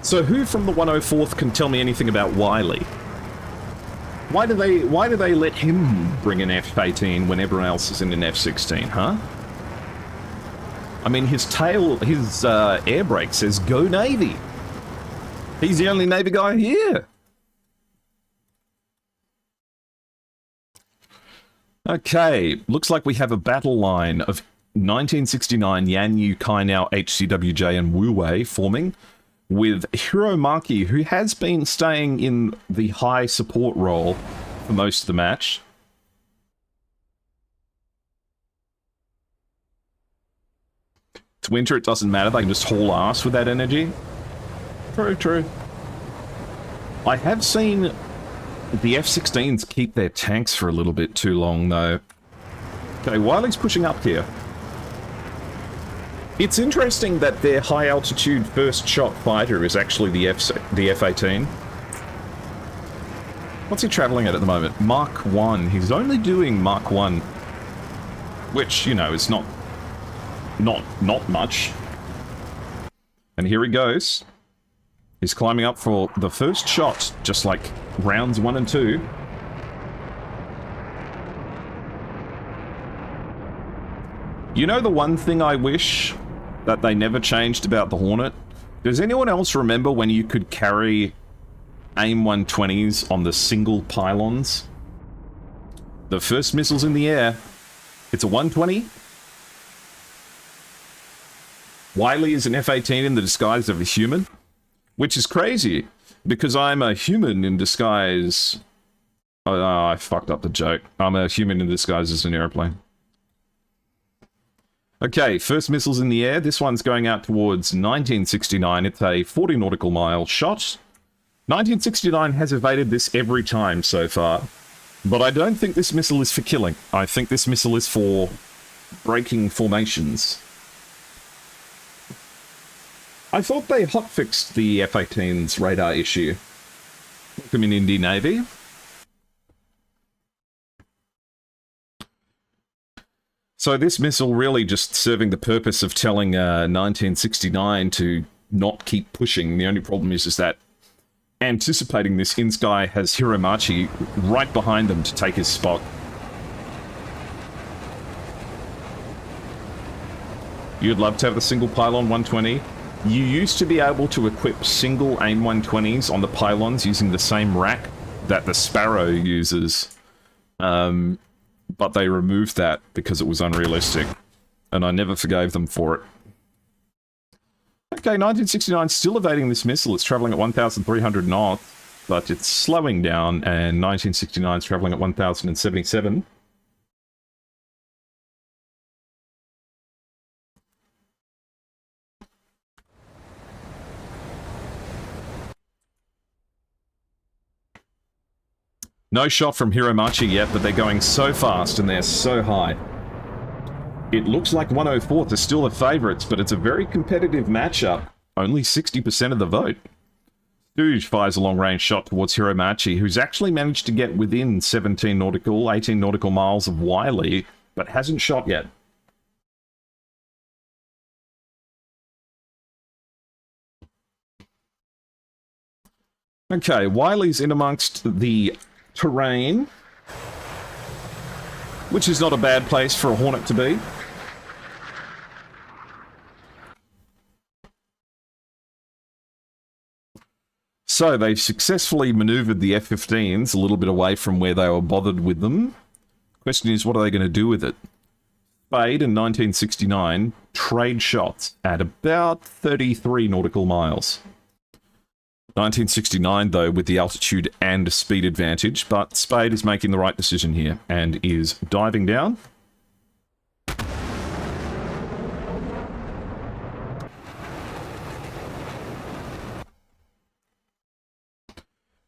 So who from the 104th can tell me anything about Wiley? Why do they let him bring an F-18 when everyone else is in an F-16, huh? I mean, his air brake says "Go Navy." He's the only Navy guy here. Okay, looks like we have a battle line of 1969 Yanyu, Kainao, HCWJ, and Wu Wei forming, with Hiromaki, who has been staying in the high support role for most of the match. It's winter, it doesn't matter, they can just haul ass with that energy. True. I have seen the F-16s keep their tanks for a little bit too long, though. Okay, Wiley's pushing up here. It's interesting that their high-altitude first-shot fighter is actually the F-18. What's he traveling at the moment? Mach 1. He's only doing Mach 1. Which, you know, is not much. And here he goes. He's climbing up for the first shot, just like rounds 1 and 2. You know the one thing I wish that they never changed about the Hornet? Does anyone else remember when you could carry AIM 120s on the single pylons? The first missile's in the air. It's a 120. Wiley is an F-18 in the disguise of a human, which is crazy, because I'm a human in disguise... Oh, I fucked up the joke. I'm a human in disguise as an airplane. Okay, first missile's in the air. This one's going out towards 1969. It's a 40 nautical mile shot. 1969 has evaded this every time so far. But I don't think this missile is for killing. I think this missile is for breaking formations. I thought they hotfixed the F-18's radar issue. Welcome in, Indy Navy. So this missile really just serving the purpose of telling 1969 to not keep pushing. The only problem is that anticipating this, inSky has Hiromachi right behind them to take his spot. You'd love to have the single pylon 120. You used to be able to equip single AIM 120s on the pylons using the same rack that the Sparrow uses. But they removed that because it was unrealistic. And I never forgave them for it. Okay, 1969 still evading this missile. It's traveling at 1,300 knots, but it's slowing down, and 1969 is traveling at 1,077. No shot from Hiromachi yet, but they're going so fast and they're so high. It looks like 104th is still the favourites, but it's a very competitive matchup. Only 60% of the vote. Stooge fires a long-range shot towards Hiromachi, who's actually managed to get within 18 nautical miles of Wiley, but hasn't shot yet. Okay, Wiley's in amongst the terrain, which is not a bad place for a Hornet to be. So they successfully maneuvered the F-15s a little bit away from where they were bothered with them. Question is, what are they going to do with it? Spade in 1969 trade shots at about 33 nautical miles. 1969, though, with the altitude and speed advantage, but Spade is making the right decision here and is diving down.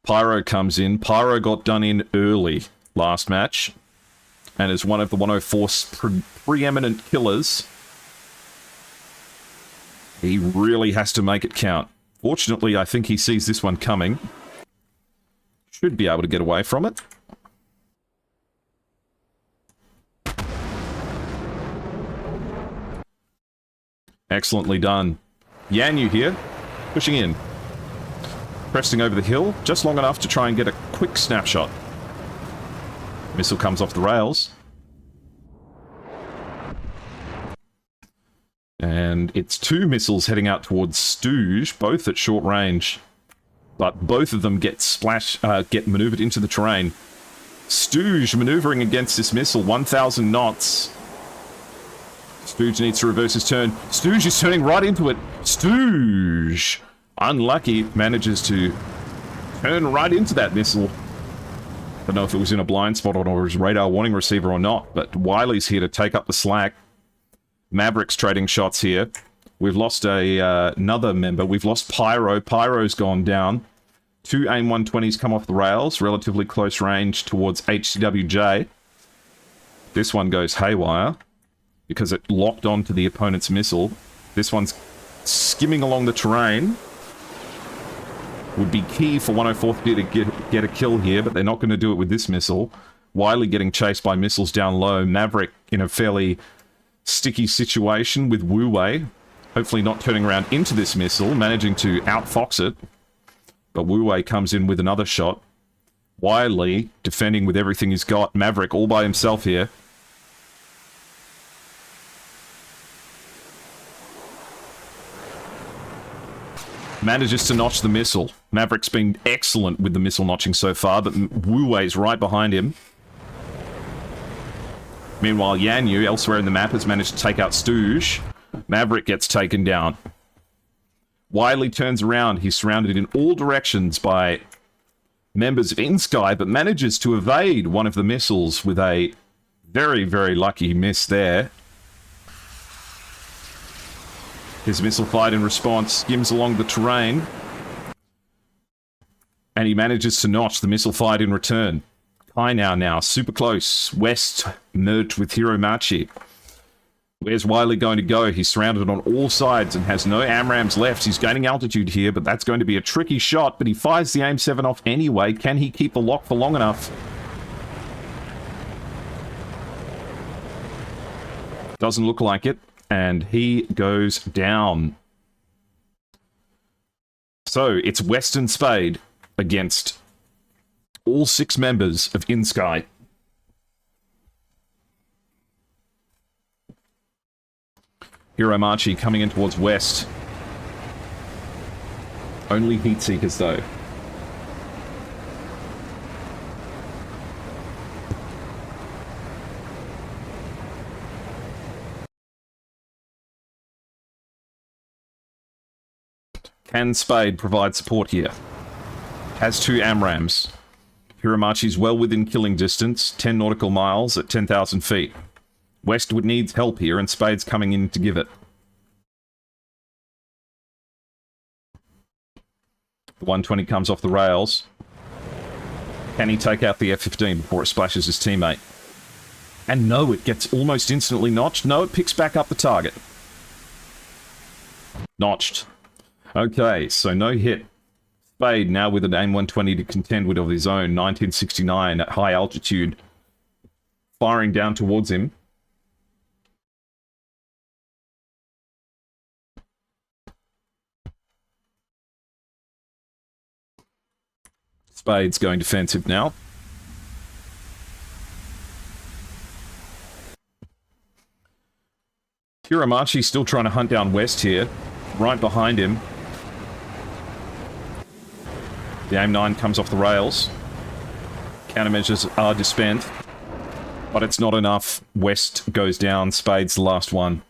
Pyro comes in. Pyro got done in early last match and is one of the 104's preeminent killers. He really has to make it count. Fortunately, I think he sees this one coming. Should be able to get away from it. Excellently done. Yanyu here, pushing in. Cresting over the hill, just long enough to try and get a quick snapshot. Missile comes off the rails. And it's two missiles heading out towards Stooge, both at short range. But both of them get maneuvered into the terrain. Stooge maneuvering against this missile, 1,000 knots. Stooge needs to reverse his turn. Stooge is turning right into it. Stooge, unlucky, manages to turn right into that missile. Don't know if it was in a blind spot or his radar warning receiver or not, but Wiley's here to take up the slack. Maverick's trading shots here. We've lost another member. We've lost Pyro. Pyro's gone down. Two AIM-120s come off the rails, relatively close range towards HCWJ. This one goes haywire because it locked onto the opponent's missile. This one's skimming along the terrain. Would be key for 104th to get a kill here, but they're not going to do it with this missile. Wiley getting chased by missiles down low. Maverick in a fairly sticky situation with Wu Wei. Hopefully not turning around into this missile, managing to outfox it. But Wu Wei comes in with another shot. Wiley defending with everything he's got. Maverick all by himself here. Manages to notch the missile. Maverick's been excellent with the missile notching so far, but Wu Wei's right behind him. Meanwhile, Yanyu, elsewhere in the map, has managed to take out Stooge. Maverick gets taken down. Wiley turns around. He's surrounded in all directions by members of inSky, but manages to evade one of the missiles with a very, very lucky miss there. His missile fired in response, skims along the terrain, and he manages to notch the missile fired in return. Kai now, super close. West merged with Hiromachi. Where's Wiley going to go? He's surrounded on all sides and has no AMRAMs left. He's gaining altitude here, but that's going to be a tricky shot, but he fires the AIM-7 off anyway. Can he keep the lock for long enough? Doesn't look like it, and he goes down. So, it's West and Spade against all 6 members of inSky. Hiromachi coming in towards West. Only heat seekers, though. Can Spade provide support here? Has 2 AMRAMs. Hiromachi's well within killing distance, 10 nautical miles at 10,000 feet. Westwood needs help here, and Spade's coming in to give it. The 120 comes off the rails. Can he take out the F-15 before it splashes his teammate? And no, it gets almost instantly notched. No, it picks back up the target. Notched. Okay, so no hit. Spade now with an AIM-120 to contend with of his own, 1969 at high altitude, firing down towards him. Spade's going defensive now. Hiromachi still trying to hunt down West here, right behind him. The AIM-9 comes off the rails. Countermeasures are dispensed. But it's not enough. West goes down. Spade's the last one.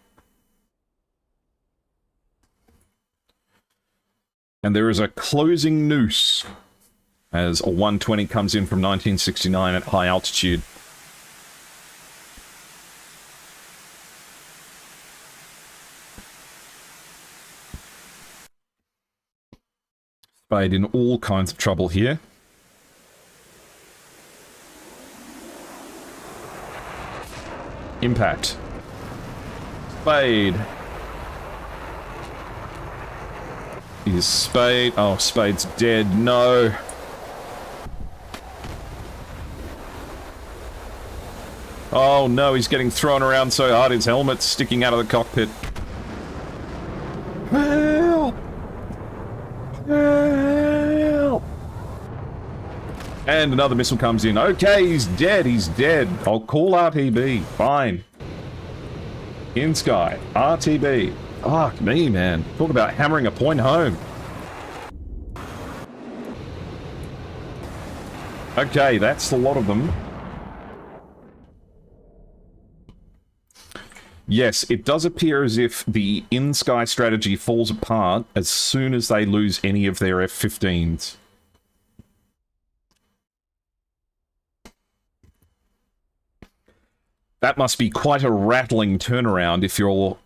And there is a closing noose as a 120 comes in from 1969 at high altitude. Spade in all kinds of trouble here. Impact. Spade. Is Spade... Oh, Spade's dead. No. Oh no, he's getting thrown around so hard his helmet's sticking out of the cockpit. Help! Help! And another missile comes in. Okay, he's dead, he's dead. I'll call RTB. Fine. inSky. RTB. Fuck me, man. Talk about hammering a point home. Okay, that's a lot of them. Yes, it does appear as if the inSky strategy falls apart as soon as they lose any of their F-15s. That must be quite a rattling turnaround if you're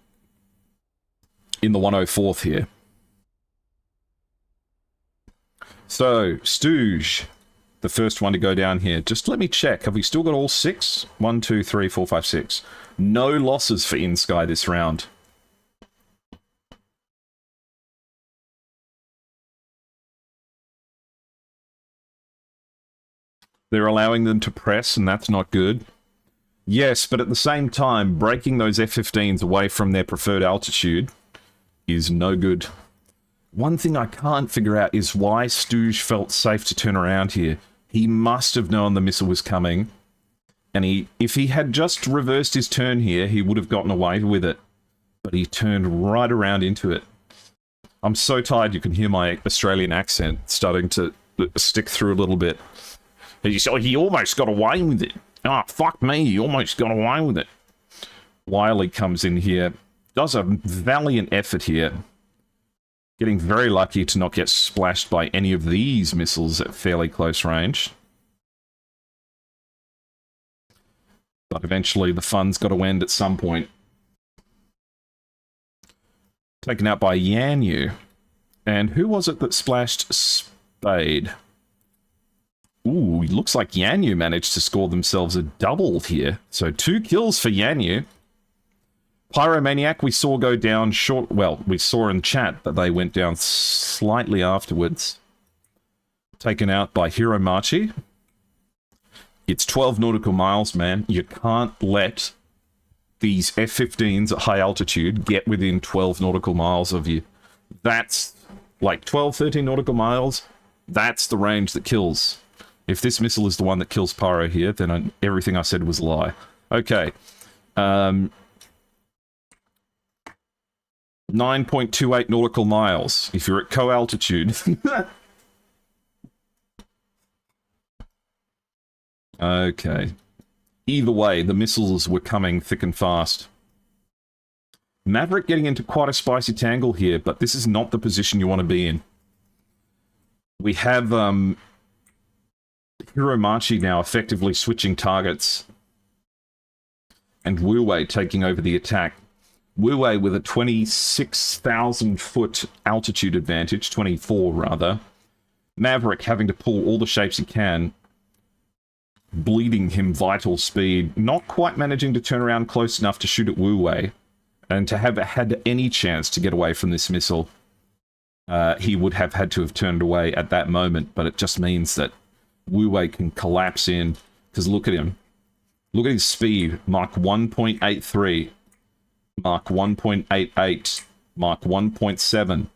in the 104th here. So, Stooge, the first one to go down here. Just let me check. Have we still got all 6? 1, 2, 3, 4, 5, 6. No losses for inSky this round. They're allowing them to press, and that's not good. Yes, but at the same time, breaking those F-15s away from their preferred altitude is no good. One thing I can't figure out is why Stooge felt safe to turn around here. He must have known the missile was coming. And if he had just reversed his turn here, he would have gotten away with it. But he turned right around into it. I'm so tired you can hear my Australian accent starting to stick through a little bit. He almost got away with it. Oh, fuck me, he almost got away with it. Wiley comes in here. Does a valiant effort here. Getting very lucky to not get splashed by any of these missiles at fairly close range. But eventually the fun's got to end at some point. Taken out by Yanyu. And who was it that splashed Spade? Ooh, it looks like Yanyu managed to score themselves a double here. So 2 kills for Yanyu. Pyromaniac we saw go down short... Well, we saw in chat that they went down slightly afterwards. Taken out by Hiromachi. It's 12 nautical miles, man. You can't let these F-15s at high altitude get within 12 nautical miles of you. That's like 12, 13 nautical miles. That's the range that kills. If this missile is the one that kills Pyro here, then everything I said was a lie. Okay. 9.28 nautical miles. If you're at co-altitude... Okay. Either way, the missiles were coming thick and fast. Maverick getting into quite a spicy tangle here, but this is not the position you want to be in. We have Hiromachi now effectively switching targets. And Wu Wei taking over the attack. Wu Wei with a 26,000 foot altitude advantage, 24 rather. Maverick having to pull all the shapes he can, bleeding him vital speed, not quite managing to turn around close enough to shoot at Wu Wei, and to have had any chance to get away from this missile, he would have had to have turned away at that moment, but it just means that Wu Wei can collapse in, because look at him. Look at his speed, Mach 1.83, Mach 1.88, Mach 1.7.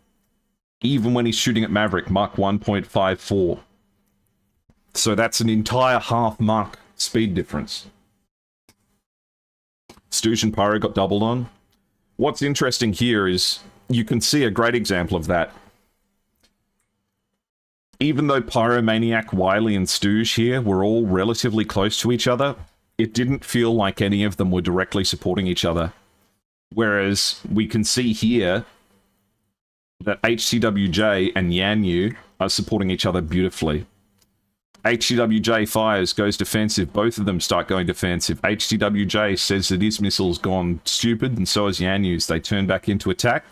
Even when he's shooting at Maverick, Mach 1.54. So that's an entire half Mach speed difference. Stooge and Pyro got doubled on. What's interesting here is you can see a great example of that. Even though Pyromaniac, Wiley, and Stooge here were all relatively close to each other, it didn't feel like any of them were directly supporting each other. Whereas we can see here that HCWJ and Yanyu are supporting each other beautifully. HCWJ fires, goes defensive. Both of them start going defensive. HCWJ says that his missile's gone stupid, and so has Yanyu's. They turn back into attack.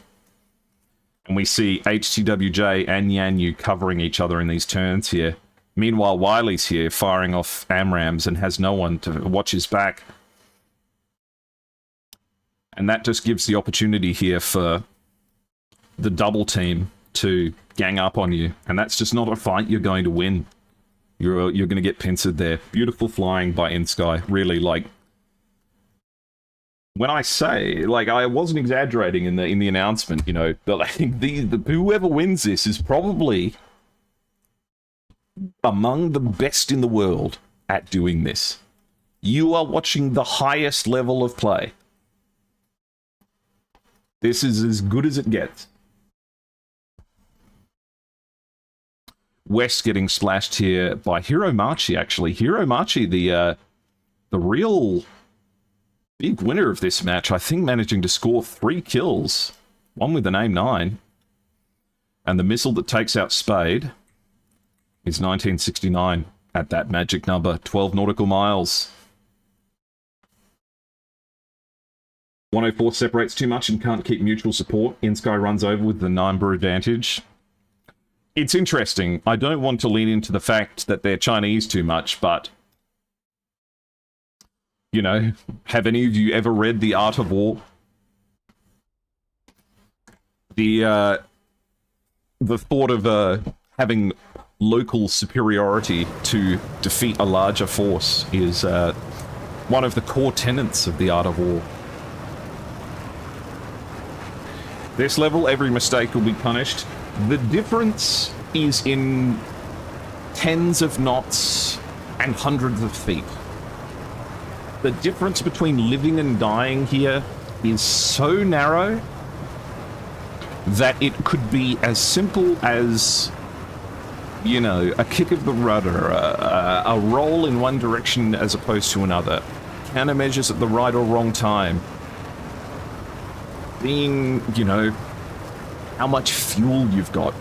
And we see HCWJ and Yanyu covering each other in these turns here. Meanwhile, Wiley's here, firing off AMRAMs and has no one to watch his back. And that just gives the opportunity here for the double team to gang up on you. And that's just not a fight you're going to win. You're going to get pincered there. Beautiful flying by inSky. Really, like, when I say, like, I wasn't exaggerating in the announcement, you know, but like whoever wins this is probably among the best in the world at doing this. You are watching the highest level of play. This is as good as it gets. West getting splashed here by Hiromachi, actually. Hiromachi, the real big winner of this match, I think, managing to score 3 kills. One with an AIM-9. And the missile that takes out Spade is 1969 at that magic number, 12 nautical miles. 104 separates too much and can't keep mutual support. inSky runs over with the number advantage. It's interesting. I don't want to lean into the fact that they're Chinese too much, but, you know, have any of you ever read The Art of War? The thought of having local superiority to defeat a larger force is one of the core tenets of The Art of War. This level, every mistake will be punished. The difference is in tens of knots and hundreds of feet. The difference between living and dying here is so narrow that it could be as simple as, you know, a kick of the rudder, a roll in one direction as opposed to another, countermeasures at the right or wrong time, being, you know, how much fuel you've got.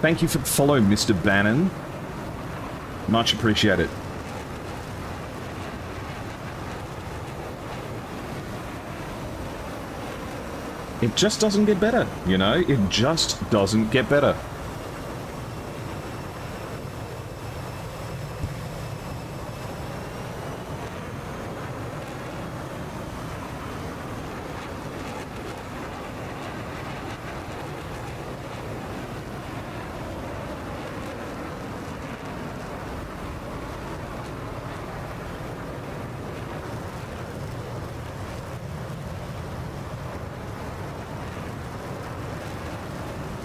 Thank you for the follow, Mr. Bannon. Much appreciated. It just doesn't get better, you know? It just doesn't get better.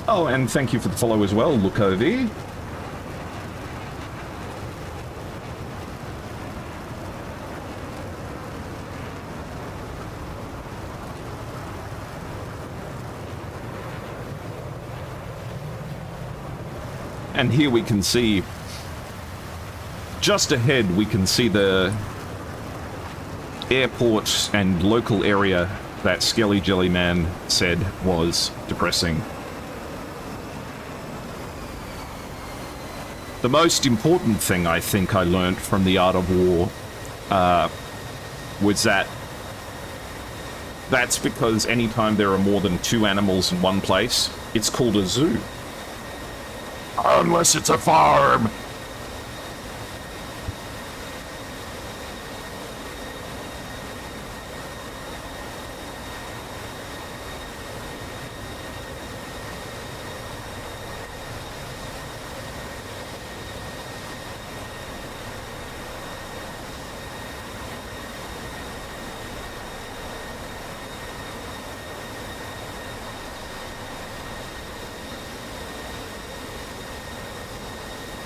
Oh, and thank you for the follow as well, Lukovi. And here we can see, just ahead, we can see the airport and local area that Skelly Jellyman said was depressing. The most important thing I think I learned from The Art of War was that that's because anytime there are more than 2 animals in one place, it's called a zoo. Unless it's a farm!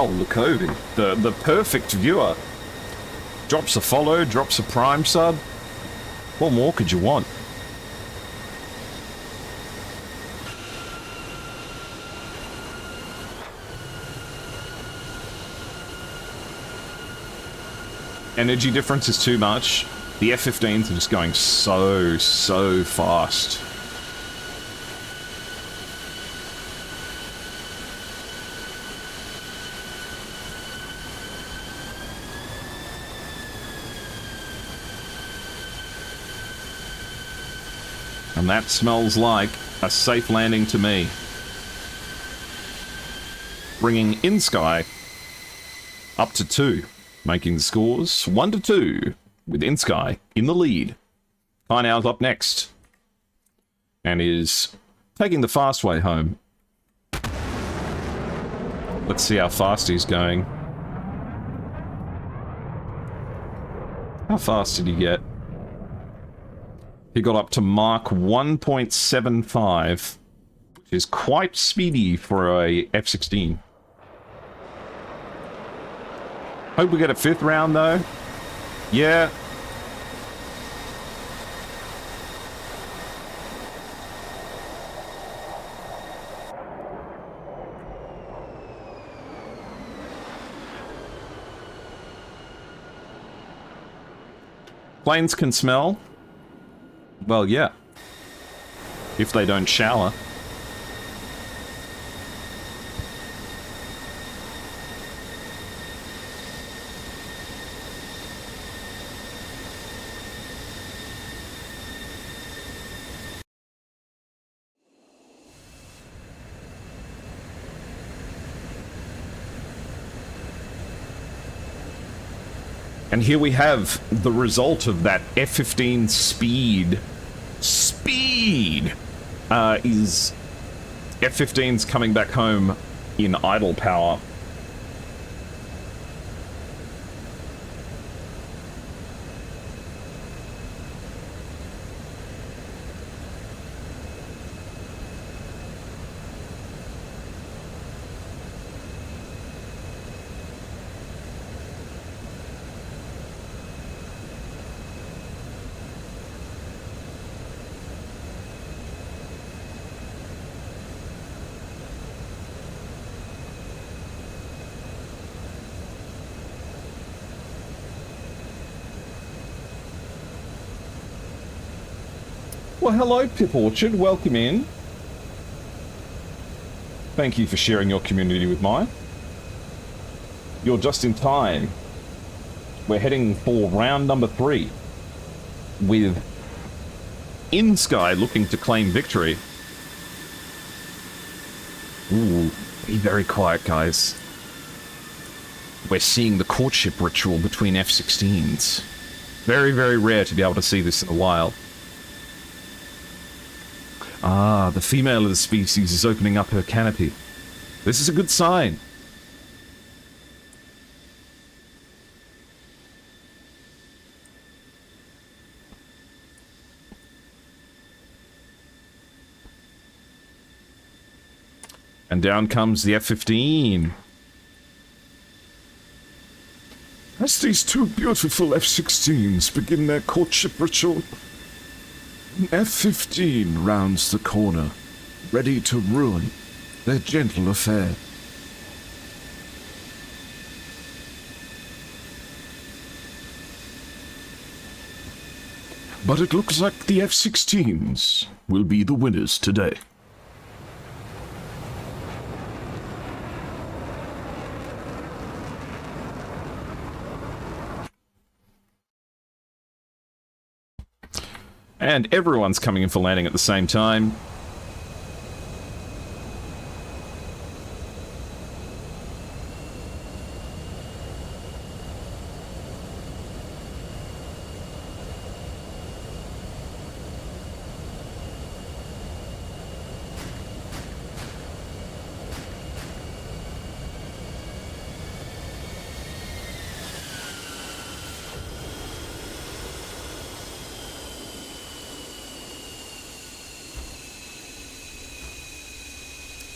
Oh, Lukovi, the perfect viewer. Drops a follow, drops a prime sub. What more could you want? energy difference is too much. The F-15s are just going so fast. And that smells like a safe landing to me. Bringing inSky up to 2, making the scores 1-2, with inSky in the lead. Pinow's up next, and is taking the fast way home. Let's see how fast he's going. How fast did he get? He got up to Mach 1.75, which is quite speedy for a F-16. Hope we get a 5th round, though. Yeah. Planes can smell. Well, yeah. If they don't shower. And here we have the result of that F-15 speed. Is F-15's coming back home in idle power. Well, hello, Pip Orchard. Welcome in. Thank you for sharing your community with mine. You're just in time. We're heading for round number 3, with inSky looking to claim victory. Ooh, be very quiet, guys. We're seeing the courtship ritual between F-16s. Very, very rare to be able to see this in the wild. Ah, the female of the species is opening up her canopy. This is a good sign. And down comes the F-15. As these two beautiful F-16s begin their courtship ritual, an F-15 rounds the corner, ready to ruin their gentle affair. But it looks like the F-16s will be the winners today. And everyone's coming in for landing at the same time.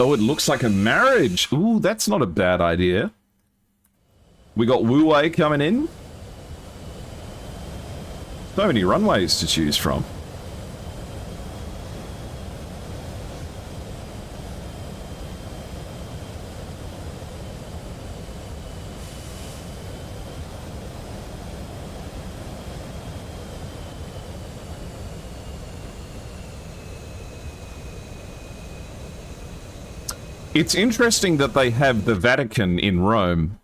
Oh, it looks like a marriage. Ooh, that's not a bad idea. We got Wu Wei coming in. So many runways to choose from. It's interesting that they have the Vatican in Rome,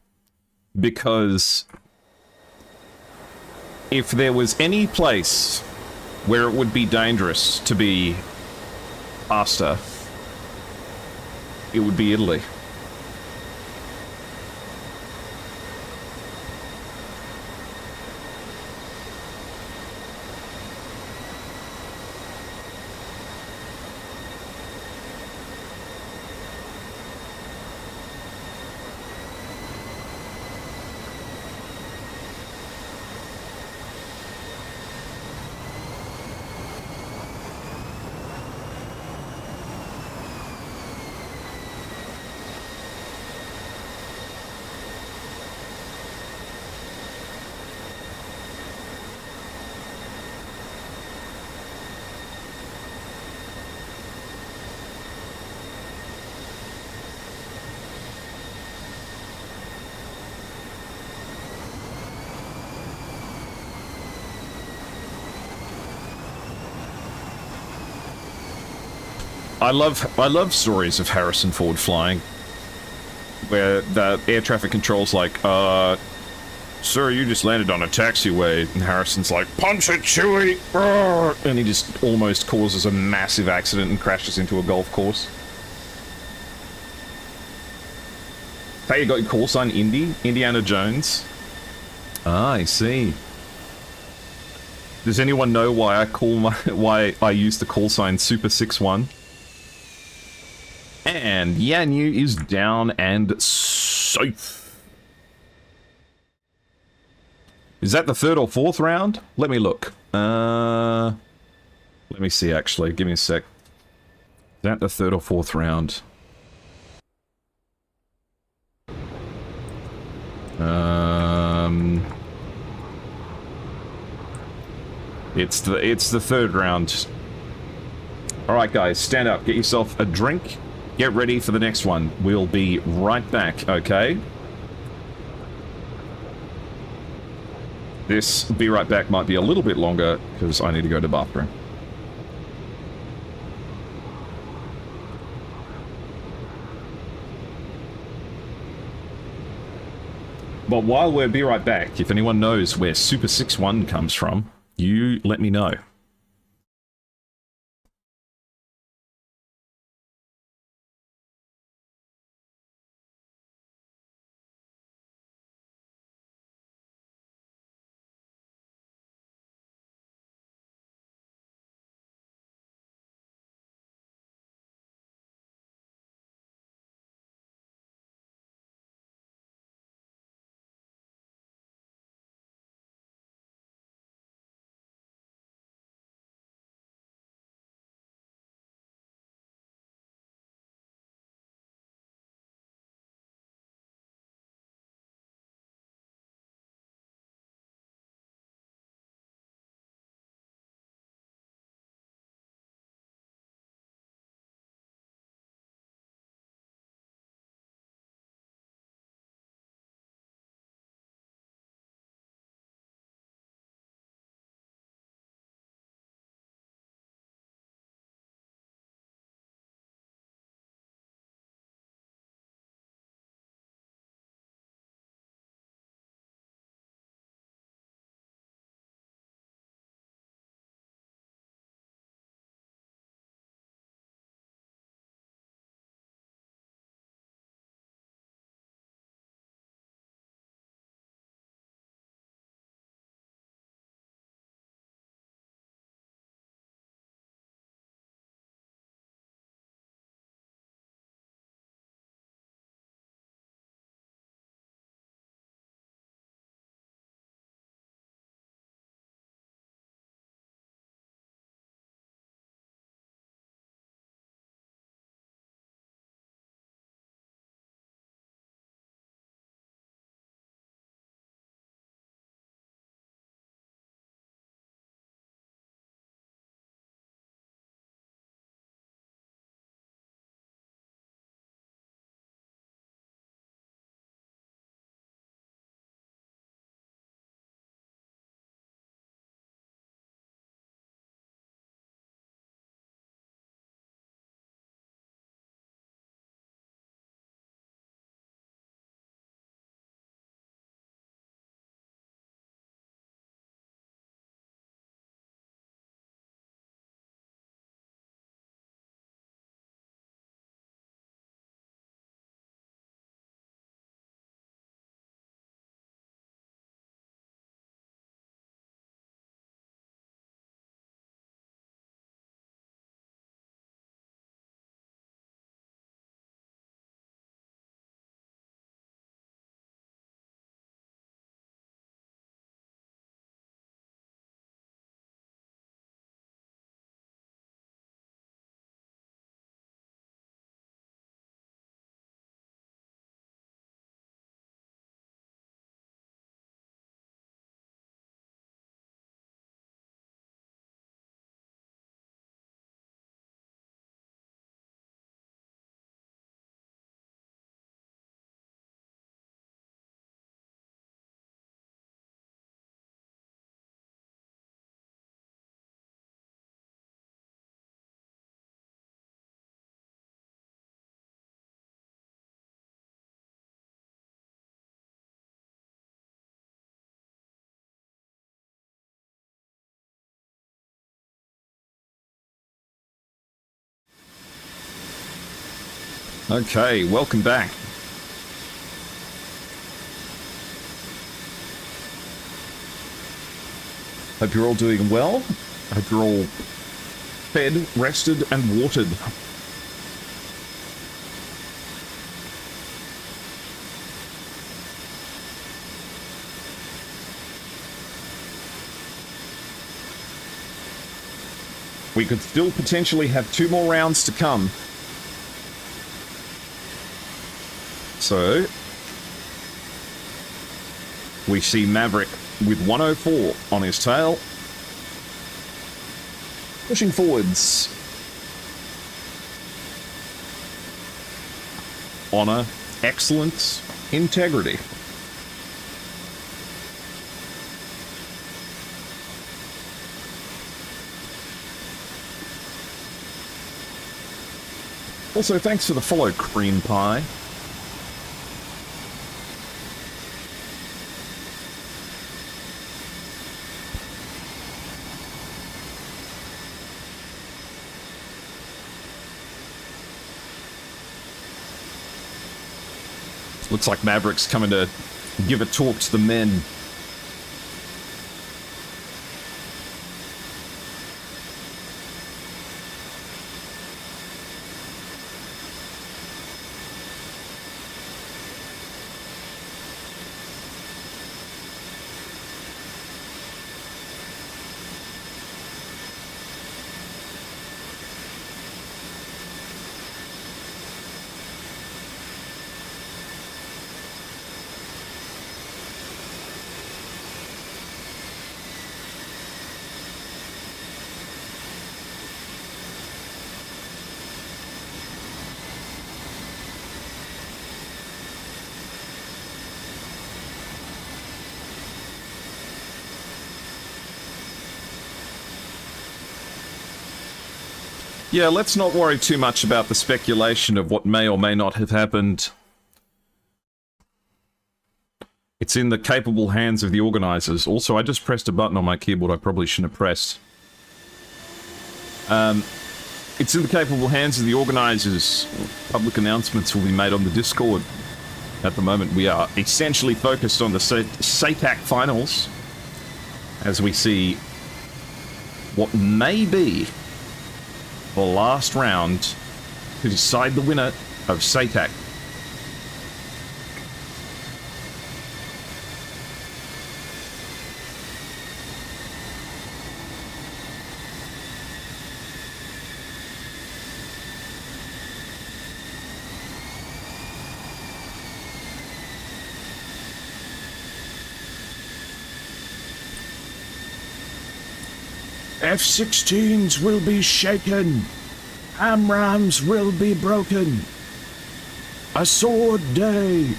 because if there was any place where it would be dangerous to be pasta, it would be Italy. I love stories of Harrison Ford flying, where the air traffic control's like, sir, you just landed on a taxiway, and Harrison's like, punch it, Chewie! And he just almost causes a massive accident and crashes into a golf course. Hey, you got your call sign Indy? Indiana Jones? Ah, I see. Does anyone know why I why I use the call sign Super 61? And Yanyu is down and safe. Is that the third or fourth round? Let me look. Let me see, actually. Give me a sec. Is that the third or fourth round? It's the third round. Alright guys, stand up, get yourself a drink, get ready for the next one. We'll be right back, okay? This be right back might be a little bit longer because I need to go to the bathroom. But while we're be right back, if anyone knows where Super 61 comes from, you let me know. Okay, welcome back. Hope you're all doing well. Hope you're all fed, rested, and watered. We could still potentially have 2 more rounds to come. So, we see Maverick with 104 on his tail. Pushing forwards. Honor, excellence, integrity. Also, thanks for the follow, Cream Pie. Looks like Maverick's coming to give a talk to the men. Yeah, let's not worry too much about the speculation of what may or may not have happened. It's in the capable hands of the organizers. Also, I just pressed a button on my keyboard I probably shouldn't have pressed. It's in the capable hands of the organizers. Public announcements will be made on the Discord. At the moment, we are essentially focused on the SATAC finals, as we see what may be the last round to decide the winner of SATAC. F-16s will be shaken. AMRAAMs will be broken. A sword day.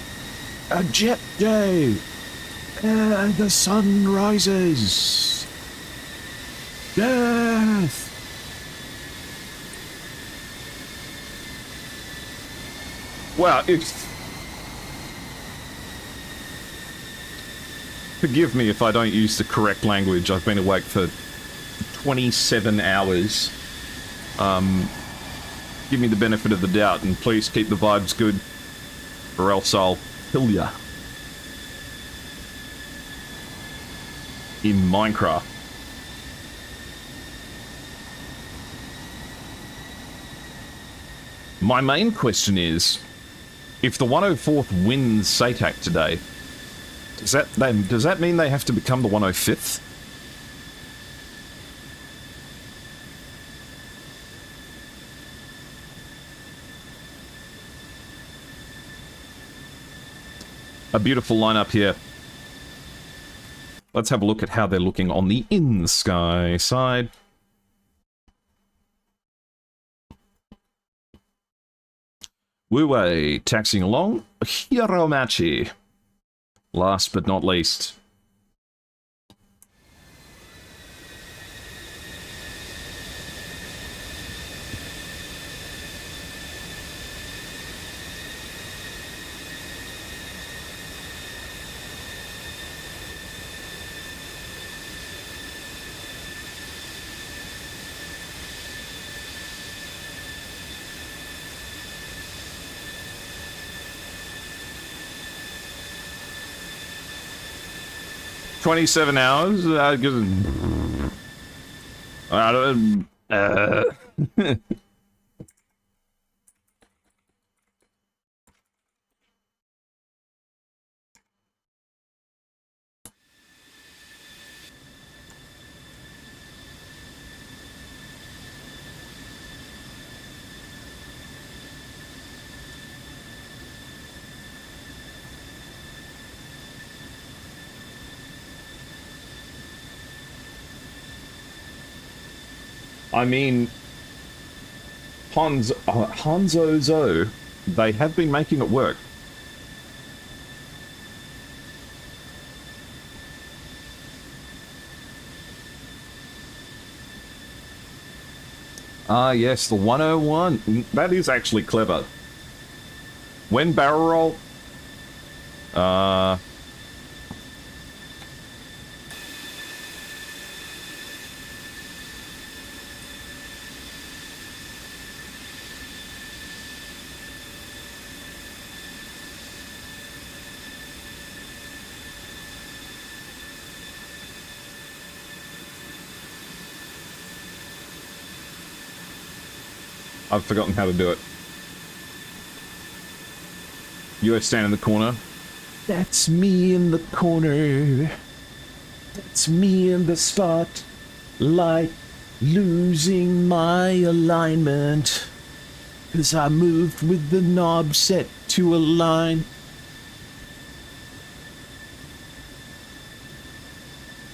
A jet day. Ere the sun rises. Death. Well, forgive me if I don't use the correct language. I've been awake for 27 hours. Give me the benefit of the doubt, and please keep the vibes good, or else I'll kill ya. In Minecraft. My main question is, if the 104th wins SATAC today, does that mean they have to become the 105th? A beautiful lineup here. Let's have a look at how they're looking on the inSky side. Wu-Wei taxing along. Hiromachi. Last but not least. 27 hours. I don't. I mean, Hanzozo, they have been making it work. Ah, yes, the 101. That is actually clever. When barrel roll? I've forgotten how to do it. You stand in the corner. That's me in the corner. That's me in the spotlight. Losing my alignment. 'Cause I moved with the knob set to align.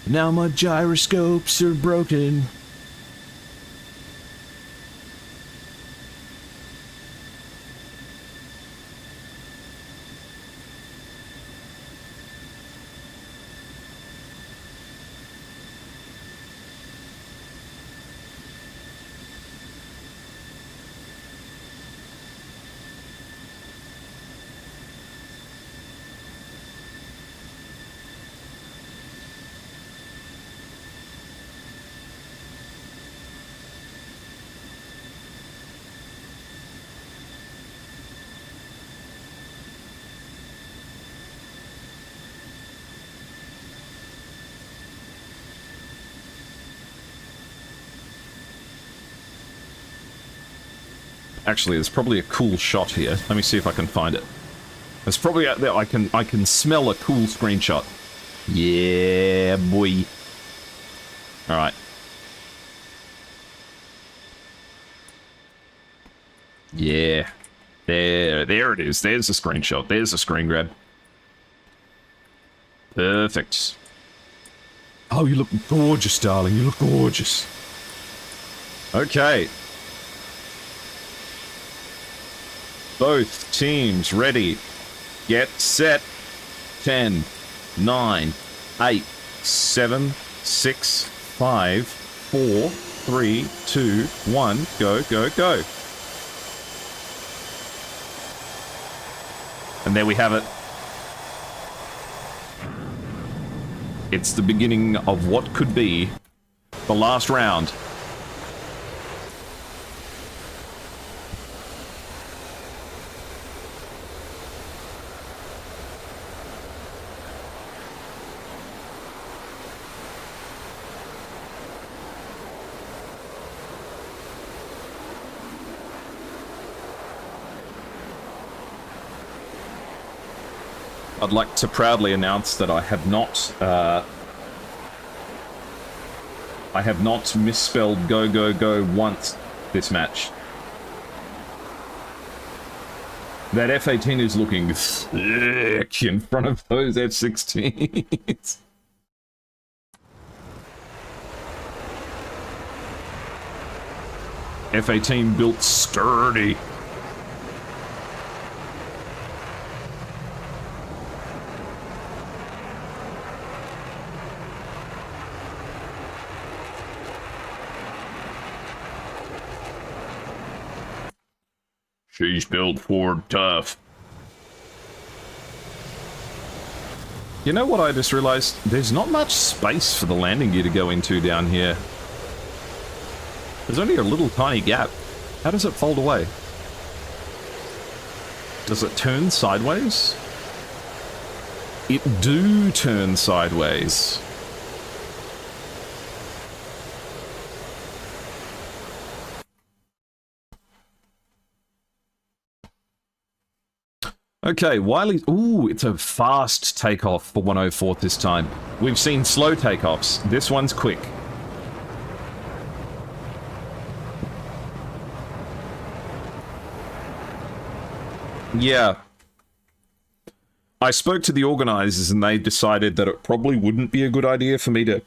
Now my gyroscopes are broken. Actually, there's probably a cool shot here. Let me see if I can find it. There's probably out there. I can smell a cool screenshot. Yeah, boy. All right. Yeah. There it is. There's a screenshot. There's a screen grab. Perfect. Oh, you look gorgeous, darling. You look gorgeous. Okay. Both teams ready. Get set. 10, 9, 8, 7, 6, 5, 4, 3, 2, 1. Go, go, go. And there we have it. It's the beginning of what could be the last round. I'd like to proudly announce that I have not misspelled go, go, go once this match. That F-18 is looking thick in front of those F-16s. F-18 built sturdy. She's built for tough. You know what I just realized? There's not much space for the landing gear to go into down here. There's only a little tiny gap. How does it fold away? Does it turn sideways? it do turn sideways. Okay, Wiley... Ooh, it's a fast takeoff for 104th this time. We've seen slow takeoffs. This one's quick. Yeah. I spoke to the organizers and they decided that it probably wouldn't be a good idea for me to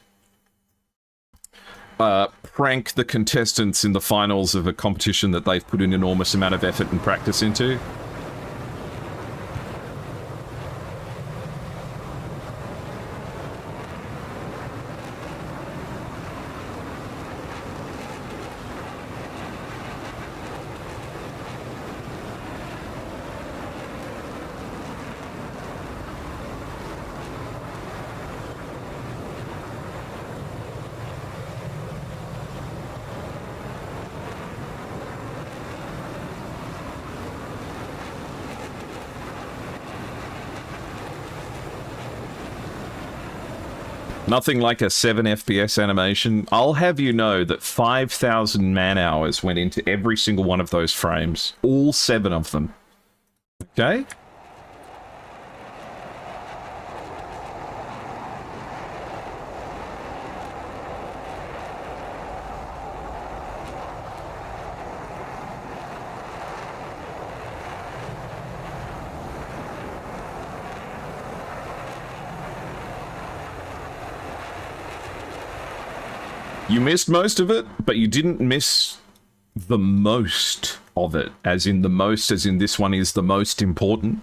prank the contestants in the finals of a competition that they've put an enormous amount of effort and practice into. Nothing like a 7 FPS animation. I'll have you know that 5,000 man-hours went into every single one of those frames. All 7 of them. Okay? You missed most of it, but you didn't miss the most of it. As in this one is the most important.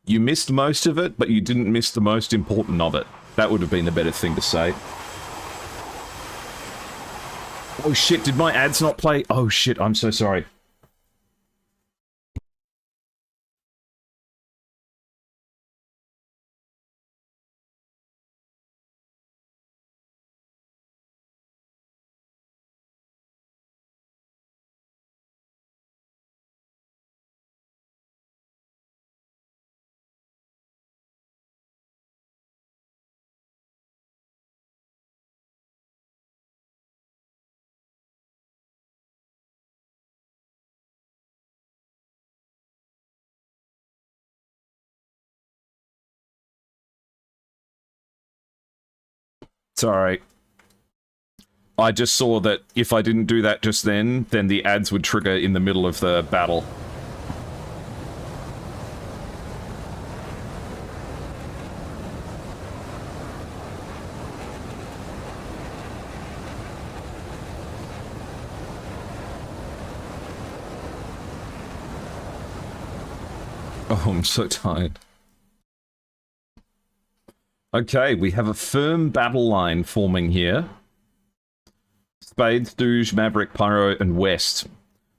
You missed most of it, but you didn't miss the most important of it. That would have been the better thing to say. Oh shit, did my ads not play? Oh shit, I'm so sorry. Sorry. I just saw that if I didn't do that just then the ads would trigger in the middle of the battle. Oh, I'm so tired. Okay, we have a firm battle line forming here. Spade, Stooge, Maverick, Pyro, and West.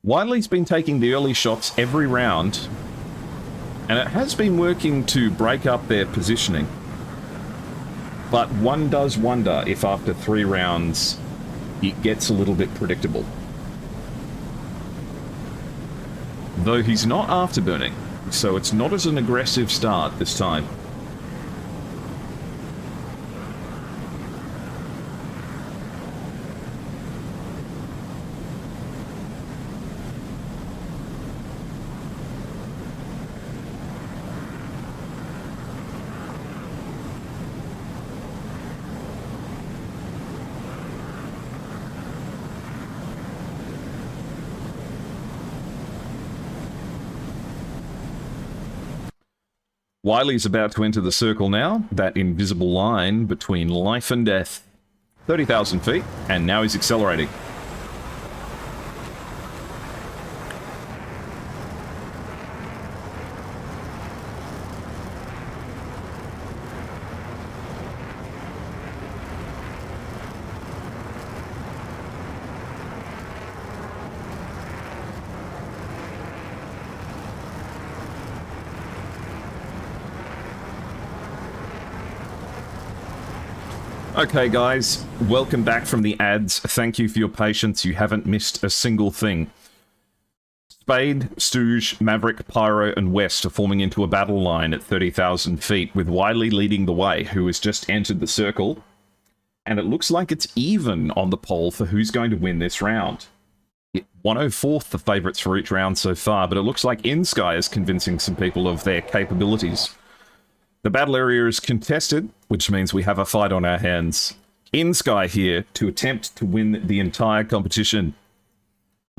Wiley's been taking the early shots every round, and it has been working to break up their positioning. But one does wonder if after 3 rounds, it gets a little bit predictable. Though he's not afterburning, so it's not as an aggressive start this time. Wiley's about to enter the circle now, that invisible line between life and death. 30,000 feet, and now he's accelerating. Okay, guys, welcome back from the ads. Thank you for your patience. You haven't missed a single thing. Spade, Stooge, Maverick, Pyro, and West are forming into a battle line at 30,000 feet, with Wiley leading the way, who has just entered the circle. And it looks like it's even on the poll for who's going to win this round. 104th the favourites for each round so far, but it looks like inSky is convincing some people of their capabilities. The battle area is contested, which means we have a fight on our hands. inSky here to attempt to win the entire competition.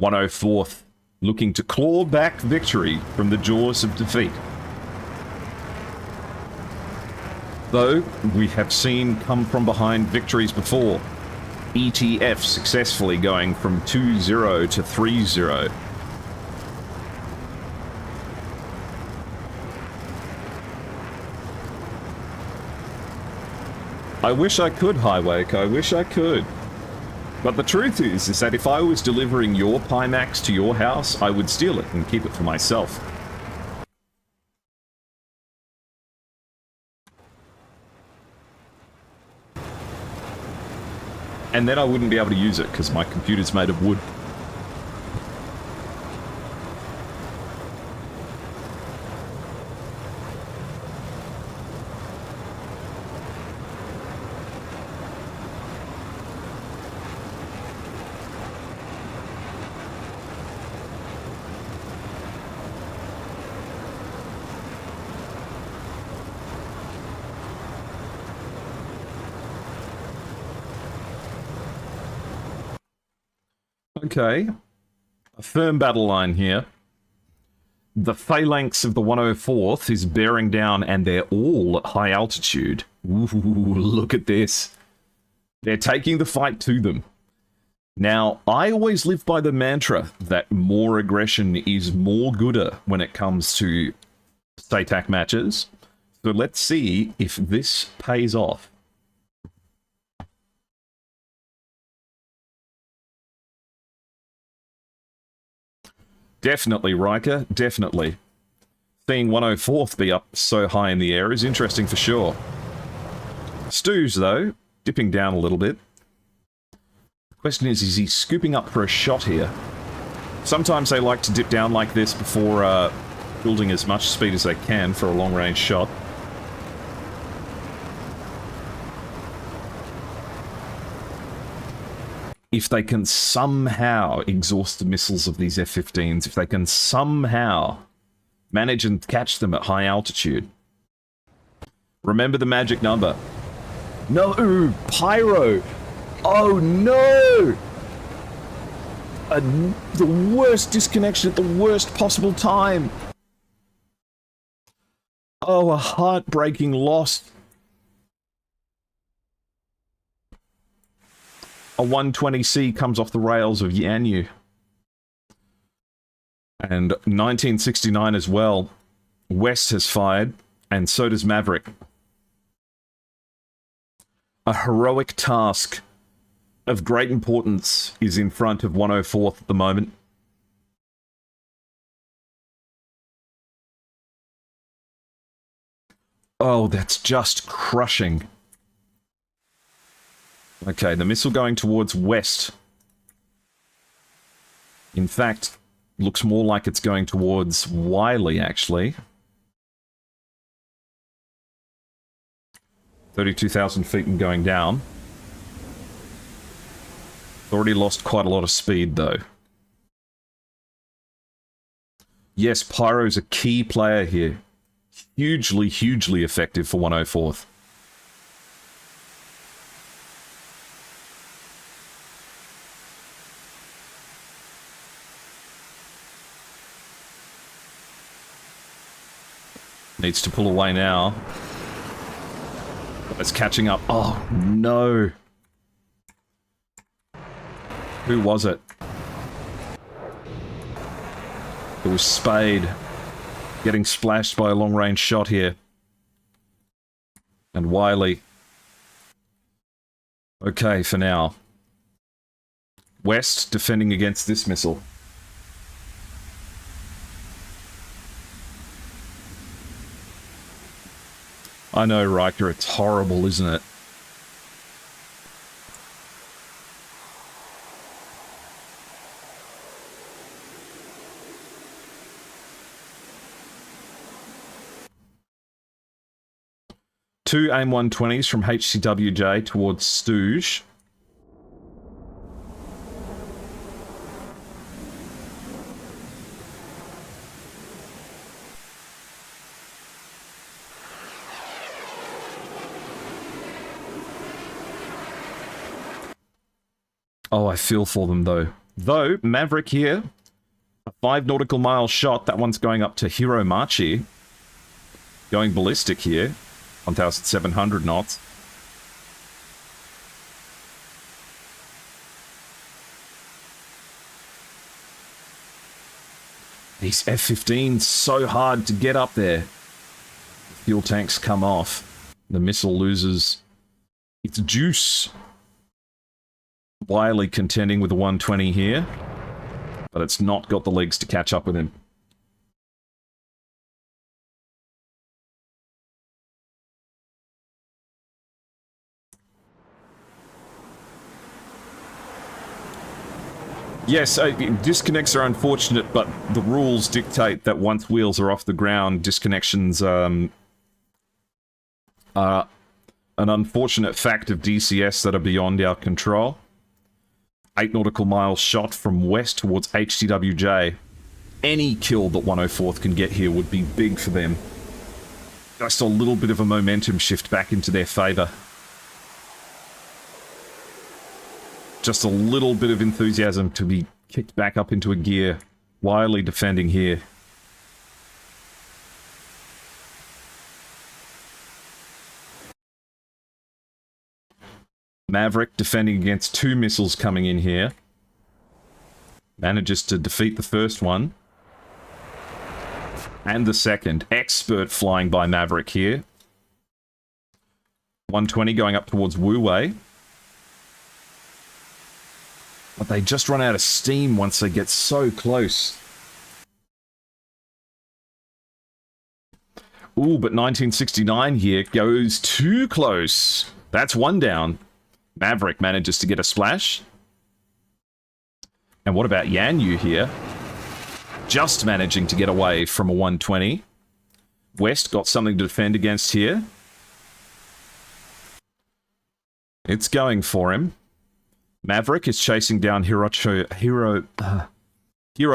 104th, looking to claw back victory from the jaws of defeat. Though, we have seen come from behind victories before. ETF successfully going from 2-0 to 3-0. I wish I could, Highwake, I wish I could. But the truth is that if I was delivering your Pimax to your house, I would steal it and keep it for myself. And then I wouldn't be able to use it because my computer's made of wood. Okay, a firm battle line here. The phalanx of the 104th is bearing down, and they're all at high altitude. Ooh, look at this. They're taking the fight to them. Now, I always live by the mantra that more aggression is more gooder when it comes to SATAC matches. So let's see if this pays off. Definitely, Riker, definitely. Seeing 104th be up so high in the air is interesting for sure. Stooge, though, dipping down a little bit. The question is he scooping up for a shot here? Sometimes they like to dip down like this before building as much speed as they can for a long-range shot. If they can somehow exhaust the missiles of these F-15s, if they can somehow manage and catch them at high altitude. Remember the magic number. No! Pyro! Oh no! The worst disconnection at the worst possible time. Oh, a heartbreaking loss. A 120C comes off the rails of Yanyu. And 1969 as well. West has fired, and so does Maverick. A heroic task of great importance is in front of 104th at the moment. Oh, that's just crushing. Okay, the missile going towards West. In fact, looks more like it's going towards Wiley, actually. 32,000 feet and going down. Already lost quite a lot of speed, though. Yes, Pyro's a key player here. Hugely, hugely effective for 104th. Needs to pull away now. It's catching up. Oh, no. Who was it? It was Spade. Getting splashed by a long-range shot here. And Wiley. Okay, for now. West defending against this missile. I know, Riker, it's horrible, isn't it? Two AIM 120s from HCWJ towards Stooge. Oh, I feel for them, though. Though, Maverick here, a 5 nautical mile shot. That one's going up to Hiro Machi. Going ballistic here. 1,700 knots. These F-15s, so hard to get up there. The fuel tanks come off. The missile loses its juice. Wiley contending with the 120 here, but it's not got the legs to catch up with him. Yes, disconnects are unfortunate, but the rules dictate that once wheels are off the ground, disconnections are an unfortunate fact of DCS that are beyond our control. 8 nautical miles shot from west towards HCWJ. Any kill that 104th can get here would be big for them. Just a little bit of a momentum shift back into their favour. Just a little bit of enthusiasm to be kicked back up into a gear. Wiley defending here. Maverick defending against 2 missiles coming in here. Manages to defeat the first one. And the second. Expert flying by Maverick here. 120 going up towards Wu Wei. But they just run out of steam once they get so close. Ooh, but 1969 here goes too close. That's one down. Maverick manages to get a splash. And what about Yan Yu here? Just managing to get away from a 120. West got something to defend against here. It's going for him. Maverick is chasing down Hiro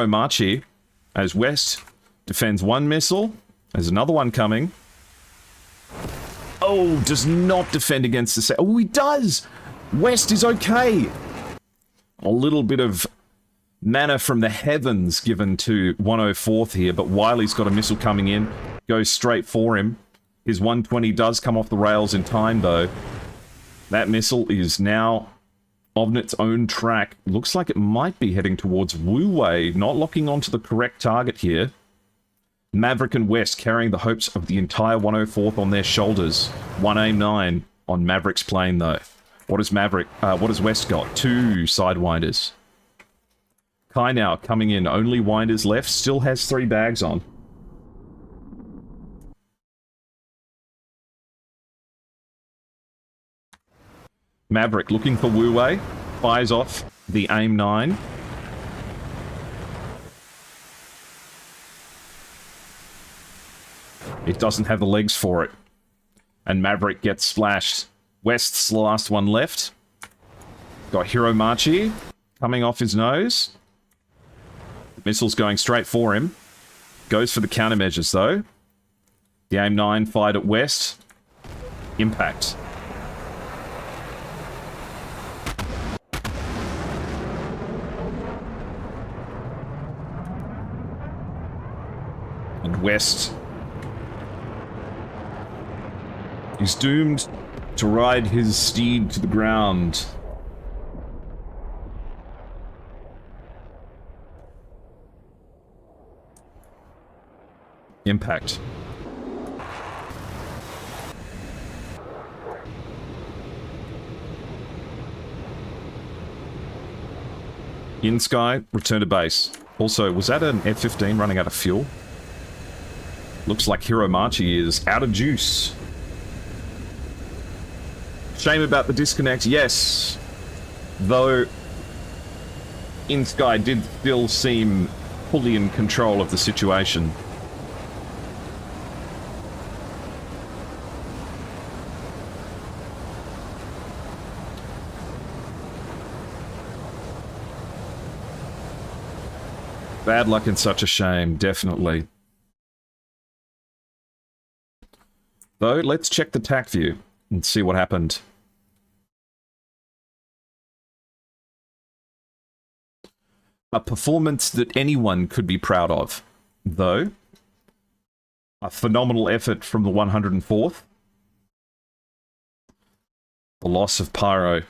Machi as West defends one missile. There's another one coming. Oh, does not defend against the... Oh, he does! West is okay! A little bit of mana from the heavens given to 104th here, but Wiley's got a missile coming in. Goes straight for him. His 120 does come off the rails in time, though. That missile is now on its own track. Looks like it might be heading towards Wu Wei, not locking onto the correct target here. Maverick and West carrying the hopes of the entire 104th on their shoulders. 1 AIM 9 on Maverick's plane, though. What has West got? 2 sidewinders. Kai now coming in, only winders left, still has 3 bags on. Maverick looking for Wu Wei, fires off the AIM 9. It doesn't have the legs for it. And Maverick gets splashed. West's the last one left. Got Hiro Machi coming off his nose. The missile's going straight for him. Goes for the countermeasures, though. The AIM 9 fired at West. Impact. And West is doomed to ride his steed to the ground. Impact. inSky, return to base. Also, was that an F-15 running out of fuel? Looks like Hiro Machi is out of juice. Shame about the disconnect, yes. Though, inSky did still seem fully in control of the situation. Bad luck and such a shame, definitely. Though, let's check the TAC view and see what happened. A performance that anyone could be proud of, though. A phenomenal effort from the 104th. The loss of Pyro.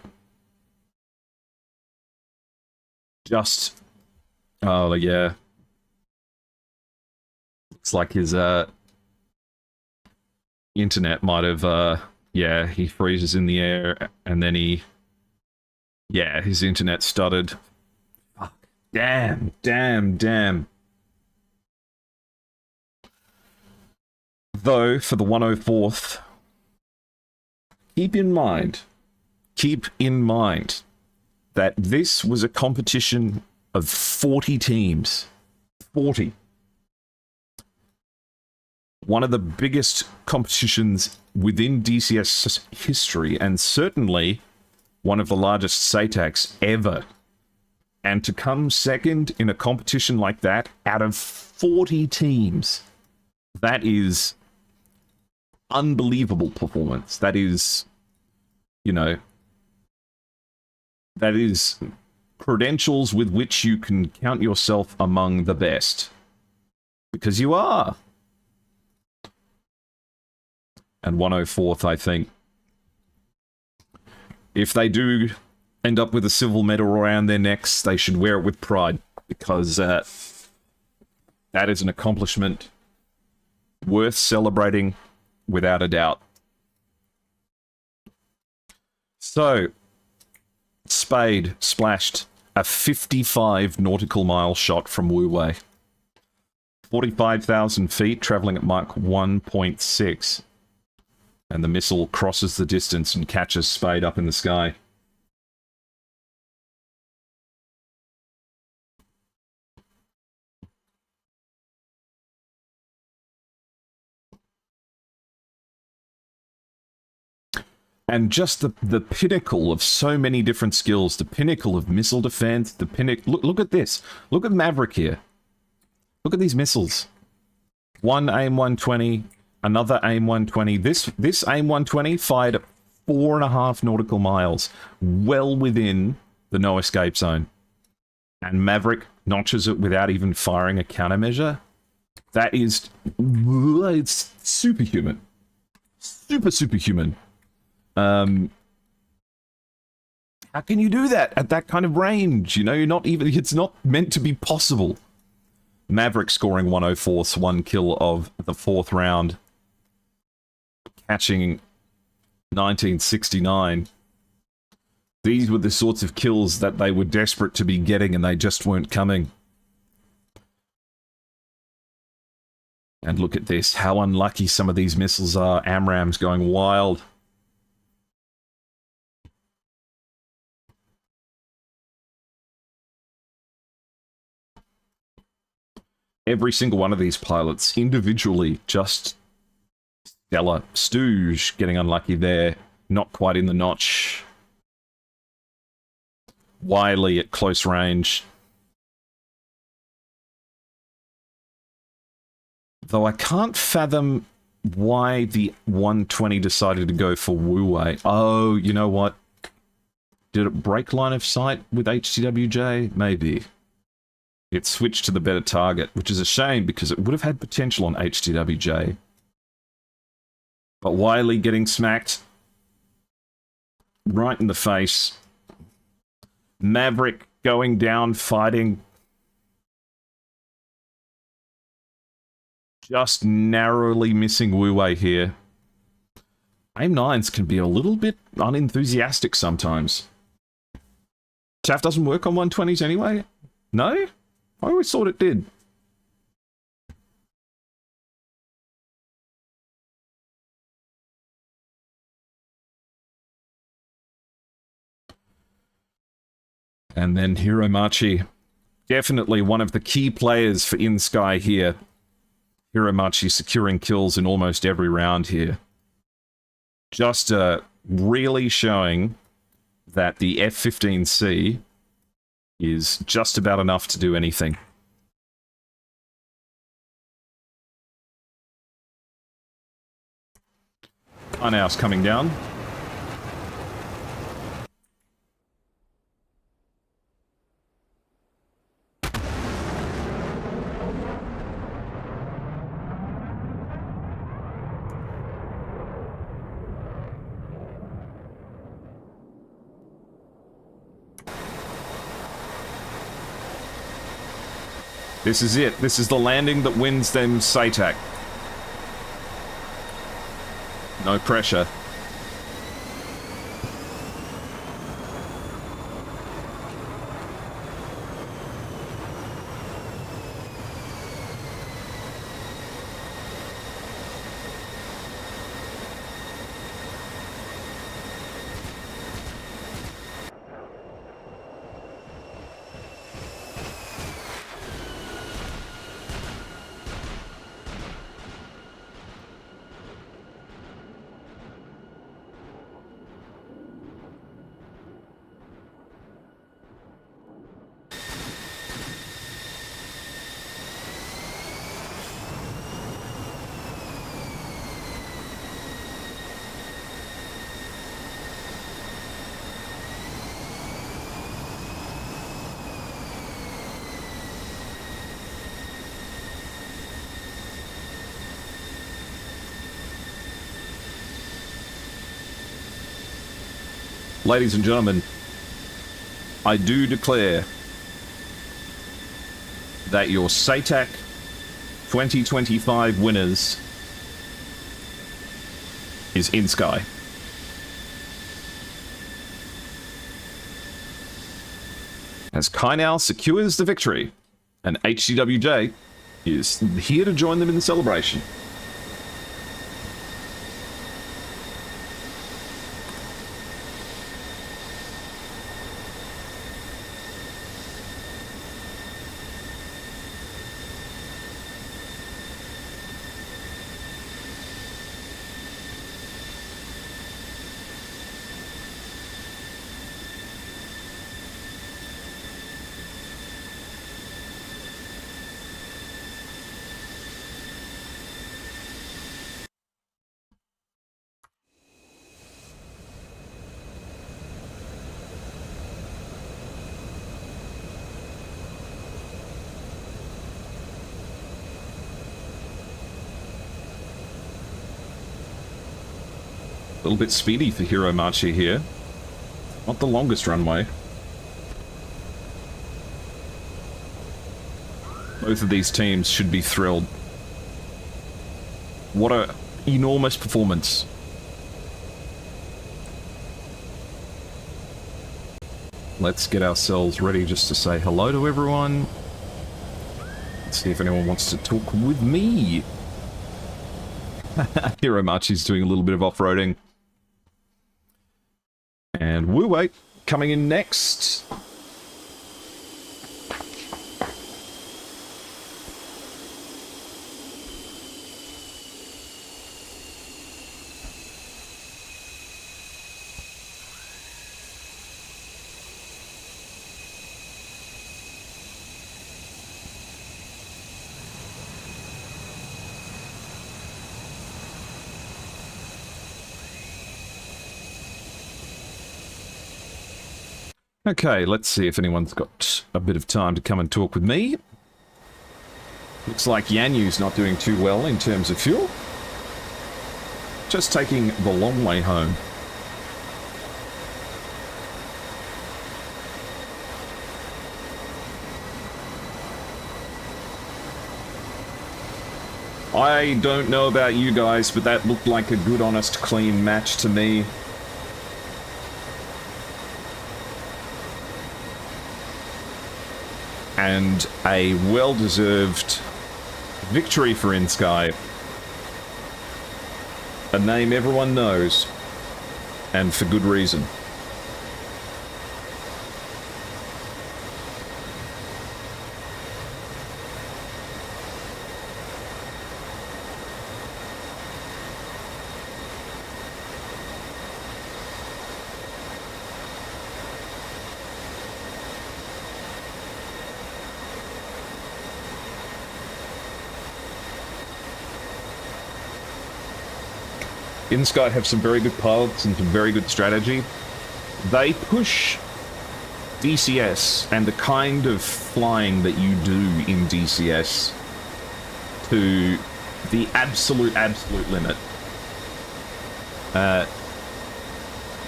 Just... Oh, yeah. Looks like his, internet might have, yeah, he freezes in the air, and then he... Yeah, his internet stuttered. Fuck. Damn. Though, for the 104th, keep in mind that this was a competition of 40 teams. 40. One of the biggest competitions within DCS history, and certainly one of the largest SATACs ever. And to come second in a competition like that out of 40 teams, that is unbelievable performance. That is, you know, that is credentials with which you can count yourself among the best. Because you are. And 104th, I think, if they do end up with a silver medal around their necks, they should wear it with pride. Because that is an accomplishment worth celebrating without a doubt. So, Spade splashed a 55 nautical mile shot from Wu Wei. 45,000 feet, traveling at Mach 1.6. And the missile crosses the distance and catches Spade up in the sky. And just the pinnacle of so many different skills, the pinnacle of missile defense, the pinnacle... Look at this. Look at Maverick here. Look at these missiles. One AIM 120, another AIM 120. This AIM 120 fired at 4.5 nautical miles, well within the no escape zone. And Maverick notches it without even firing a countermeasure. That is... It's superhuman. Superhuman. How can you do that at that kind of range? You know, you're not even... It's not meant to be possible. Maverick scoring 104's 1 kill of the 4th round. Catching 1969. These were the sorts of kills that they were desperate to be getting and they just weren't coming. And look at this. How unlucky some of these missiles are. AMRAAM's going wild. Every single one of these pilots individually just stellar. Stooge getting unlucky there. Not quite in the notch. Wiley at close range. Though I can't fathom why the 120 decided to go for Wu Wei. Oh, you know what? Did it break line of sight with HTWJ? Maybe. It switched to the better target, which is a shame because it would have had potential on HTWJ. But Wiley getting smacked right in the face. Maverick going down, fighting. Just narrowly missing Wu Wei here. AIM 9s can be a little bit unenthusiastic sometimes. Chaff doesn't work on 120s anyway? No? I always thought it did. And then Hiromachi. Definitely one of the key players for inSky here. Hiromachi securing kills in almost every round here. Just really showing that the F-15C is just about enough to do anything. Unhouse coming down. This is it. This is the landing that wins them SATAC. No pressure. Ladies and gentlemen, I do declare that your SATAC 2025 winners is inSky. As Kainal secures the victory, and HCWJ is here to join them in the celebration. A little bit speedy for Hiro Machi here. Not the longest runway. Both of these teams should be thrilled. What a enormous performance. Let's get ourselves ready just to say hello to everyone. Let's see if anyone wants to talk with me. Hiro Machi's doing a little bit of off-roading. And Wu Wei coming in next. Okay, let's see if anyone's got a bit of time to come and talk with me. Looks like Yanyu's not doing too well in terms of fuel. Just taking the long way home. I don't know about you guys, but that looked like a good, honest, clean match to me. And a well-deserved victory for inSky. A name everyone knows, and for good reason. inSky have some very good pilots and some very good strategy. They push DCS and the kind of flying that you do in DCS to the absolute limit.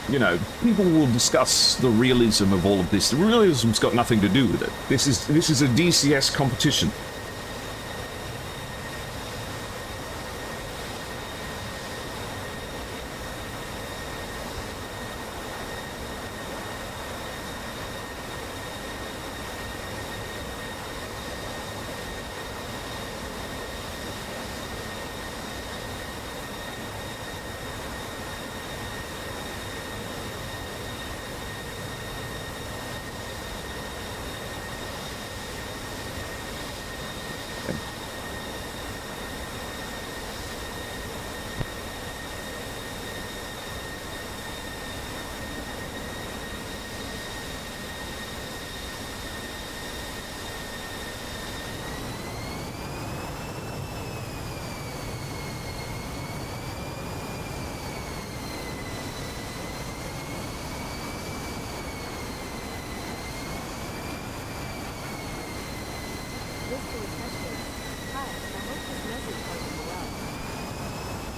You know, people will discuss the realism of all of this. The realism's got nothing to do with it. This is a DCS competition.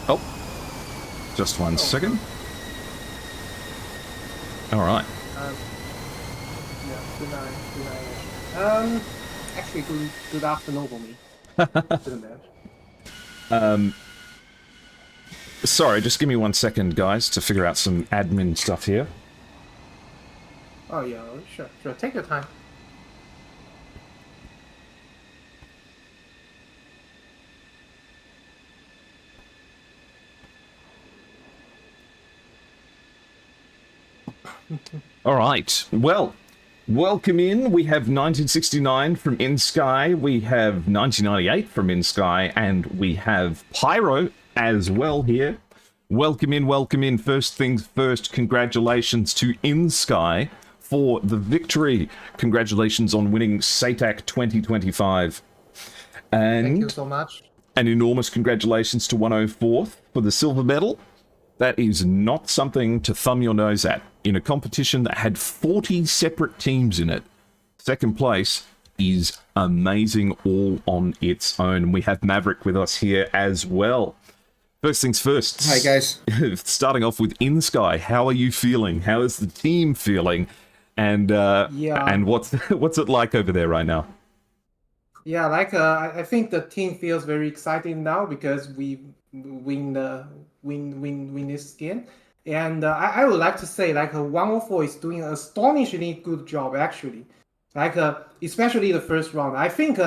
Oh, just one second. All right. Yeah, good night. Good night. Actually, good afternoon for me. Didn't matter. Sorry, just give me 1 second, guys, to figure out some admin stuff here. Oh yeah, sure. Take your time. All right. Well, welcome in. We have 1969 from inSky. We have 1998 from inSky, and we have Pyro as well here. Welcome in. Welcome in. First things first. Congratulations to inSky for the victory. Congratulations on winning SATAC 2025. And Thank you so much. an enormous congratulations to 104th for the silver medal. That is not something to thumb your nose at. In a competition that had 40 separate teams in it, second place is amazing all on its own. We have Maverick with us here as well. First things first. Hi, guys. Starting off with inSky, how are you feeling? How is the team feeling? And and what's it like over there right now? Yeah, I think the team feels very excited now because we win this game. And I would like to say 104 is doing an astonishingly good job actually. Especially the first round. I think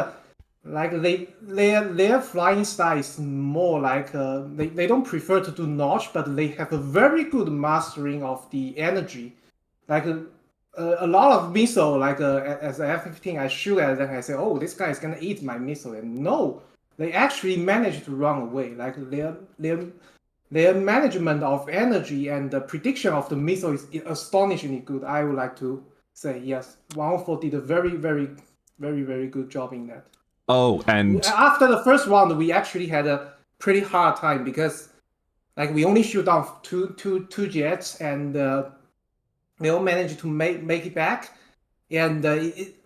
their flying style is more they don't prefer to do notch, but they have a very good mastering of the energy. A lot of missile as a F-15, I shoot at them. I say, oh, this guy is gonna eat my missile, and no, they actually managed to run away. Their management of energy and the prediction of the missile is astonishingly good. I would like to say yes, 104 did a very, very, very, very good job in that. Oh, and after the first round, we actually had a pretty hard time because we only shoot down two jets, and they all managed to make it back. And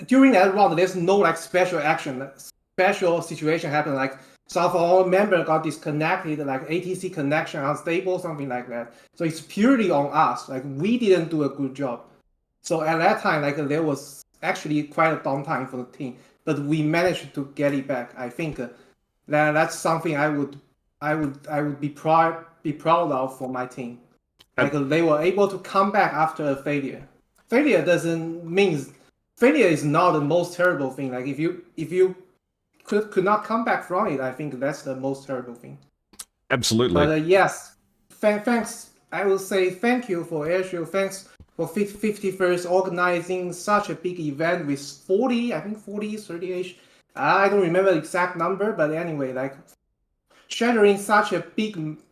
during that round, there's no special action, special situation happened. Some of our member got disconnected, ATC connection unstable, something like that. So it's purely on us. We didn't do a good job. So at that time, there was actually quite a downtime for the team, but we managed to get it back. I think that's something I would be proud of for my team. They were able to come back after a failure. Failure is not the most terrible thing. If you could not come back from it, I think that's the most terrible thing. Absolutely. But yes, thanks. I will say thank you for Airshow. Thanks for 51st organizing such a big event with 40, I think 40, 30-ish. I don't remember the exact number, but anyway, shattering such a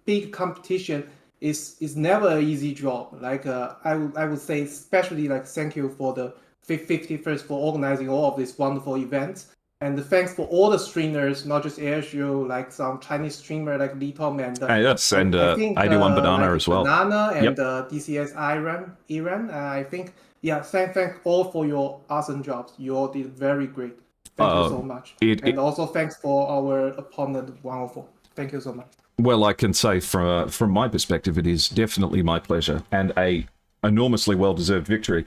big competition is never an easy job. I would say especially thank you for the 51st for organizing all of these wonderful events. And thanks for all the streamers, not just AirShow, like some Chinese streamer like Li Tom and yes, and I think 81 Banana like as well. Banana and Yep. DCS Iran. I think thank all for your awesome jobs. You all did very great. Thank you so much. And also thanks for our opponent 104. Thank you so much. Well, I can say from my perspective, it is definitely my pleasure and a enormously well-deserved victory.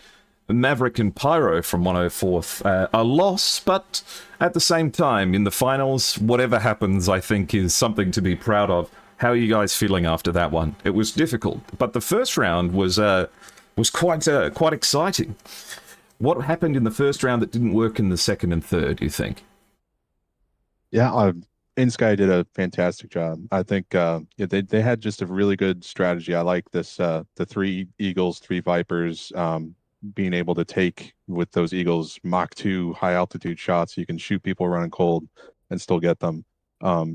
Maverick and Pyro from 104th, a loss, but at the same time, in the finals, whatever happens, I think is something to be proud of. How are you guys feeling after that one? It was difficult, but the first round was quite exciting. What happened in the first round that didn't work in the second and third, do you think? Yeah, inSky did a fantastic job. I think they had just a really good strategy. I like this the 3 Eagles, 3 Vipers, being able to take with those Eagles Mach 2 high altitude shots. You can shoot people running cold and still get them.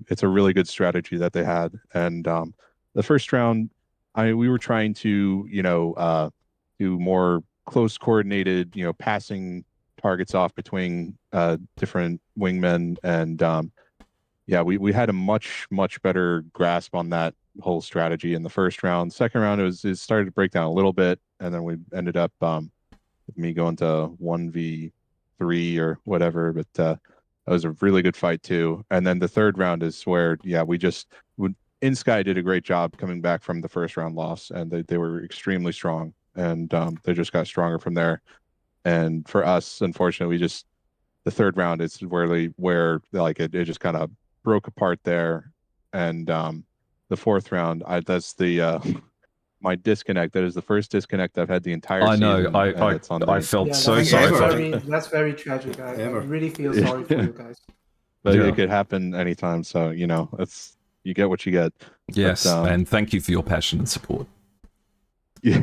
It's a really good strategy that they had. And the first round, we were trying to do more close coordinated passing targets off between different wingmen, and yeah, we had a much better grasp on that whole strategy in the first round. Second round, it started to break down a little bit, and then we ended up with me going to 1v3 or whatever. But that was a really good fight too. And then the third round is where inSky did a great job coming back from the first round loss, and they were extremely strong, and they just got stronger from there. And for us, unfortunately, the third round is where like it just kind of broke apart there. And the fourth round, that's the my disconnect. That is the first disconnect I've had the entire season. I know. I felt so sorry for you. That's very tragic. I really feel sorry for you guys. But it could happen anytime. So you get what you get. Yes, but, and thank you for your passion and support. Yeah.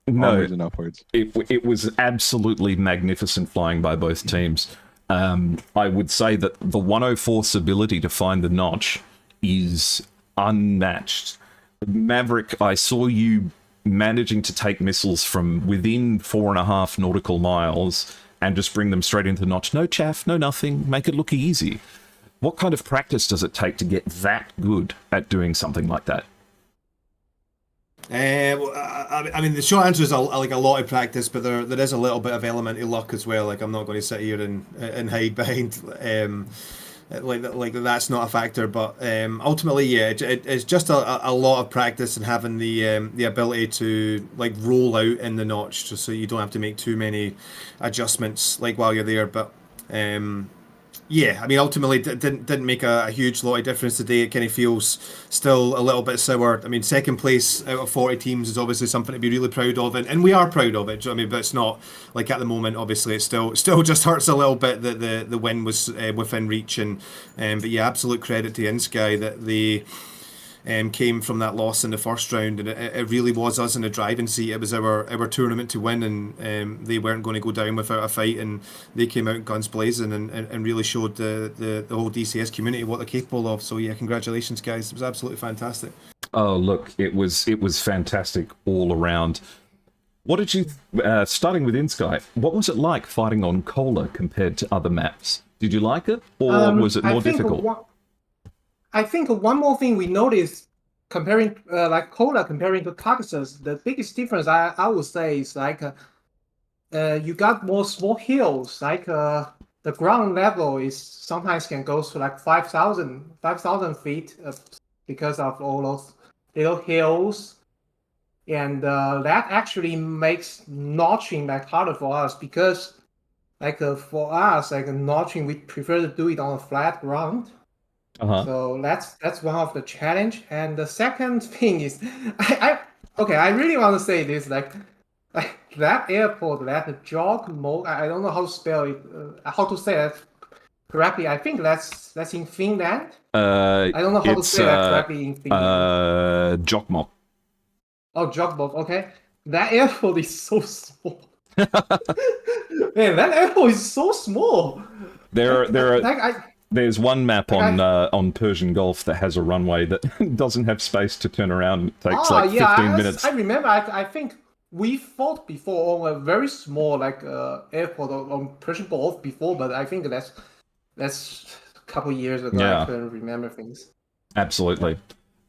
No, onwards and upwards. It was absolutely magnificent flying by both teams. I would say that the 104's ability to find the notch is unmatched. Maverick, I saw you managing to take missiles from within 4.5 nautical miles and just bring them straight into the notch. No chaff, no nothing, make it look easy. What kind of practice does it take to get that good at doing something like that? I mean, the short answer is a lot of practice, but there is a little bit of element of luck as well. Like, I'm not going to sit here and hide behind like that's not a factor. But ultimately, yeah, it's just a lot of practice and having the ability to like roll out in the notch, just so you don't have to make too many adjustments like while you're there. But yeah, I mean, ultimately, didn't make a huge lot of difference today. It kind of feels still a little bit sour. I mean, second place out of 40 teams is obviously something to be really proud of, and we are proud of it. Do you know what I mean? But it's not like at the moment. Obviously, it still just hurts a little bit that the win was within reach. But yeah, absolute credit to inSky that they came from that loss in the first round, and it really was us in the driving seat. It was our tournament to win, and they weren't going to go down without a fight, and they came out guns blazing and really showed the whole DCS community what they're capable of. So yeah, congratulations guys, it was absolutely fantastic. Oh look, it was fantastic all around. What did you, starting with inSky, what was it like fighting on Cola compared to other maps? Did you like it, or was it more difficult? I think one more thing we noticed comparing like Cola comparing to Caucasus, the biggest difference I would say is like you got more small hills. Like the ground level is sometimes can go to like 5,000 feet because of all those little hills, and that actually makes notching like harder for us because like for us like notching we prefer to do it on a flat ground. So that's one of the challenge. And the second thing is, I really want to say this, like that airport, that jog mode. I don't know how to spell it, how to say that correctly. I think that's in Finland. I don't know how to say that correctly in Finland. Jogmok. Oh, Jogmok. Okay, that airport is so small. Man, that airport is so small. There are. There's one map on Persian Gulf that has a runway that doesn't have space to turn around. It takes 15 minutes. I remember. I think we fought before on a very small airport on Persian Gulf before, but I think that's a couple years ago. Yeah. I couldn't remember things. Absolutely.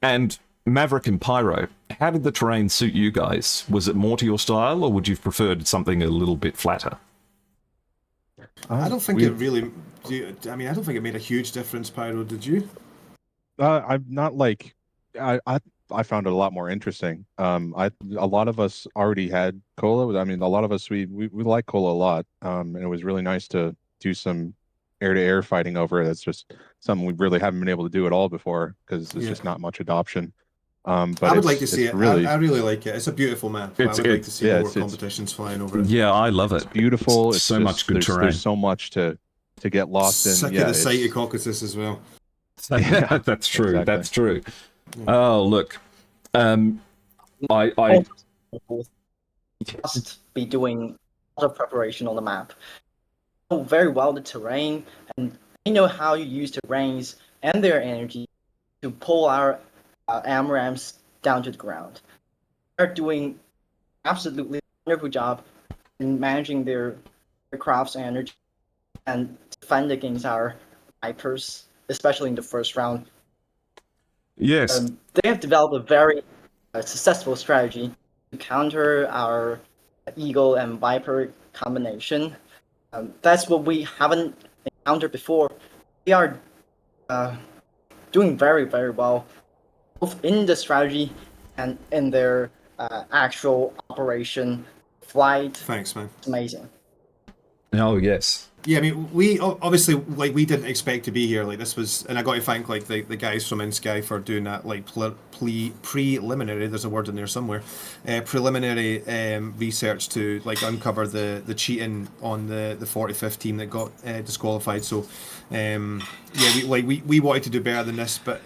And Maverick and Pyro, how did the terrain suit you guys? Was it more to your style, or would you have preferred something a little bit flatter? I don't think it really. I mean, I don't think it made a huge difference. Pyro, did you? I'm not like I found it a lot more interesting. A lot of us already had cola. I mean, a lot of us we like cola a lot. And it was really nice to do some air-to-air fighting over it. It's just something we really haven't been able to do at all before because there's just not much adoption. But I would like to see it. Really, I really like it. It's a beautiful map. I would like to see more competitions flying over it. Yeah, I love it. It's beautiful. It's so much good terrain. There's so much to get lost in. Sick of the sight of Caucasus as well. Yeah, that's true. Exactly. That's true. Oh, look. I must be doing a lot of preparation on the map. Know very well the terrain, and they know how you use terrains and their energy to pull our AMRAMs down to the ground. They're doing absolutely wonderful job in managing their craft's energy and defend against our Vipers, especially in the first round. yes. They have developed a very successful strategy to counter our Eagle and Viper combination. That's what we haven't encountered before. They are doing very, very well, both in the strategy and in their actual operation. Flight. Thanks, man. It's amazing. Oh, yes. Yeah, I mean, we obviously we didn't expect to be here. Like this was, and I got to thank the guys from inSky for doing that preliminary. There's a word in there somewhere. Preliminary research to uncover the cheating on the 45th team that got disqualified. So, we wanted to do better than this, but.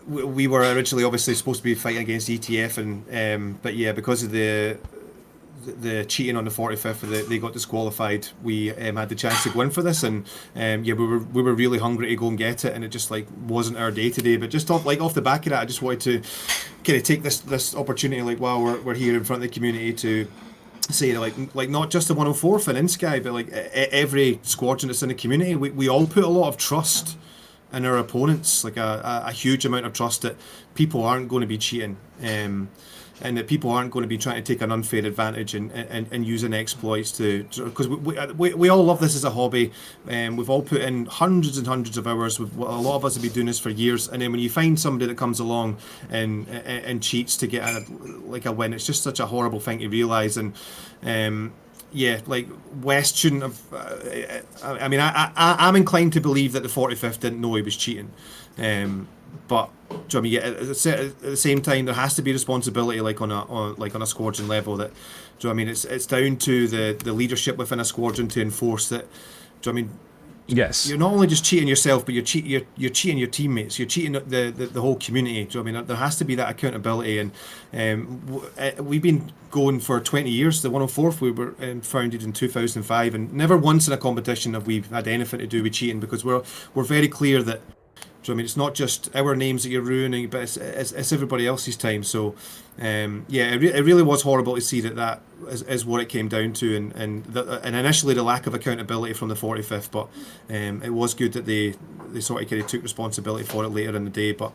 We were originally obviously supposed to be fighting against ETF, and but yeah, because of the cheating on the 45th, they got disqualified. We had the chance to go in for this, and we were really hungry to go and get it, and it just wasn't our day today. But just off the back of that, I just wanted to kind of take this opportunity, while we're here in front of the community, to say not just the 104th and inSky, but every squadron that's in the community, we all put a lot of trust in our opponents, a huge amount of trust that people aren't going to be cheating, and that people aren't going to be trying to take an unfair advantage and using exploits because we all love this as a hobby, and we've all put in hundreds and hundreds of hours. A lot of us have been doing this for years, and then when you find somebody that comes along and cheats to get a win, it's just such a horrible thing to realise. And West shouldn't have. I mean, I'm inclined to believe that the 45th didn't know he was cheating, but do you know what I mean? At the same time, there has to be responsibility, on a squadron level. That, do you know what I mean? It's down to the leadership within a squadron to enforce that. Do you know what I mean? Yes. You're not only just cheating yourself, but you're cheating your teammates. You're cheating the whole community. Do you know what I mean? There has to be that accountability, and we've been going for 20 years. The 104th, we were founded in 2005, and never once in a competition have we had anything to do with cheating, because we're very clear that. So I mean, it's not just our names that you're ruining, but it's everybody else's time. So, it really was horrible to see that is what it came down to, and initially the lack of accountability from the 45th. But it was good that they sort of kind of took responsibility for it later in the day. But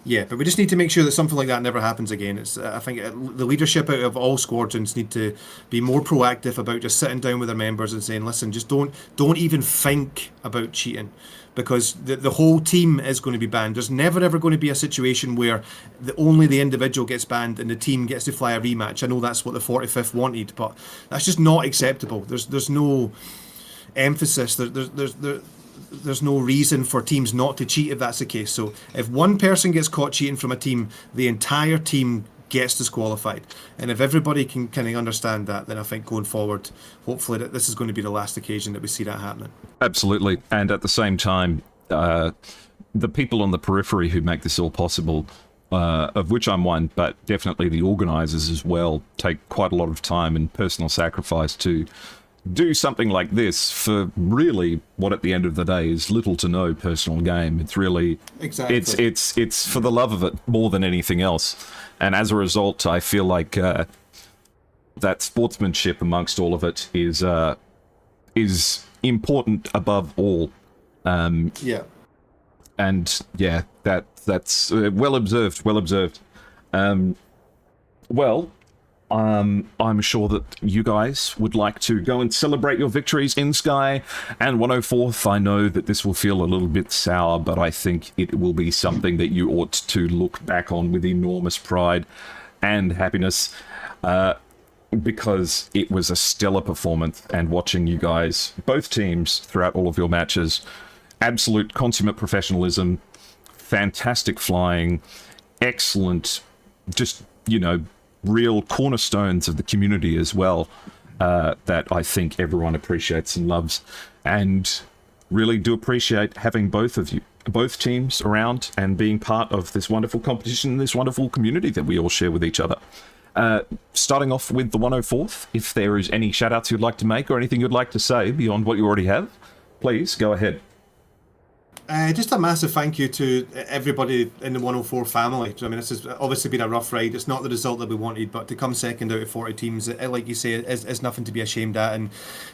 but we just need to make sure that something like that never happens again. I think the leadership out of all squadrons need to be more proactive about just sitting down with their members and saying, listen, just don't even think about cheating. Because the whole team is going to be banned. There's never ever going to be a situation where only the individual gets banned and the team gets to fly a rematch. I know that's what the 45th wanted, but that's just not acceptable. There's no emphasis. There's no reason for teams not to cheat if that's the case. So if one person gets caught cheating from a team, the entire team gets disqualified. And if everybody can kind of understand that, then I think going forward, hopefully that this is going to be the last occasion that we see that happening. Absolutely. And at the same time, the people on the periphery who make this all possible, of which I'm one, but definitely the organisers as well, take quite a lot of time and personal sacrifice to do something like this for really what at the end of the day is little to no personal game. It's really Exactly. it's for the love of it more than anything else. And as a result, I feel like that sportsmanship amongst all of it is important above all. Yeah. And yeah, that's well observed. Well observed. I'm sure that you guys would like to go and celebrate your victories inSky and 104th. I know that this will feel a little bit sour, but I think it will be something that you ought to look back on with enormous pride and happiness, because it was a stellar performance, and watching you guys, both teams, throughout all of your matches, absolute consummate professionalism, fantastic flying, excellent, just, you know, real cornerstones of the community as well, that I think everyone appreciates and loves, and really do appreciate having both teams around and being part of this wonderful competition, this wonderful community that we all share with each other. Starting off with the 104th, if there is any shout outs you'd like to make or anything you'd like to say beyond what you already have, please go ahead. Just a massive thank you to everybody in the 104 family. I mean, this has obviously been a rough ride. It's not the result that we wanted, but to come second out of 40 teams, like you say, is nothing to be ashamed at. And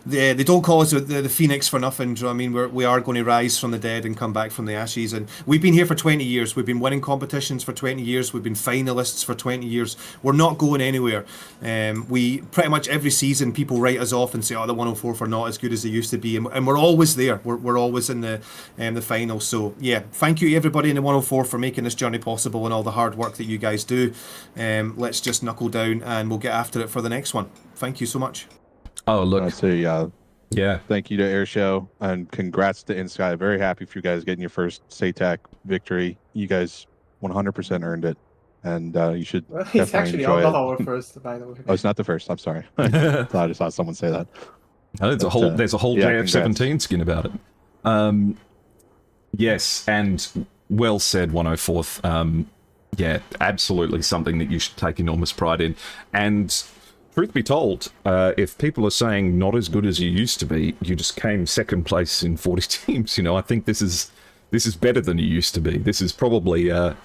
they don't call us the Phoenix for nothing. Do you know what I mean? We are going to rise from the dead and come back from the ashes. And we've been here for 20 years. We've been winning competitions for 20 years. We've been finalists for 20 years. We're not going anywhere. We pretty much every season people write us off and say, oh, the 104 are not as good as they used to be. And we're always there. We're always in the final. So yeah, thank you everybody in the 104 for making this journey possible and all the hard work that you guys do. Let's just knuckle down and we'll get after it for the next one. Thank you so much. Oh, look. I'd say, yeah. Thank you to Airshow and congrats to inSky. Very happy for you guys getting your first SATAC victory. You guys 100% earned it, and you should Well, it's definitely actually enjoy not it. our first, by the way. Oh, it's not the first. I'm sorry. I just saw someone say that. Oh, there's a whole yeah, JF17 skin about it. Yes, and well said, 104th. Yeah, absolutely something that you should take enormous pride in. And truth be told, if people are saying not as good as you used to be, you just came second place in 40 teams. You know, I think this is better than you used to be. This is probably the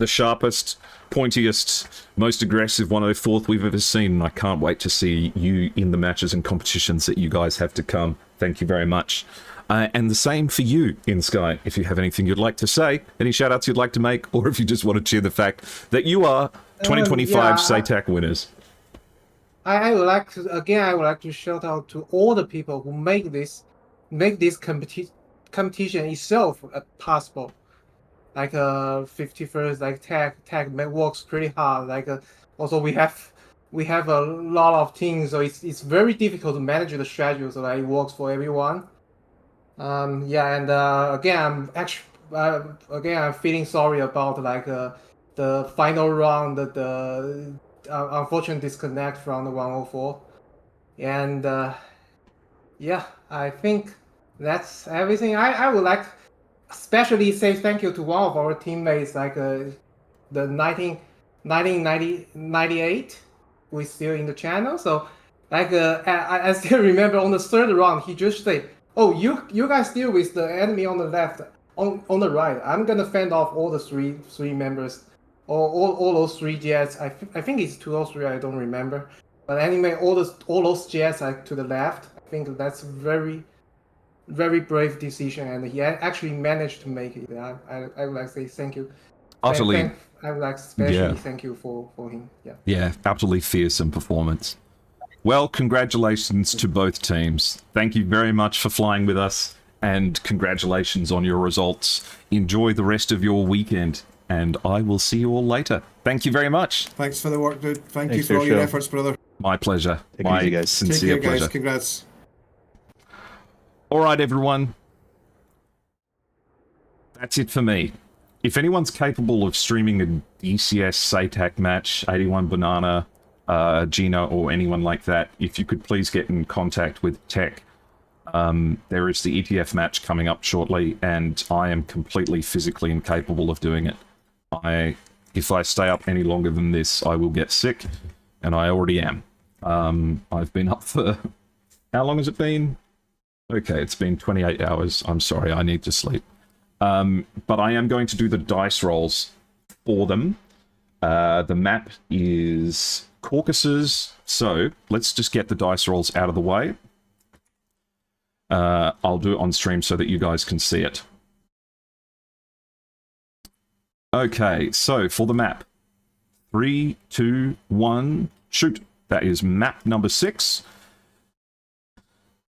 sharpest, pointiest, most aggressive 104th we've ever seen, and I can't wait to see you in the matches and competitions that you guys have to come. Thank you very much. And the same for you, inSky. If you have anything you'd like to say, any shout-outs you'd like to make, or if you just want to cheer the fact that you are 2025 SATAC winners. I would like to shout out to all the people who make this competition itself possible. Like 51st, like tag works pretty hard. Like also we have a lot of teams, so it's very difficult to manage the schedule so that it works for everyone. Yeah, and again, I'm feeling sorry about like the final round, the unfortunate disconnect from the 104, and yeah, I think that's everything. I would like especially say thank you to one of our teammates, like the 1998, who is still in the channel. So like I still remember on the third round, he just said, "Oh, you guys deal with the enemy on the left, on the right. I'm gonna fend off all the three members, or all those three jets. I think it's 2 or 3. I don't remember. But anyway, all those jets are to the left. I think that's very, very brave decision, and he actually managed to make it. I would like to say thank you. Utterly. I would like especially thank you for him. Yeah. Yeah, utterly fearsome performance. Well, congratulations to both teams. Thank you very much for flying with us, and congratulations on your results. Enjoy the rest of your weekend, and I will see you all later. Thank you very much. Thanks for the work, dude. Thanks you Thanks for all your Airshow. efforts, brother. My pleasure. Take it My easy, guys. sincere Take care, pleasure. guys. Congrats. All right, everyone. That's it for me. If anyone's capable of streaming a DCS SATAC match, 81 Banana, Gina, or anyone like that, if you could please get in contact with Tech. There is the ETF match coming up shortly, and I am completely physically incapable of doing it. If I stay up any longer than this, I will get sick, and I already am. I've been up for How long has it been? Okay, it's been 28 hours. I'm sorry, I need to sleep. But I am going to do the dice rolls for them. The map is Caucasus, so let's just get the dice rolls out of the way. I'll do it on stream so that you guys can see it. Okay, so for the map. 3, 2, 1, shoot. That is map number 6.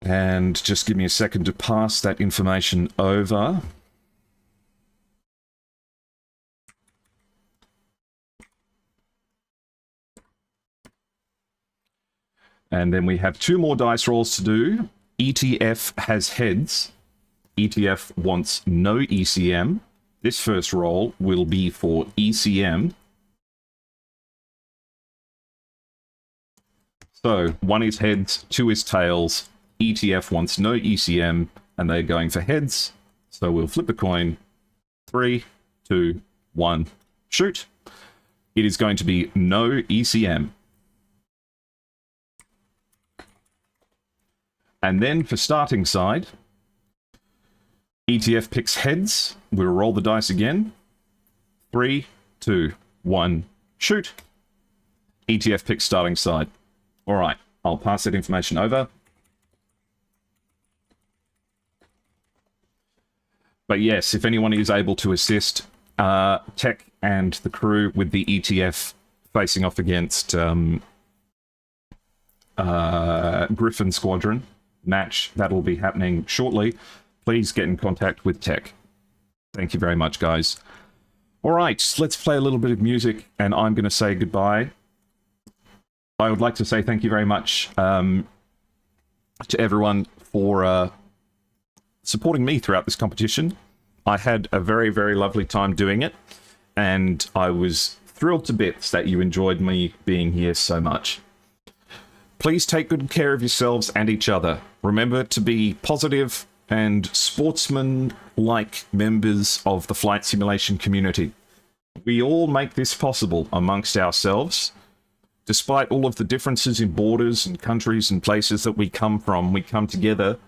And just give me a second to pass that information over. And then we have 2 more dice rolls to do. ETF has heads. ETF wants no ECM. This first roll will be for ECM. So 1 is heads, 2 is tails. ETF wants no ECM, and they're going for heads. So we'll flip a coin. 3, 2, 1, shoot. It is going to be no ECM. And then for starting side, ETF picks heads. We'll roll the dice again. 3, 2, 1, shoot. ETF picks starting side. All right, I'll pass that information over. But yes, if anyone is able to assist Tech and the crew with the ETF facing off against Griffin Squadron match, that'll be happening shortly. Please get in contact with Tech. Thank you very much, guys. All right, let's play a little bit of music, and I'm going to say goodbye. I would like to say thank you very much to everyone for supporting me throughout this competition. I had a very, very lovely time doing it, and I was thrilled to bits that you enjoyed me being here so much. Please take good care of yourselves and each other. Remember to be positive and sportsman-like members of the flight simulation community. We all make this possible amongst ourselves. Despite all of the differences in borders and countries and places that we come from, we come together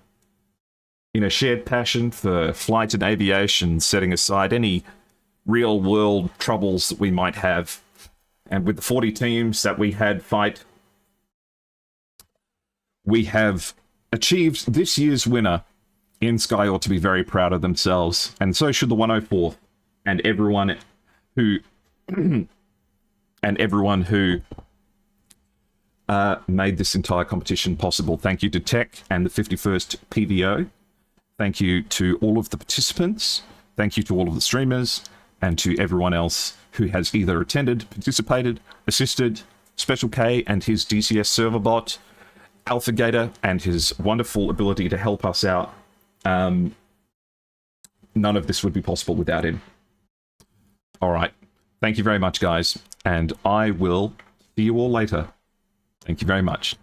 in a shared passion for flight and aviation, setting aside any real-world troubles that we might have. And with the 40 teams that we had fight, we have achieved this year's winner. inSky ought to be very proud of themselves, and so should the 104th, and everyone who made this entire competition possible. Thank you to Tech and the 51st PVO. Thank you to all of the participants. Thank you to all of the streamers, and to everyone else who has either attended, participated, assisted, Special K and his DCS server bot, AlphaGator and his wonderful ability to help us out. None of this would be possible without him. All right. Thank you very much, guys. And I will see you all later. Thank you very much.